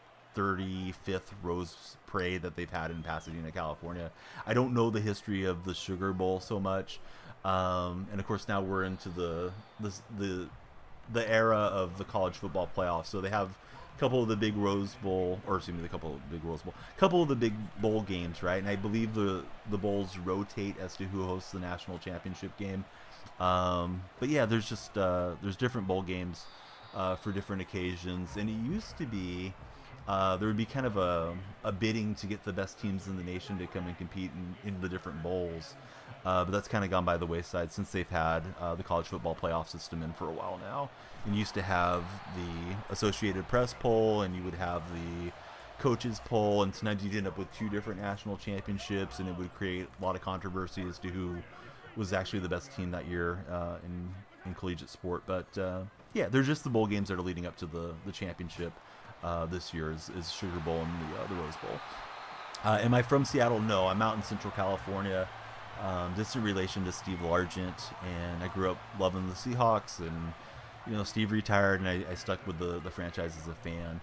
Rose Parade that they've had in Pasadena, California. I don't know the history of the Sugar Bowl so much. And of course now we're into the era of the college football playoffs. So they have couple of the big Rose Bowl, or excuse me, couple of the big bowl games, right? And I believe the bowls rotate as to who hosts the national championship game. But yeah, there's just there's different bowl games for different occasions, and it used to be there would be kind of a bidding to get the best teams in the nation to come and compete in the different bowls. But that's kind of gone by the wayside since they've had the college football playoff system in for a while now. And you used to have the Associated Press poll, and you would have the coaches poll, and sometimes you'd end up with two different national championships, and it would create a lot of controversy as to who was actually the best team that year in collegiate sport. But yeah, they're just the bowl games that are leading up to the championship. This year is Sugar Bowl and the Rose Bowl. Am I from Seattle? No, I'm out in Central California. Just in relation to Steve Largent, and I grew up loving the Seahawks, and Steve retired, and I stuck with the franchise as a fan.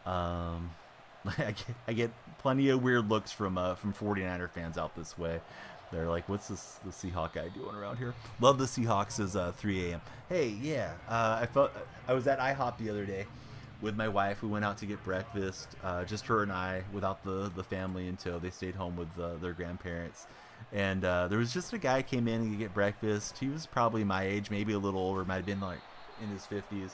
I get plenty of weird looks from 49er fans out this way. They're like, "What's the Seahawk guy doing around here?" Love the Seahawks is 3 a.m. Hey, yeah, I was at IHOP the other day with my wife. We went out to get breakfast, just her and I, without the family in tow. They stayed home with their grandparents. And there was just a guy came in to get breakfast. He was probably my age, maybe a little older, might have been like in his 50s.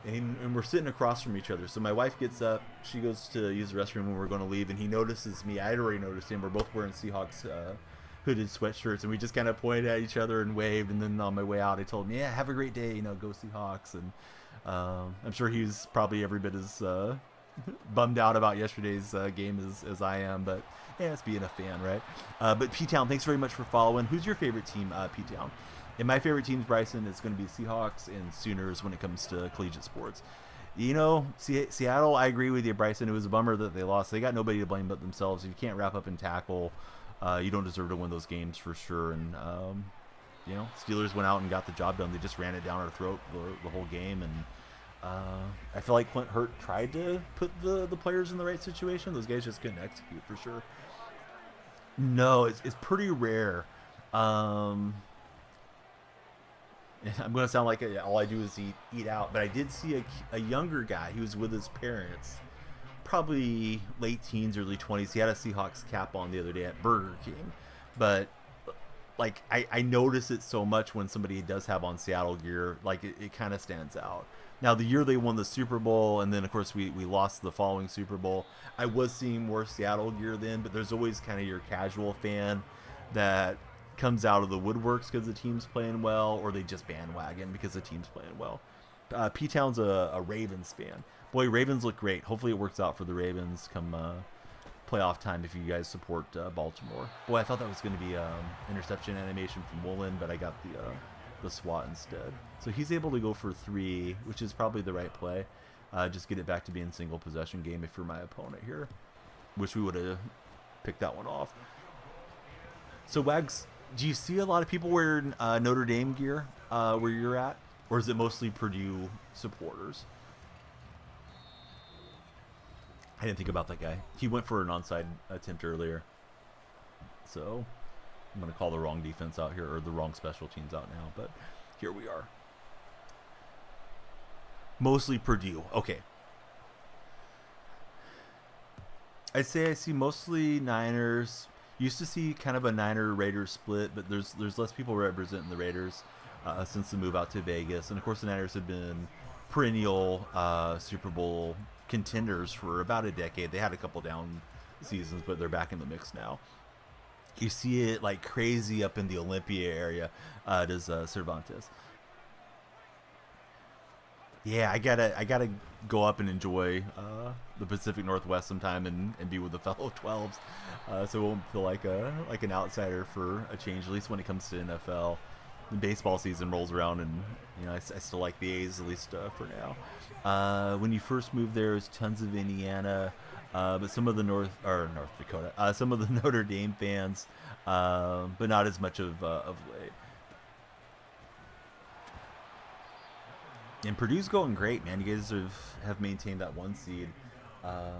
And we're sitting across from each other. So my wife gets up, she goes to use the restroom when we're going to leave, and he notices me. I had already noticed him. We're both wearing Seahawks hooded sweatshirts, and we just kind of pointed at each other and waved. And then on my way out, I told him, "Yeah, have a great day. Go Seahawks." And I'm sure he was probably every bit as bummed out about yesterday's game as I am, but yeah, it's being a fan, right? But P-Town, thanks very much for following. Who's your favorite team, P-Town? And my favorite teams, Bryson, is going to be Seahawks and Sooners when it comes to collegiate sports. Seattle, I agree with you, Bryson. It was a bummer that they lost. They got nobody to blame but themselves. If you can't wrap up and tackle, you don't deserve to win those games for sure. And Steelers went out and got the job done. They just ran it down our throat the whole game. And I feel like Clint Hurt tried to put the players in the right situation. Those guys just couldn't execute for sure. No, it's pretty rare. I'm going to sound like all I do is eat out, but I did see a younger guy. He was with his parents, probably late teens, early 20s. He had a Seahawks cap on the other day at Burger King, but like I notice it so much when somebody does have on Seattle gear. Like it kind of stands out. Now, the year they won the Super Bowl, and then, of course, we lost the following Super Bowl, I was seeing more Seattle gear then, but there's always kind of your casual fan that comes out of the woodworks because the team's playing well, or they just bandwagon because the team's playing well. P-Town's a Ravens fan. Boy, Ravens look great. Hopefully it works out for the Ravens come playoff time if you guys support Baltimore. Boy, I thought that was going to be interception animation from Woolen, but I got the SWAT instead. So he's able to go for 3, which is probably the right play. Just get it back to being single possession game if you're my opponent here. Wish we would have picked that one off. So Wags, do you see a lot of people wearing Notre Dame gear where you're at? Or is it mostly Purdue supporters? I didn't think about that guy. He went for an onside attempt earlier. So I'm going to call the wrong defense out here, or the wrong special teams out now, but here we are. Mostly Purdue. Okay. I'd say I see mostly Niners. Used to see kind of a Niner-Raiders split, but there's less people representing the Raiders since the move out to Vegas. And, of course, the Niners have been perennial Super Bowl contenders for about a decade. They had a couple down seasons, but they're back in the mix now. You see it like crazy up in the Olympia area. Does Cervantes? Yeah, I gotta go up and enjoy the Pacific Northwest sometime and be with the fellow 12s, so it won't feel like an outsider for a change. At least when it comes to NFL, the baseball season rolls around, and I still like the A's at least for now. When you first moved there, was tons of Indiana, but some of the North Dakota, some of the Notre Dame fans, but not as much of late. And Purdue's going great, man. You guys have maintained that 1 seed. I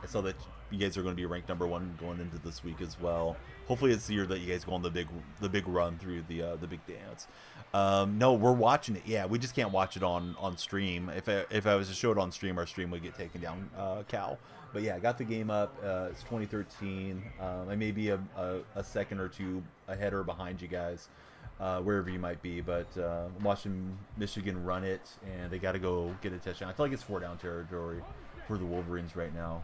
saw that you guys are going to be ranked number 1 going into this week as well. Hopefully, it's the year that you guys go on the big run through the big dance. No, we're watching it. Yeah, we just can't watch it on stream. If I was to show it on stream, our stream would get taken down. Cal. But yeah, I got the game up. It's 2013. I may be a second or two ahead or behind you guys. Wherever you might be, but I'm watching Michigan run it, and they got to go get a touchdown. I feel like it's 4 down territory for the Wolverines right now.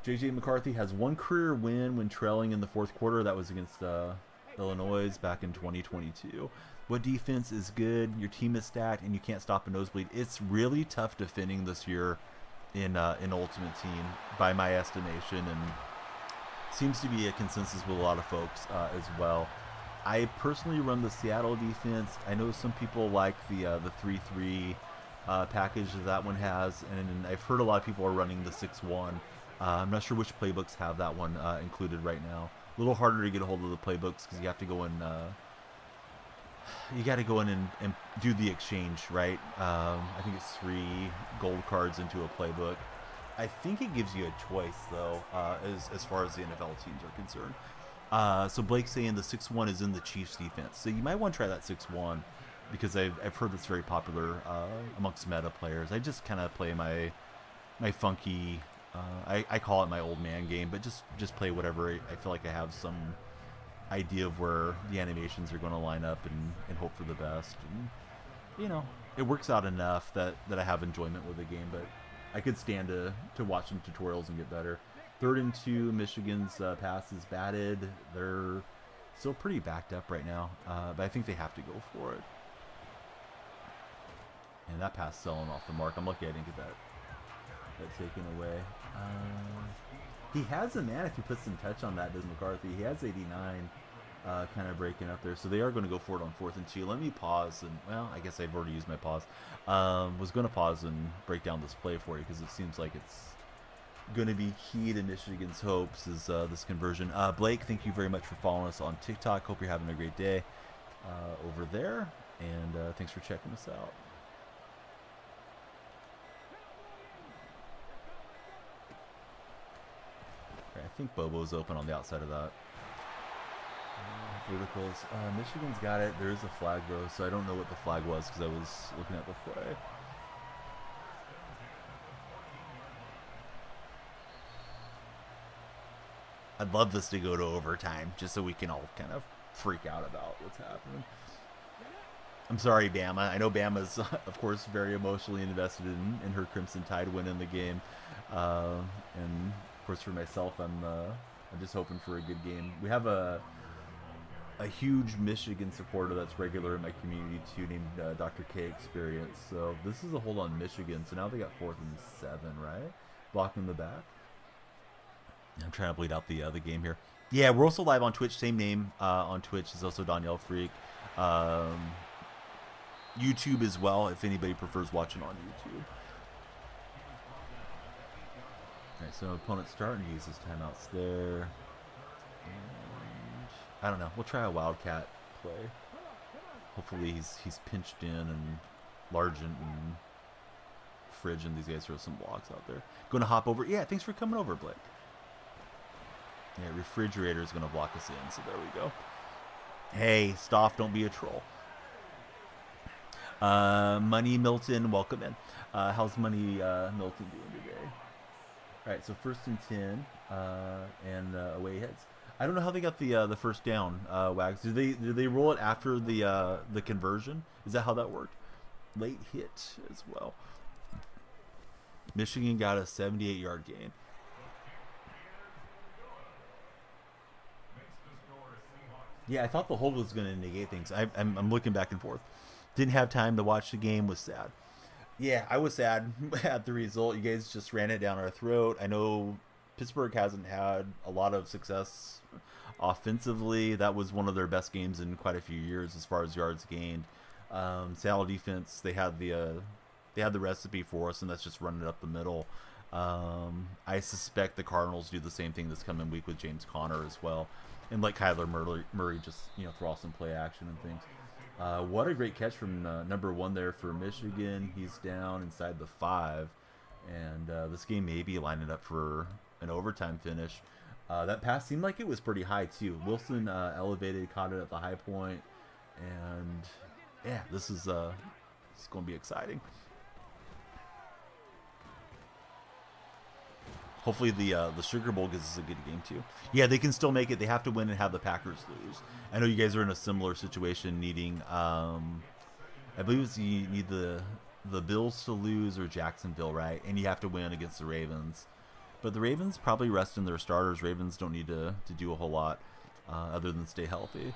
J.J. McCarthy has one career win when trailing in the fourth quarter. That was against Illinois back in 2022. What defense is good? Your team is stacked, and you can't stop a nosebleed. It's really tough defending this year in Ultimate Team, by my estimation, and seems to be a consensus with a lot of folks as well. I personally run the Seattle defense. I know some people like the 3-3 package that one has, and I've heard a lot of people are running the 6-1. I'm not sure which playbooks have that one included right now. A little harder to get a hold of the playbooks because you have to go in. You got to go in and do the exchange, right? I think it's 3 gold cards into a playbook. I think it gives you a choice, though, as far as the NFL teams are concerned. So Blake's saying the 6-1 is in the Chiefs defense. So you might want to try that 6-1 because I've heard it's very popular amongst meta players. I just kind of play my funky, I call it my old man game, but just play whatever I feel like I have some idea of where the animations are going to line up and hope for the best. And, you know, it works out enough that I have enjoyment with the game, but I could stand to watch some tutorials and get better. 3rd and 2, Michigan's pass is batted. They're still pretty backed up right now, but I think they have to go for it. And that pass selling off the mark. I'm lucky I didn't get that taken away. He has a man if he puts some touch on that, does McCarthy. He has 89 kind of breaking up there. So they are going to go for it on 4th and 2. Let me pause. And, well, I guess I've already used my pause. Was going to pause and break down this play for you because it seems like it's going to be key to Michigan's hopes is this conversion. Blake, thank you very much for following us on TikTok. Hope you're having a great day over there. And thanks for checking us out. I think Bobo's open on the outside of that. Verticals. Michigan's got it. There is a flag, though, so I don't know what the flag was because I was looking at the play. I'd love this to go to overtime just so we can all kind of freak out about what's happening. I'm sorry, Bama. I know Bama's, of course, very emotionally invested in her Crimson Tide winning the game. And of course, for myself, I'm just hoping for a good game. We have a huge Michigan supporter that's regular in my community too, named Dr. K Experience. So this is a hold on Michigan. So now they got 4th and 7, right? Blocking the back. I'm trying to bleed out the game here. Yeah, we're also live on Twitch. Same name on Twitch is also Danielle Freak. YouTube as well, if anybody prefers watching on YouTube. Alright, so opponent starting to use his timeouts there. And I don't know. We'll try a Wildcat play. Hopefully he's pinched in and Largent and Fridge and these guys throw some blocks out there. Going to hop over. Yeah, thanks for coming over, Blake. Yeah, Refrigerator is going to block us in, so there we go. Hey, Stoff, don't be a troll. Money Milton, welcome in. How's Money Milton doing today? All right, so 1st and 10, and away heads. I don't know how they got the first down. Wags, did they roll it after the conversion? Is that how that worked? Late hit as well. Michigan got a 78-yard gain. Yeah, I thought the hold was going to negate things. I'm looking back and forth. Didn't have time to watch the game. Was sad. Yeah, I was sad at the result. You guys just ran it down our throat. I know Pittsburgh hasn't had a lot of success offensively. That was one of their best games in quite a few years as far as yards gained. Seattle defense, they had the recipe for us, and that's just running it up the middle. I suspect the Cardinals do the same thing this coming week with James Conner as well, and let Kyler Murray just throw off some play action and things. What a great catch from number 1 there for Michigan. He's down inside the 5, and this game may be lining up for an overtime finish. That pass seemed like it was pretty high too. Wilson elevated, caught it at the high point, and yeah, this is going to be exciting. Hopefully the Sugar Bowl gives us a good game too. Yeah, they can still make it. They have to win and have the Packers lose. I know you guys are in a similar situation, needing. I believe you need the the Bills to lose or Jacksonville, right? And you have to win against the Ravens. But the Ravens probably resting their starters. Ravens don't need to do a whole lot other than stay healthy.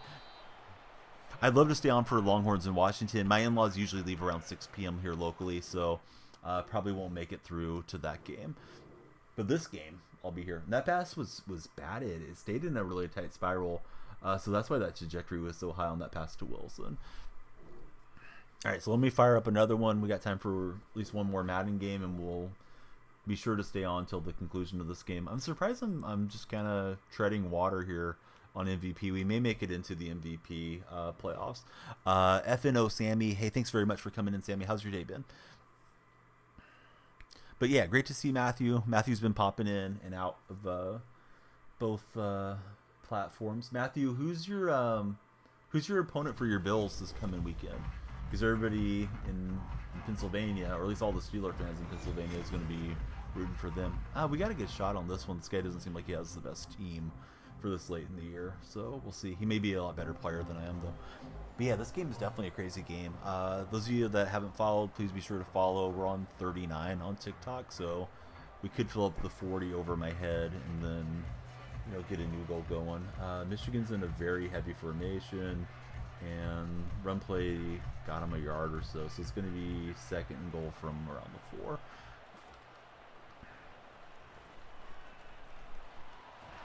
I'd love to stay on for Longhorns in Washington. My in-laws usually leave around 6 p.m. here locally, so probably won't make it through to that game. But this game, I'll be here. And that pass was batted. It stayed in a really tight spiral, so that's why that trajectory was so high on that pass to Wilson. All right, so let me fire up another one. We got time for at least one more Madden game, and we'll be sure to stay on until the conclusion of this game. I'm surprised I'm just kind of treading water here on MVP. We may make it into the MVP playoffs. FNO Sammy, hey, thanks very much for coming in, Sammy. How's your day been? But yeah, great to see Matthew. Matthew's been popping in and out of both platforms. Matthew, who's your opponent for your Bills this coming weekend? Because everybody in Pennsylvania, or at least all the Steeler fans in Pennsylvania, is going to be rooting for them. We got a good shot on this one. This guy doesn't seem like he has the best team for this late in the year, so we'll see. He may be a lot better player than I am, though. But yeah, this game is definitely a crazy game. Those of you that haven't followed, please be sure to follow. We're on 39 on TikTok, so we could fill up the 40 over my head and then, get a new goal going. Michigan's in a very heavy formation, and run play got him a yard or so, so it's going to be second and goal from around the 4.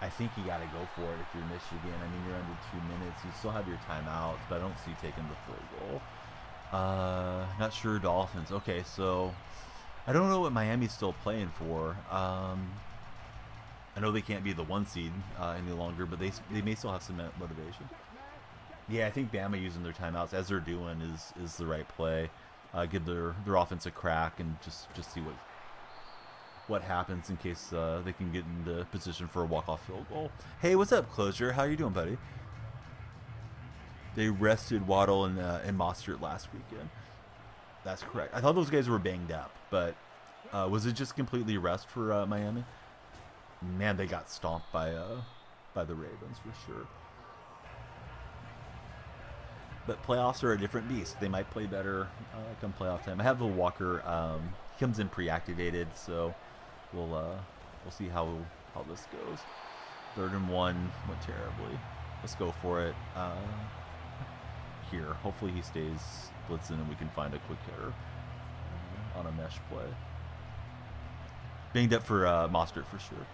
I think you got to go for it if you're Michigan. I mean, you're under 2 minutes. You still have your timeouts, but I don't see you taking the field goal. Not sure Dolphins. Okay, so I don't know what Miami's still playing for. I know they can't be the 1 seed any longer, but they may still have some motivation. Yeah, I think Bama using their timeouts as they're doing is the right play. Give their offense a crack and just see what happens in case they can get into position for a walk-off field goal. Hey, what's up, Closure? How you doing, buddy? They rested Waddle and Mostert last weekend. That's correct. I thought those guys were banged up, but was it just completely rest for Miami? Man, they got stomped by the Ravens for sure. But playoffs are a different beast. They might play better come playoff time. I have the Walker. He comes in pre-activated, so we'll see how this goes. 3rd and 1 went terribly. Let's go for it here. Hopefully he stays blitzing and we can find a quick hitter on a mesh play. Banged up for Mostert for sure.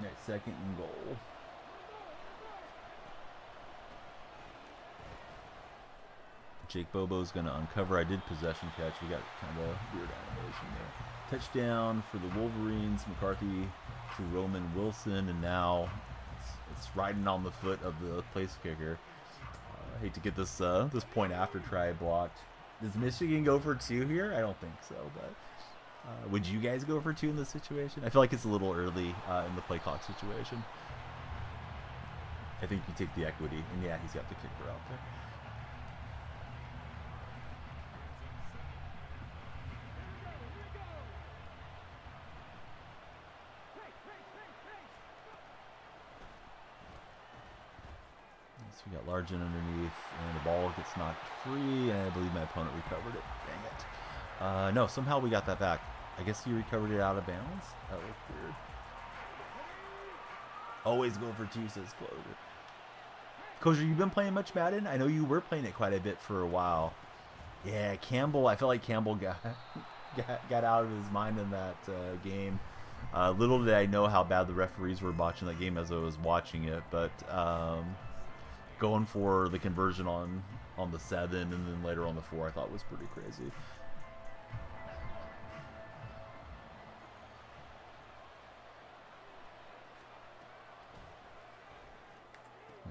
Next, 2nd and goal. Jake Bobo's going to uncover. I did possession catch. We got kind of a weird animation there. Touchdown for the Wolverines. McCarthy to Roman Wilson, and now it's riding on the foot of the place kicker. I hate to get this point after try blocked. Does Michigan go for 2 here? I don't think so, but would you guys go for 2 in this situation? I feel like it's a little early in the play clock situation. I think you take the equity, and yeah, he's got the kicker out there. We got Largent underneath, and the ball gets knocked free, and I believe my opponent recovered it. Dang it. No, somehow we got that back. I guess he recovered it out of bounds. That looked weird. Always go for 2, says Closure. Closure, you've been playing much Madden? I know you were playing it quite a bit for a while. Yeah, Campbell, I feel like Campbell got out of his mind in that game. Little did I know how bad the referees were watching that game as I was watching it, but going for the conversion on the 7 and then later on the 4 I thought was pretty crazy.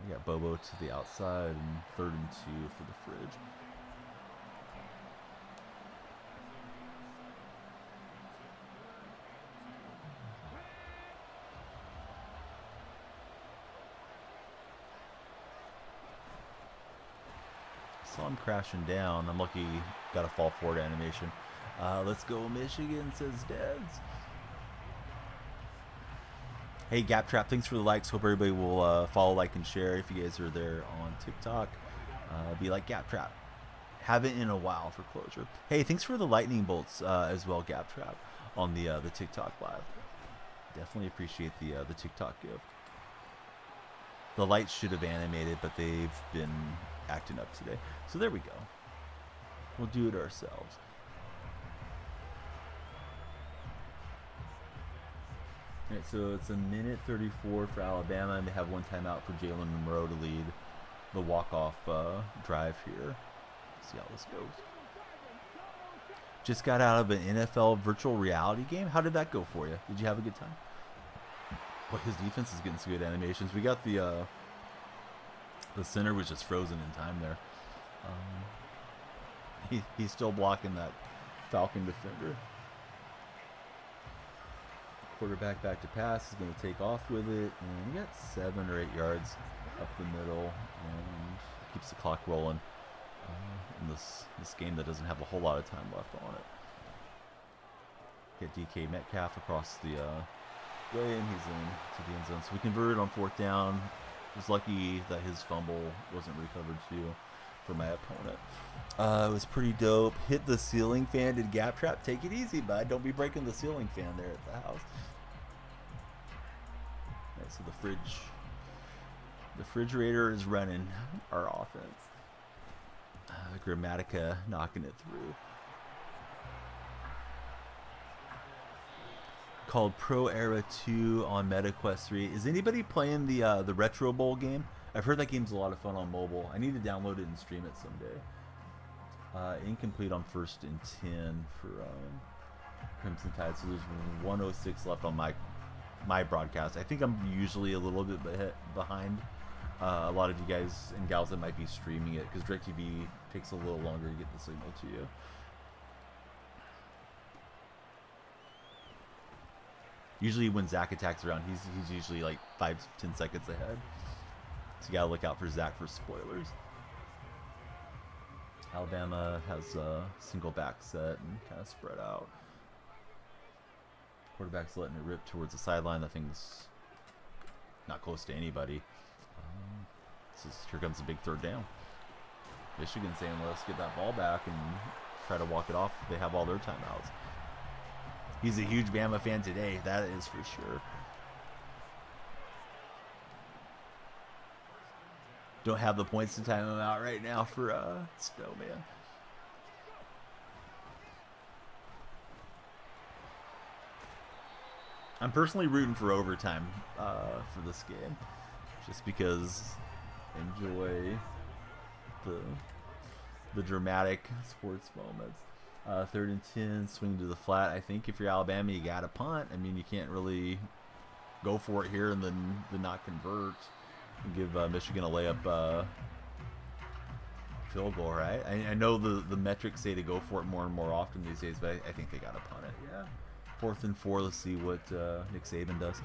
We got Bobo to the outside and 3rd and 2 for the Fridge. Saw him crashing down. I'm lucky got a fall forward animation. Let's go Michigan, says Dads. Hey Gap Trap, thanks for the likes. Hope everybody will follow, like, and share if you guys are there on TikTok. Be like Gap Trap. Haven't in a while for closure. Hey, thanks for the lightning bolts as well, Gap Trap, on the TikTok live. Definitely appreciate the TikTok give. The lights should have animated, but they've been acting up today. So there we go. We'll do it ourselves. All right, so it's a minute 34 for Alabama, and they have one timeout for Jalen Monroe to lead the walk-off drive here. See how this goes. Just got out of an NFL virtual reality game. How did that go for you? Did you have a good time? Boy, his defense is getting some good animations. We got the center was just frozen in time there. He's still blocking that Falcon defender. Quarterback back to pass is going to take off with it, and he got 7 or 8 yards up the middle, and keeps the clock rolling in this game that doesn't have a whole lot of time left on it. Get DK Metcalf across the way, and he's into the end zone. So we converted on 4th down. Was lucky that his fumble wasn't recovered too for my opponent. It was pretty dope. Hit the ceiling fan. Did Gap Trap? Take it easy, bud. Don't be breaking the ceiling fan there at the house. Right, so the refrigerator is running our offense. Grammatica knocking it through. Called Pro Era 2 on MetaQuest 3. Is anybody playing the Retro Bowl game? I've heard that game's a lot of fun on mobile. I need to download it and stream it someday. Incomplete on 1st and 10 for Crimson Tide. So there's 106 left on my broadcast. I think I'm usually a little bit behind a lot of you guys and gals that might be streaming it, because DirecTV takes a little longer to get the signal to you. Usually when Zach attacks around, he's usually like 5-10 seconds ahead. So you gotta look out for Zach for spoilers. Alabama has a single back set and kind of spread out. Quarterback's letting it rip towards the sideline. That thing's not close to anybody. Here comes a big 3rd down. Michigan saying, let's get that ball back and try to walk it off. They have all their timeouts. He's a huge Bama fan today, that is for sure. Don't have the points to time him out right now for Snowman. I'm personally rooting for overtime for this game, just because I enjoy the dramatic sports moments. 3rd and 10, swing to the flat. I think if you're Alabama, you got to punt. I mean, you can't really go for it here and then not convert and give Michigan a layup field goal, right? I know the metrics say to go for it more and more often these days, but I think they got to punt it. Yeah. 4th and 4. Let's see what Nick Saban does.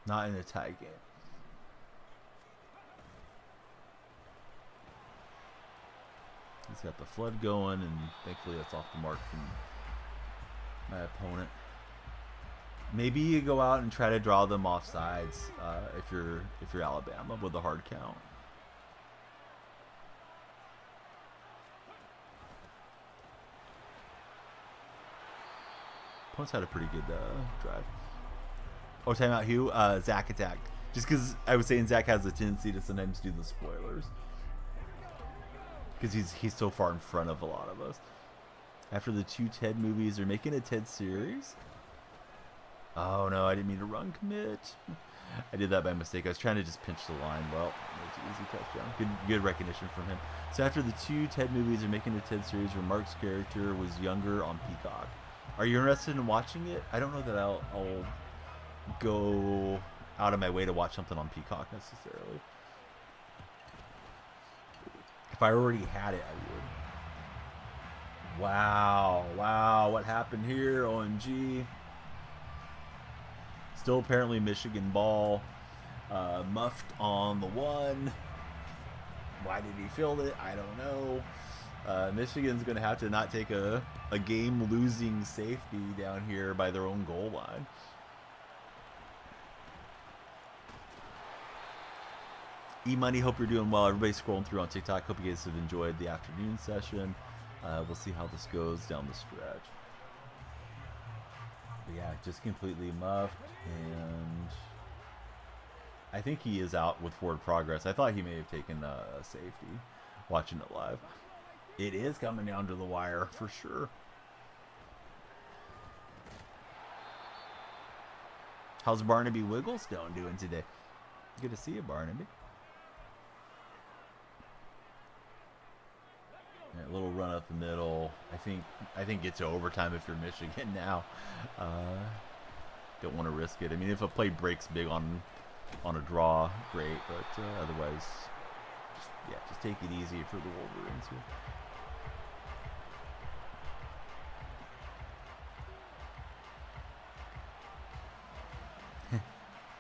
Not in a tie game. He's got the flood going, and thankfully that's off the mark from my opponent. Maybe you go out and try to draw them off sides if you're Alabama with a hard count. Opponent's had a pretty good drive. Oh, timeout, Hugh. Zach attack. Just because I was saying Zach has a tendency to sometimes do the spoilers. Because he's so far in front of a lot of us. After the 2 TED movies, they're making a TED series. Oh no, I didn't mean to run commit. I did that by mistake. I was trying to just pinch the line. Well, it's an easy touchdown. Good recognition from him. So after the 2 TED movies, they're making a TED series where Mark's character was younger on Peacock. Are you interested in watching it? I don't know that I'll go out of my way to watch something on Peacock necessarily. If I already had it, I would. Wow, what happened here? OMG. Still apparently Michigan ball. Muffed on the 1. Why did he field it? I don't know. Michigan's going to have to not take a game-losing safety down here by their own goal line. E-Money, hope you're doing well. Everybody scrolling through on TikTok. Hope you guys have enjoyed the afternoon session. We'll see how this goes down the stretch. But yeah, just completely muffed, and I think he is out with forward progress. I thought he may have taken a safety watching it live. It is coming down to the wire for sure. How's Barnaby Wigglestone doing today? Good to see you, Barnaby. A little run up the middle. I think get to overtime if you're Michigan now. Don't want to risk it. I mean, if a play breaks big on a draw, great. But otherwise, just take it easy for the Wolverines here.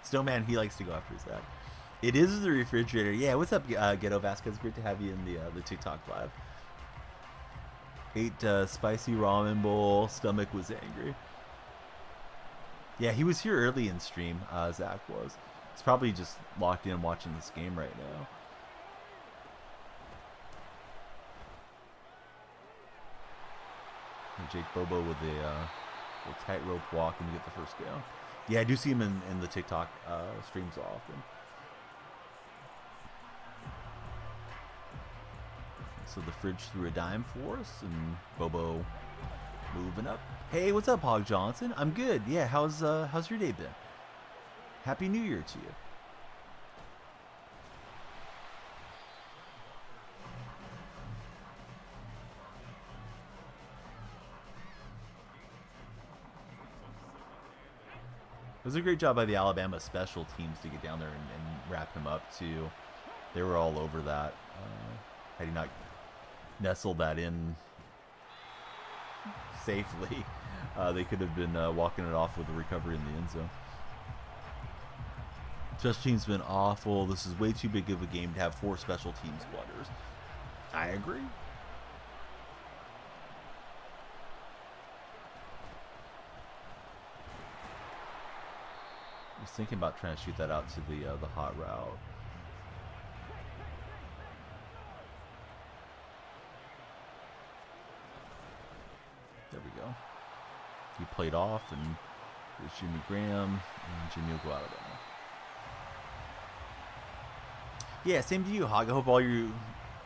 Snowman, he likes to go after his dad. It is the refrigerator. Yeah, what's up, Ghetto Vasquez? Great to have you in the TikTok live. Ate spicy ramen bowl. Stomach was angry. Yeah, he was here early in stream. Zach was. He's probably just locked in watching this game right now. And Jake Bobo with a tightrope walk and get the first down. Yeah, I do see him in the TikTok streams often. So the fridge threw a dime for us, and Bobo moving up. Hey, what's up, Hog Johnson? I'm good. Yeah, how's your day been? Happy New Year to you. It was a great job by the Alabama special teams to get down there and wrap him up too. They were all over that. Had he not nestled that in safely, they could have been walking it off with a recovery in the end zone. Special teams been awful. This is way too big of a game to have 4 special teams blunders. I agree. I was thinking about trying to shoot that out to the hot route. There we go. He played off, and there's Jimmy Graham, and Jimmy will go out of there. Yeah, same to you, Hog. I hope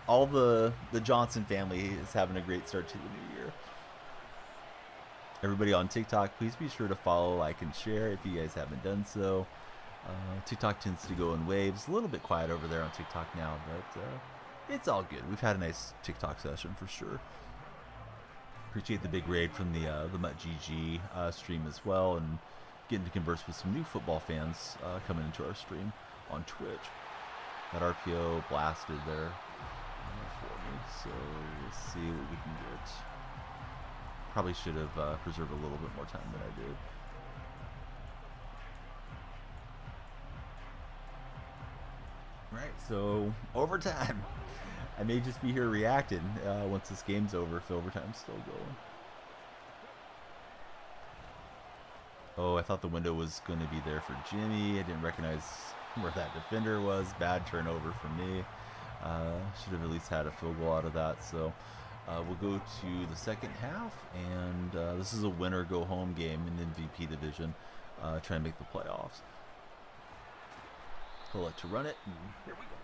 all the Johnson family is having a great start to the new year. Everybody on TikTok, please be sure to follow, like, and share if you guys haven't done so. TikTok tends to go in waves. A little bit quiet over there on TikTok now, but it's all good. We've had a nice TikTok session for sure. Appreciate the big raid from the Mutt GG stream as well, and getting to converse with some new football fans coming into our stream on Twitch. That RPO blasted there for me, so we'll see what we can get. Probably should have preserved a little bit more time than I did. Right, so overtime. I may just be here reacting once this game's over if the overtime's still going. Oh, I thought the window was going to be there for Jimmy. I didn't recognize where that defender was. Bad turnover for me. Should have at least had a field goal out of that. So we'll go to the second half, and this is a winner-go-home game in the MVP division. Trying to make the playoffs. Pull it to run it, and here we go.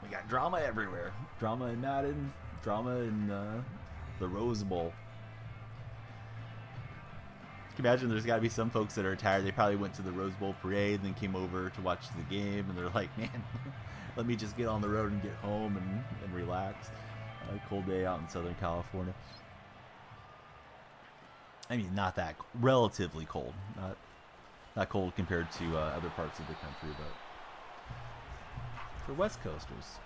We got drama everywhere. Drama in Madden, drama in the Rose Bowl. You can imagine there's got to be some folks that are tired. They probably went to the Rose Bowl parade and then came over to watch the game, and they're like, man, let me just get on the road and get home and relax. Cold day out in Southern California. I mean, not that relatively cold. Not cold compared to other parts of the country, but for West Coasters,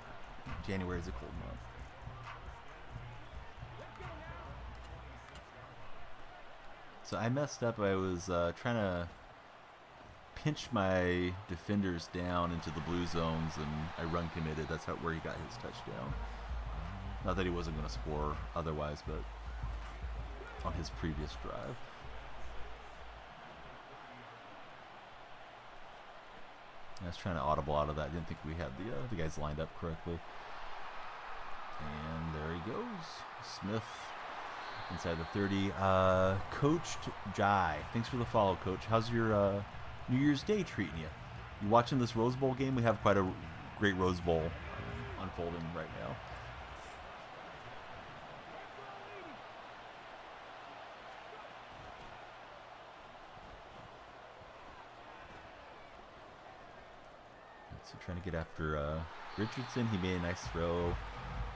January is a cold month. So I messed up. I was trying to pinch my defenders down into the blue zones, and I run committed. That's where he got his touchdown. Not that he wasn't going to score otherwise, but on his previous drive. I was trying to audible out of that. Didn't think we had the guys lined up correctly. And there he goes. Smith inside the 30. Coach Jai. Thanks for the follow, Coach. How's your New Year's Day treating you? You watching this Rose Bowl game? We have quite a great Rose Bowl unfolding right now. So trying to get after Richardson. He made a nice throw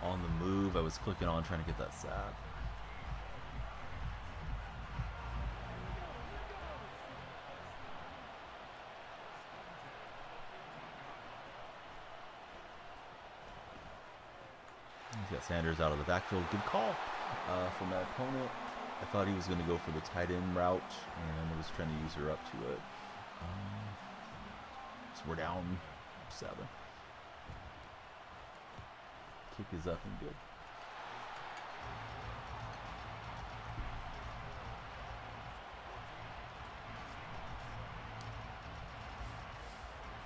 on the move. I was clicking on trying to get that sack. He's got Sanders out of the backfield. Good call from that opponent. I thought he was going to go for the tight end route and was trying to use her up to it. So we're down 7. Kick is up and good.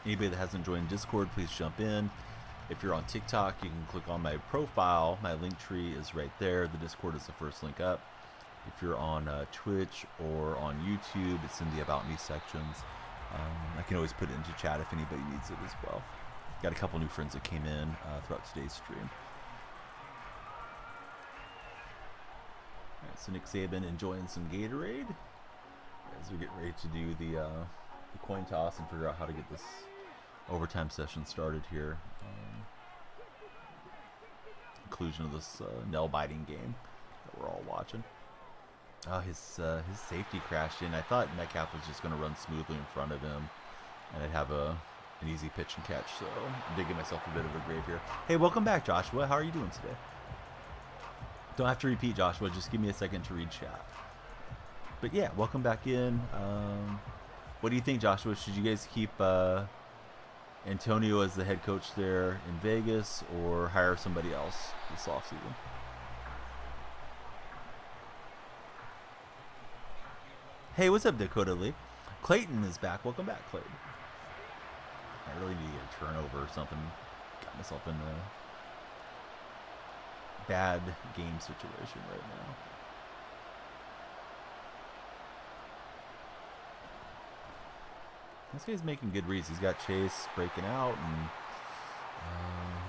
Anybody that hasn't joined Discord, please jump in. If you're on TikTok, you can click on my profile. My link tree is right there. The Discord is the first link up. If you're on Twitch or on YouTube, it's in the About Me sections. I can always put it into chat if anybody needs it as well. Got a couple new friends that came in throughout today's stream. All right, so Nick Saban enjoying some Gatorade as we get ready to do the coin toss and figure out how to get this overtime session started here. Conclusion of this nail-biting game that we're all watching. Oh, his safety crashed in. I thought Metcalf was just going to run smoothly in front of him, and I'd have an easy pitch and catch. So I'm digging myself a bit of a grave here. Hey, welcome back, Joshua. How are you doing today? Don't have to repeat, Joshua. Just give me a second to read chat. But yeah, welcome back in. What do you think, Joshua? Should you guys keep Antonio as the head coach there in Vegas or hire somebody else this offseason? Hey, what's up, Dakota Lee? Clayton is back. Welcome back, Clayton. I really need to get a turnover or something. Got myself in a bad game situation right now. This guy's making good reads. He's got Chase breaking out, and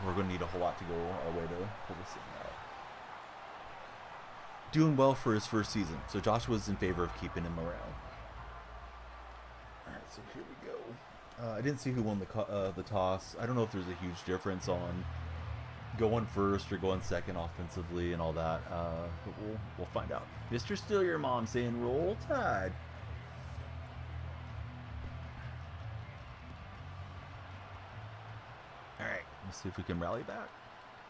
we're going to need a whole lot to go our way to pull this thing out. Doing well for his first season. So Joshua's in favor of keeping him around. All right, so here we go. I didn't see who won the toss. I don't know if there's a huge difference on going first or going second offensively and all that. But we'll find out. Mr. Steal Your Mom saying roll tide. All right, let's see if we can rally back.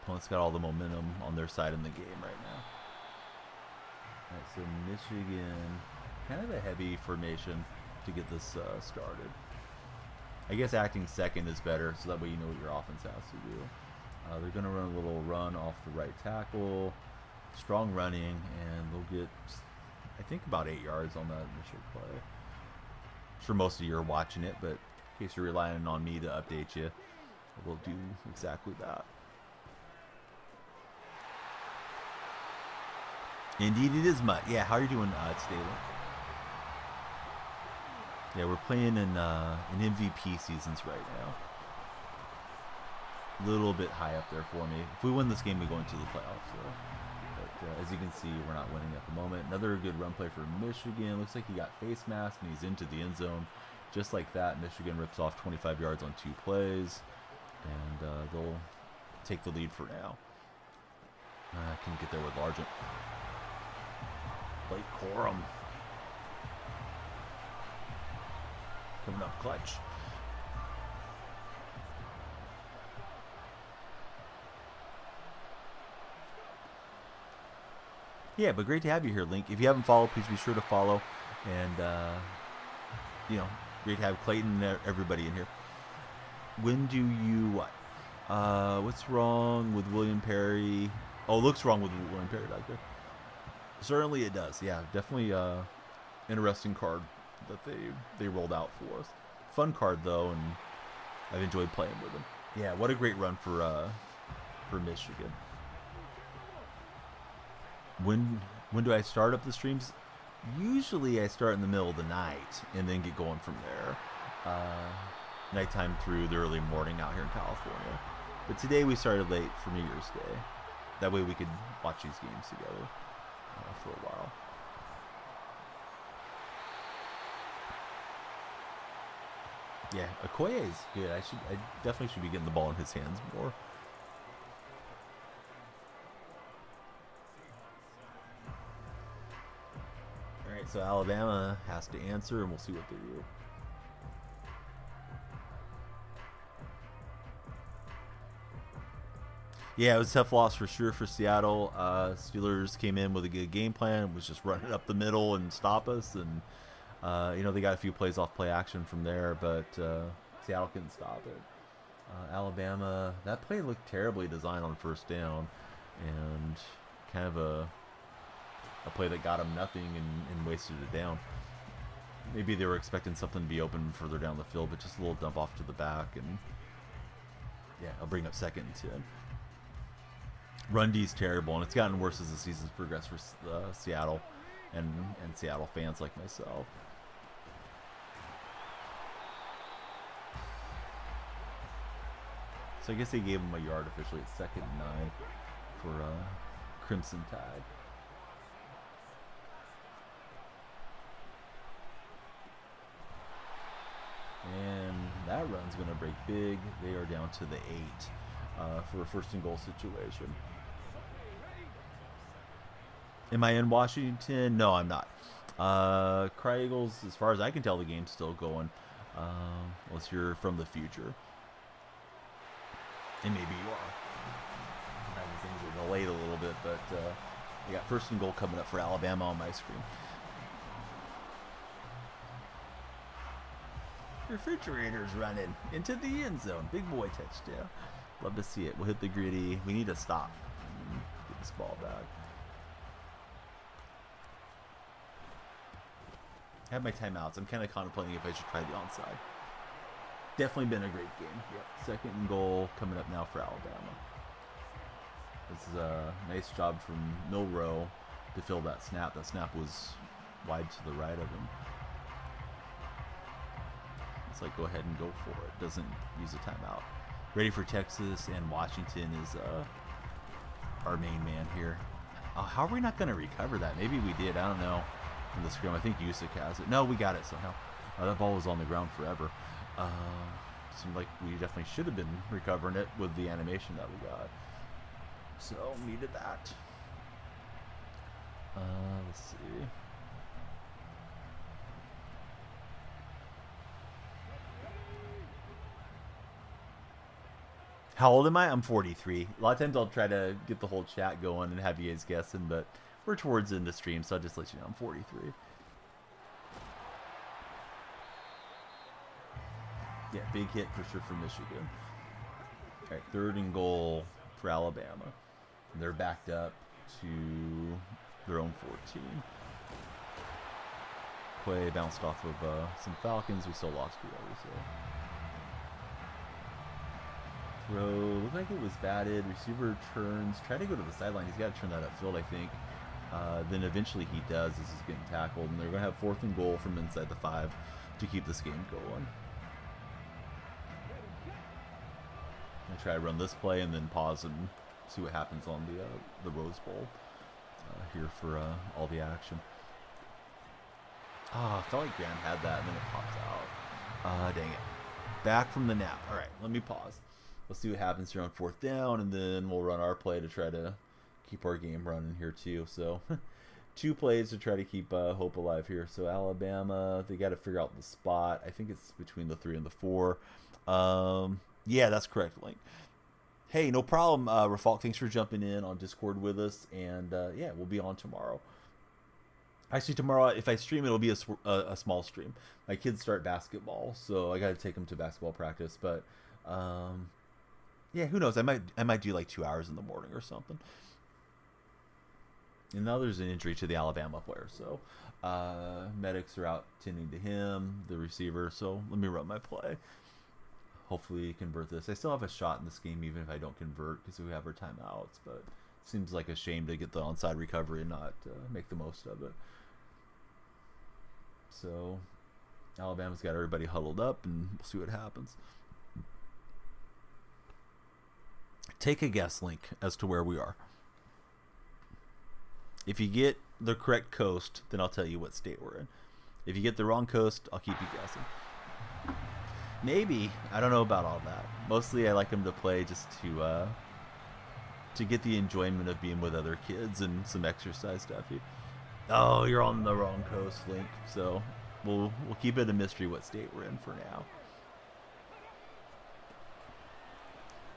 Opponent's got all the momentum on their side in the game right now. All right, so Michigan, kind of a heavy formation to get this started. I guess acting second is better, so that way you know what your offense has to do. They're going to run a little run off the right tackle, strong running, and they'll get, I think, about 8 yards on that initial play. I'm sure most of you are watching it, but in case you're relying on me to update you, we'll do exactly that. Indeed, it is Mutt. Yeah, how are you doing, Staley? Yeah, we're playing in MVP seasons right now. A little bit high up there for me. If we win this game, we go into the playoffs. So. But as you can see, we're not winning at the moment. Another good run play for Michigan. Looks like he got face masked and he's into the end zone. Just like that, Michigan rips off 25 yards on 2 plays. And they'll take the lead for now. Can get there with Largent. Blake Corum. Coming up clutch. Yeah, but great to have you here, Link. If you haven't followed, please be sure to follow. And, you know, great to have Clayton and everybody in here. When do you what? What's wrong with William Perry? Oh, looks wrong with William Perry back there. Certainly it does. Yeah, definitely interesting card that they rolled out for us. Fun card, though, and I've enjoyed playing with him. Yeah, what a great run for Michigan. When do I start up the streams? Usually I start in the middle of the night and then get going from there. Nighttime through the early morning out here in California. But today we started late for New Year's Day. That way we could watch these games together for a while. Yeah, Okoye is good. I definitely should be getting the ball in his hands more. All right, so Alabama has to answer, and we'll see what they do. Yeah, it was a tough loss for sure for Seattle. Steelers came in with a good game plan, was just running up the middle and stop us, and they got a few plays off play action from there, but Seattle couldn't stop it. Alabama, that play looked terribly designed on first down, and kind of a play that got them nothing and wasted it down. Maybe they were expecting something to be open further down the field, but just a little dump off to the back, and yeah, I'll bring up 2nd and 10. Run D's terrible, and it's gotten worse as the season's progressed for Seattle and Seattle fans like myself. So I guess they gave him a yard officially at 2nd and 9 for Crimson Tide. And that run's going to break big. They are down to the 8 for a 1st and goal situation. Am I in Washington? No, I'm not. Cry Eagles, as far as I can tell, the game's still going. Unless you're from the future. And maybe you are. Things are delayed a little bit, but we got 1st and goal coming up for Alabama on my screen. Refrigerator's running into the end zone. Big boy touchdown. Love to see it. We'll hit the gritty. We need to stop. Get this ball back. I have my timeouts. I'm kind of contemplating if I should try the onside. Definitely been a great game. Yep. 2nd and goal coming up now for Alabama. This is a nice job from Milroe to fill that snap. That snap was wide to the right of him. It's like, go ahead and go for it. Doesn't use a timeout. Ready for Texas, and Washington is our main man here. How are we not going to recover that? Maybe we did. I don't know. In the scrum, I think Usyk has it. No, we got it somehow. That ball was on the ground forever. Seemed like we definitely should have been recovering it with the animation that we got. So, needed that. Let's see. How old am I? I'm 43. A lot of times I'll try to get the whole chat going and have you guys guessing, but we're towards the end of the stream, so I'll just let you know I'm 43. Yeah, big hit for sure for Michigan. All right, 3rd and goal for Alabama. They're backed up to their own 14. Quay bounced off of some Falcons. We still lost together, so. Throw, looked like it was batted. Receiver turns, try to go to the sideline. He's got to turn that upfield, I think. Then eventually he does as he's getting tackled. And they're going to have 4th and goal from inside the 5 to keep this game going. I'm going to try to run this play and then pause and see what happens on the Rose Bowl here for all the action. I felt like Graham had that and then it popped out. Dang it. Back from the nap. All right, let me pause. Let's see what happens here on 4th down, and then we'll run our play to try to keep our game running here too. So 2 plays to try to keep hope alive here. So Alabama, they got to figure out the spot. I think it's between the 3 and the 4. Yeah, that's correct, Link. Hey, no problem, Rafalk. Thanks for jumping in on Discord with us, and yeah, we'll be on tomorrow. Actually, tomorrow, if I stream, it'll be a small stream. My kids start basketball, so I got to take them to basketball practice. But yeah, who knows? I might do like 2 hours in the morning or something. And now there's an injury to the Alabama player, so medics are out tending to him, the receiver. So let me run my play. hopefully convert this. I still have a shot in this game even if I don't convert because we have our timeouts, but it seems like a shame to get the onside recovery and not make the most of it. So Alabama's got everybody huddled up, and we'll see what happens. Take a guess, Link, as to where we are. If you get the correct coast, then I'll tell you what state we're in. If you get the wrong coast, I'll keep you guessing. Maybe. I don't know about all that. Mostly I like them to play just to get the enjoyment of being with other kids and some exercise stuff. Oh, you're on the wrong coast, Link. So we'll keep it a mystery what state we're in for now.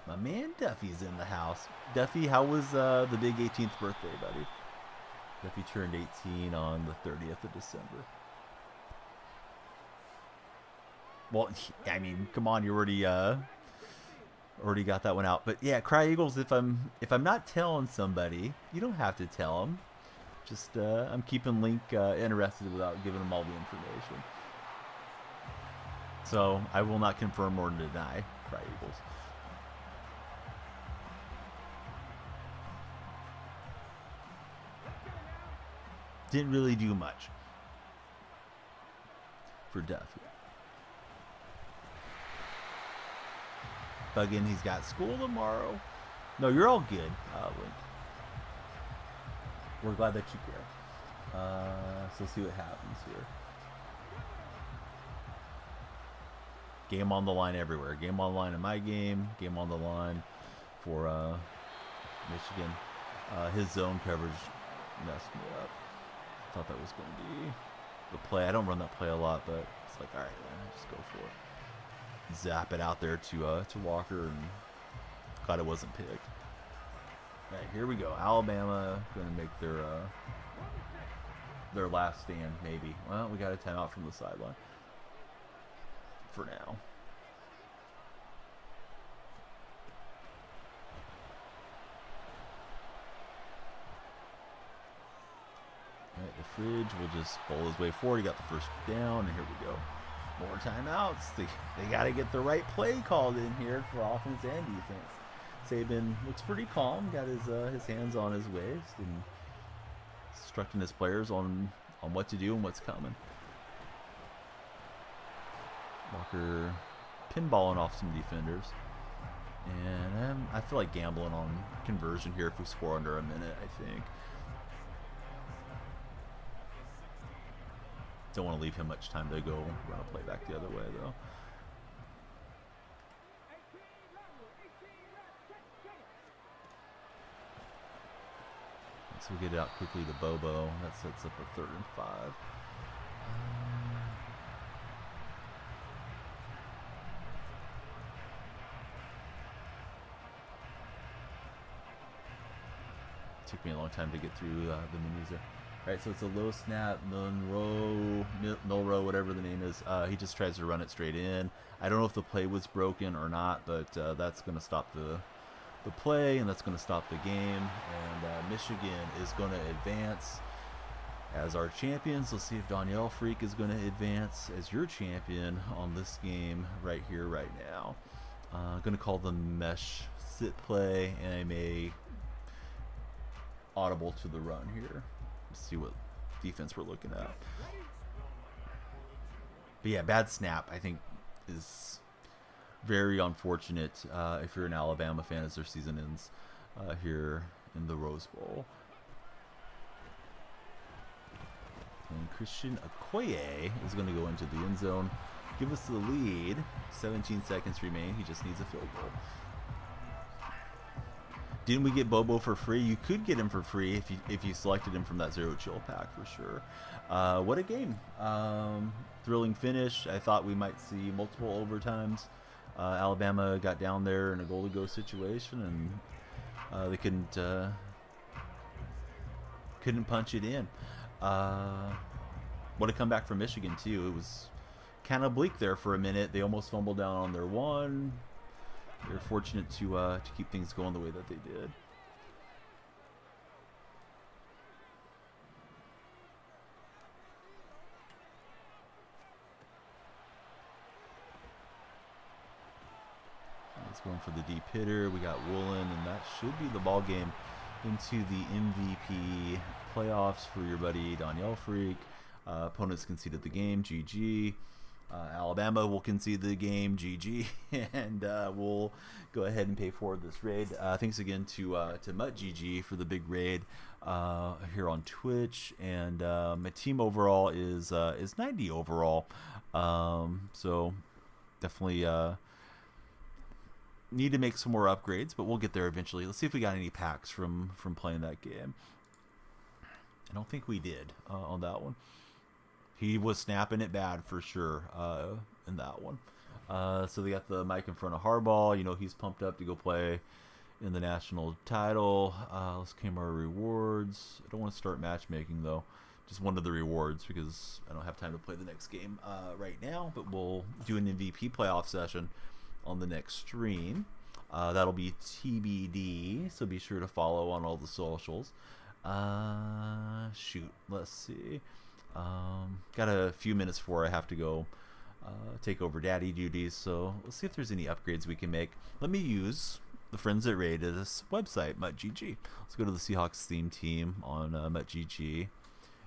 My man Duffy's in the house. Duffy, how was the big 18th birthday, buddy? Duffy turned 18 on the 30th of December. Well, I mean, come on, you already got that one out. But yeah, Cry Eagles. If I'm not telling somebody, you don't have to tell them. Just I'm keeping Link interested without giving him all the information. So I will not confirm or deny Cry Eagles. Didn't really do much for Duffy. Buggin, he's got school tomorrow. No, you're all good, Link. We're glad that you care. So let's see what happens here. Game on the line everywhere. Game on the line in my game. Game on the line for Michigan. His zone coverage messed me up. Thought that was going to be the play. I don't run that play a lot, but it's like, all right, man, just go for it. Zap it out there to Walker, and glad it wasn't picked. All right, here we go. Alabama going to make their last stand, maybe. Well, we got a timeout from the sideline for now. Alright, the Fridge will just bowl his way forward. He got the first down, and here we go. More timeouts. They got to get the right play called in here for offense and defense. Saban looks pretty calm. Got his hands on his waist and instructing his players on what to do and what's coming. Walker pinballing off some defenders. And I feel like gambling on conversion here if we score under a minute, I think. Don't want to leave him much time to go run a play back the other way, though. So we get it out quickly to Bobo. That sets up a 3rd and 5. Took me a long time to get through the menus there. Alright, so it's a low snap, Milrow, whatever the name is. He just tries to run it straight in. I don't know if the play was broken or not, but that's going to stop the play, and that's going to stop the game. And Michigan is going to advance as our champions. Let's see if Danielle Freak is going to advance as your champion on this game right here, right now. I'm going to call the mesh sit play, and I may audible to the run here. See what defense we're looking at. But yeah, bad snap I think is very unfortunate if you're an Alabama fan as their season ends here in the Rose Bowl. And Christian Okoye is going to go into the end zone, give us the lead. 17 seconds remain. He just needs a field goal. Didn't we get Bobo for free? You could get him for free if you selected him from that Zero Chill pack for sure. What a game. Thrilling finish. I thought we might see multiple overtimes. Alabama got down there in a goal-to-go situation, and they couldn't punch it in. What a comeback from Michigan, too. It was kind of bleak there for a minute. They almost fumbled down on their one. They're fortunate to keep things going the way that they did. Going for the deep hitter. We got Woolen, and that should be the ball game into the MVP playoffs for your buddy Danielle Freak. Opponents conceded the game. GG. Alabama will concede the game. GG. And we'll go ahead and pay for this raid. Thanks again to Mutt GG for the big raid here on Twitch. And my team overall is 90 overall. So definitely need to make some more upgrades, but we'll get there eventually. Let's see if we got any packs from playing that game. I don't think we did on that one. He was snapping it bad for sure in that one. So they got the mic in front of Harbaugh. You know, he's pumped up to go play in the national title. Let's claim our rewards. I don't want to start matchmaking though. Just one of the rewards because I don't have time to play the next game right now. But we'll do an MVP playoff session on the next stream. That'll be TBD. So be sure to follow on all the socials. Shoot, let's see. Got a few minutes before I have to go take over daddy duties, so let's see if there's any upgrades we can make. Let me use the friends that raided this website, MuttGG. Let's go to the Seahawks theme team on MuttGG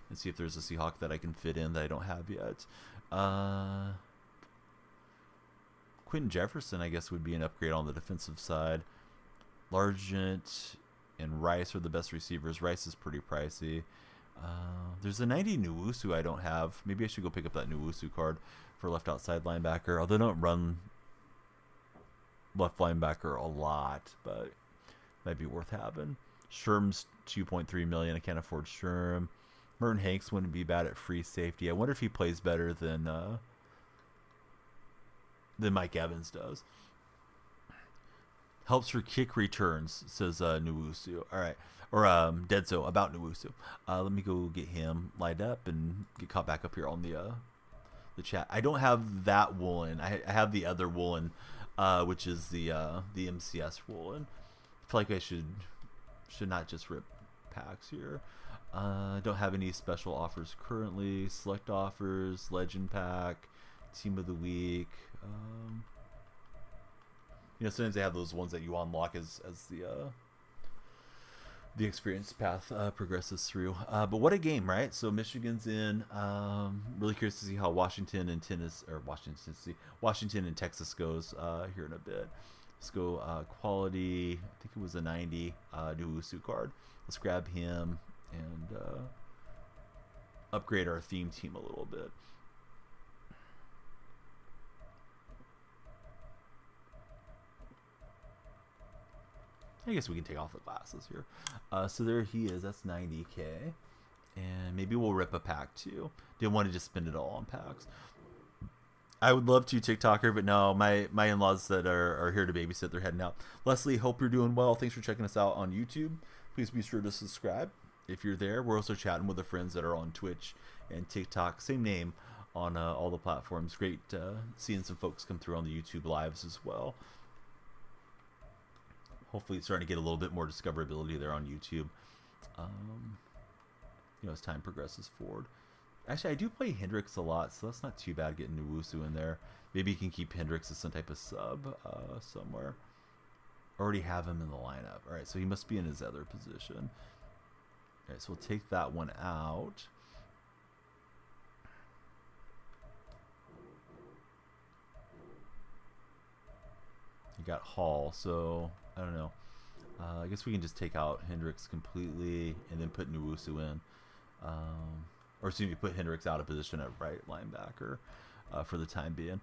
and see if there's a Seahawk that I can fit in that I don't have yet. Quentin Jefferson, I guess, would be an upgrade on the defensive side. Largent and Rice are the best receivers. Rice is pretty pricey. There's a 90 Nwosu I don't have. Maybe I should go pick up that Nwosu card for left outside linebacker. Although I don't run left linebacker a lot, but might be worth having. Sherm's 2.3 million. I can't afford Sherm. Merton Hanks wouldn't be bad at free safety. I wonder if he plays better than Mike Evans does. Helps for kick returns, says Nwosu. All right. Or Deadso about Nwosu. Let me go get him lined up and get caught back up here on the chat. I don't have that Woolen. I have the other Woolen, which is the MCS Woolen. I feel like I should not just rip packs here. Don't have any special offers currently. Select offers, Legend Pack, Team of the Week. You know, sometimes they have those ones that you unlock as the experience path progresses through. But what a game, right? So Michigan's in. Really curious to see how Washington and Texas goes here in a bit. Let's go quality. I think it was a 90 Nwosu card. Let's grab him and upgrade our theme team a little bit. I guess we can take off the glasses here. So there he is. That's 90k. And maybe we'll rip a pack too. Didn't want to just spend it all on packs. I would love to TikToker, but no, my in-laws that are here to babysit, they're heading out. Leslie, hope you're doing well. Thanks for checking us out on YouTube. Please be sure to subscribe if you're there. We're also chatting with the friends that are on Twitch and TikTok. Same name on all the platforms. Great seeing some folks come through on the YouTube lives as well. Hopefully it's starting to get a little bit more discoverability there on YouTube, you know, as time progresses forward. Actually, I do play Hendricks a lot, so that's not too bad getting Nwosu in there. Maybe you can keep Hendricks as some type of sub somewhere. Already have him in the lineup. All right, so he must be in his other position. All right, so we'll take that one out. You got Hall, so I don't know. I guess we can just take out Hendricks completely and then put Nwosu in. Or excuse me, put Hendricks out of position at right linebacker for the time being.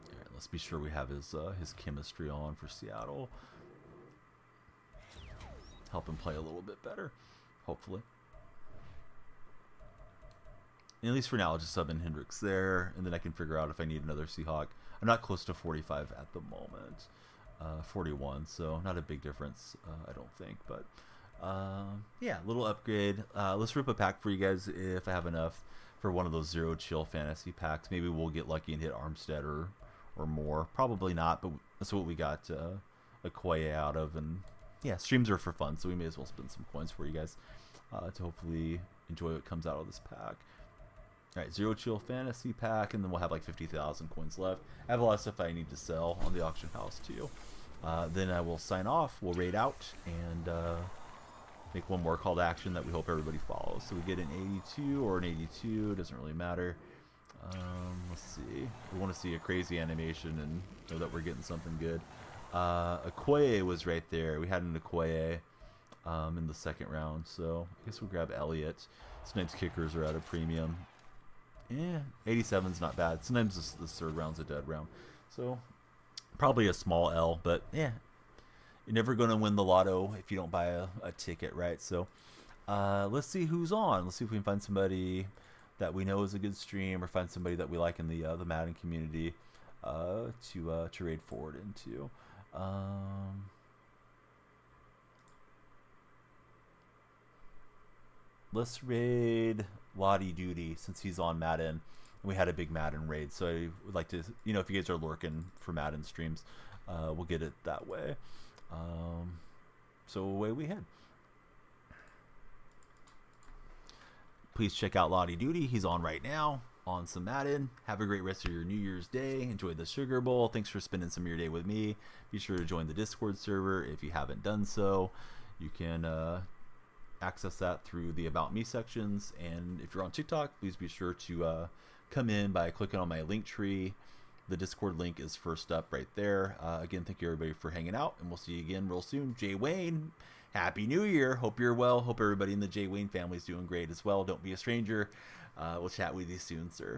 All right, let's be sure we have his chemistry on for Seattle. Help him play a little bit better, hopefully. And at least for now, I'll just sub in Hendricks there, and then I can figure out if I need another Seahawk. I'm not close to 45 at the moment. 41, so not a big difference, I don't think. But yeah, little upgrade. Let's rip a pack for you guys if I have enough for one of those Zero Chill fantasy packs. Maybe we'll get lucky and hit Armstead or more. Probably not, but that's what we got Okoye out of. And yeah, streams are for fun, so we may as well spend some coins for you guys to hopefully enjoy what comes out of this pack. All right, Zero Chill Fantasy Pack, and then we'll have like 50,000 coins left. I have a lot of stuff I need to sell on the auction house too. Then I will sign off. We'll raid out and make one more call to action that we hope everybody follows. So we get an 82 or an 82, doesn't really matter. Let's see. We want to see a crazy animation and know that we're getting something good. Okoye was right there. We had an Okoye in the second round, so I guess we'll grab Elliott. Sometimes kickers are at a premium. Yeah, 87's not bad. Sometimes the third round's a dead round. So probably a small L, but yeah. You're never going to win the lotto if you don't buy a ticket, right? So let's see who's on. Let's see if we can find somebody that we know is a good stream, or find somebody that we like in the Madden community to raid forward into. Let's raid Lottie Duty since he's on Madden. We had a big Madden raid, so I would like to, you know, if you guys are lurking for Madden streams, we'll get it that way. So away we head. Please check out Lottie Duty. He's on right now on some Madden. Have a great rest of your New Year's Day. Enjoy the Sugar Bowl. Thanks for spending some of your day with me. Be sure to join the Discord server if you haven't done so. You can access that through the About Me sections. And if you're on TikTok, please be sure to come in by clicking on my link tree. The Discord link is first up right there. Again, thank you everybody for hanging out, and we'll see you again real soon. Jay Wayne, Happy New Year. Hope you're well. Hope everybody in the Jay Wayne family is doing great as well. Don't be a stranger. We'll chat with you soon, sir.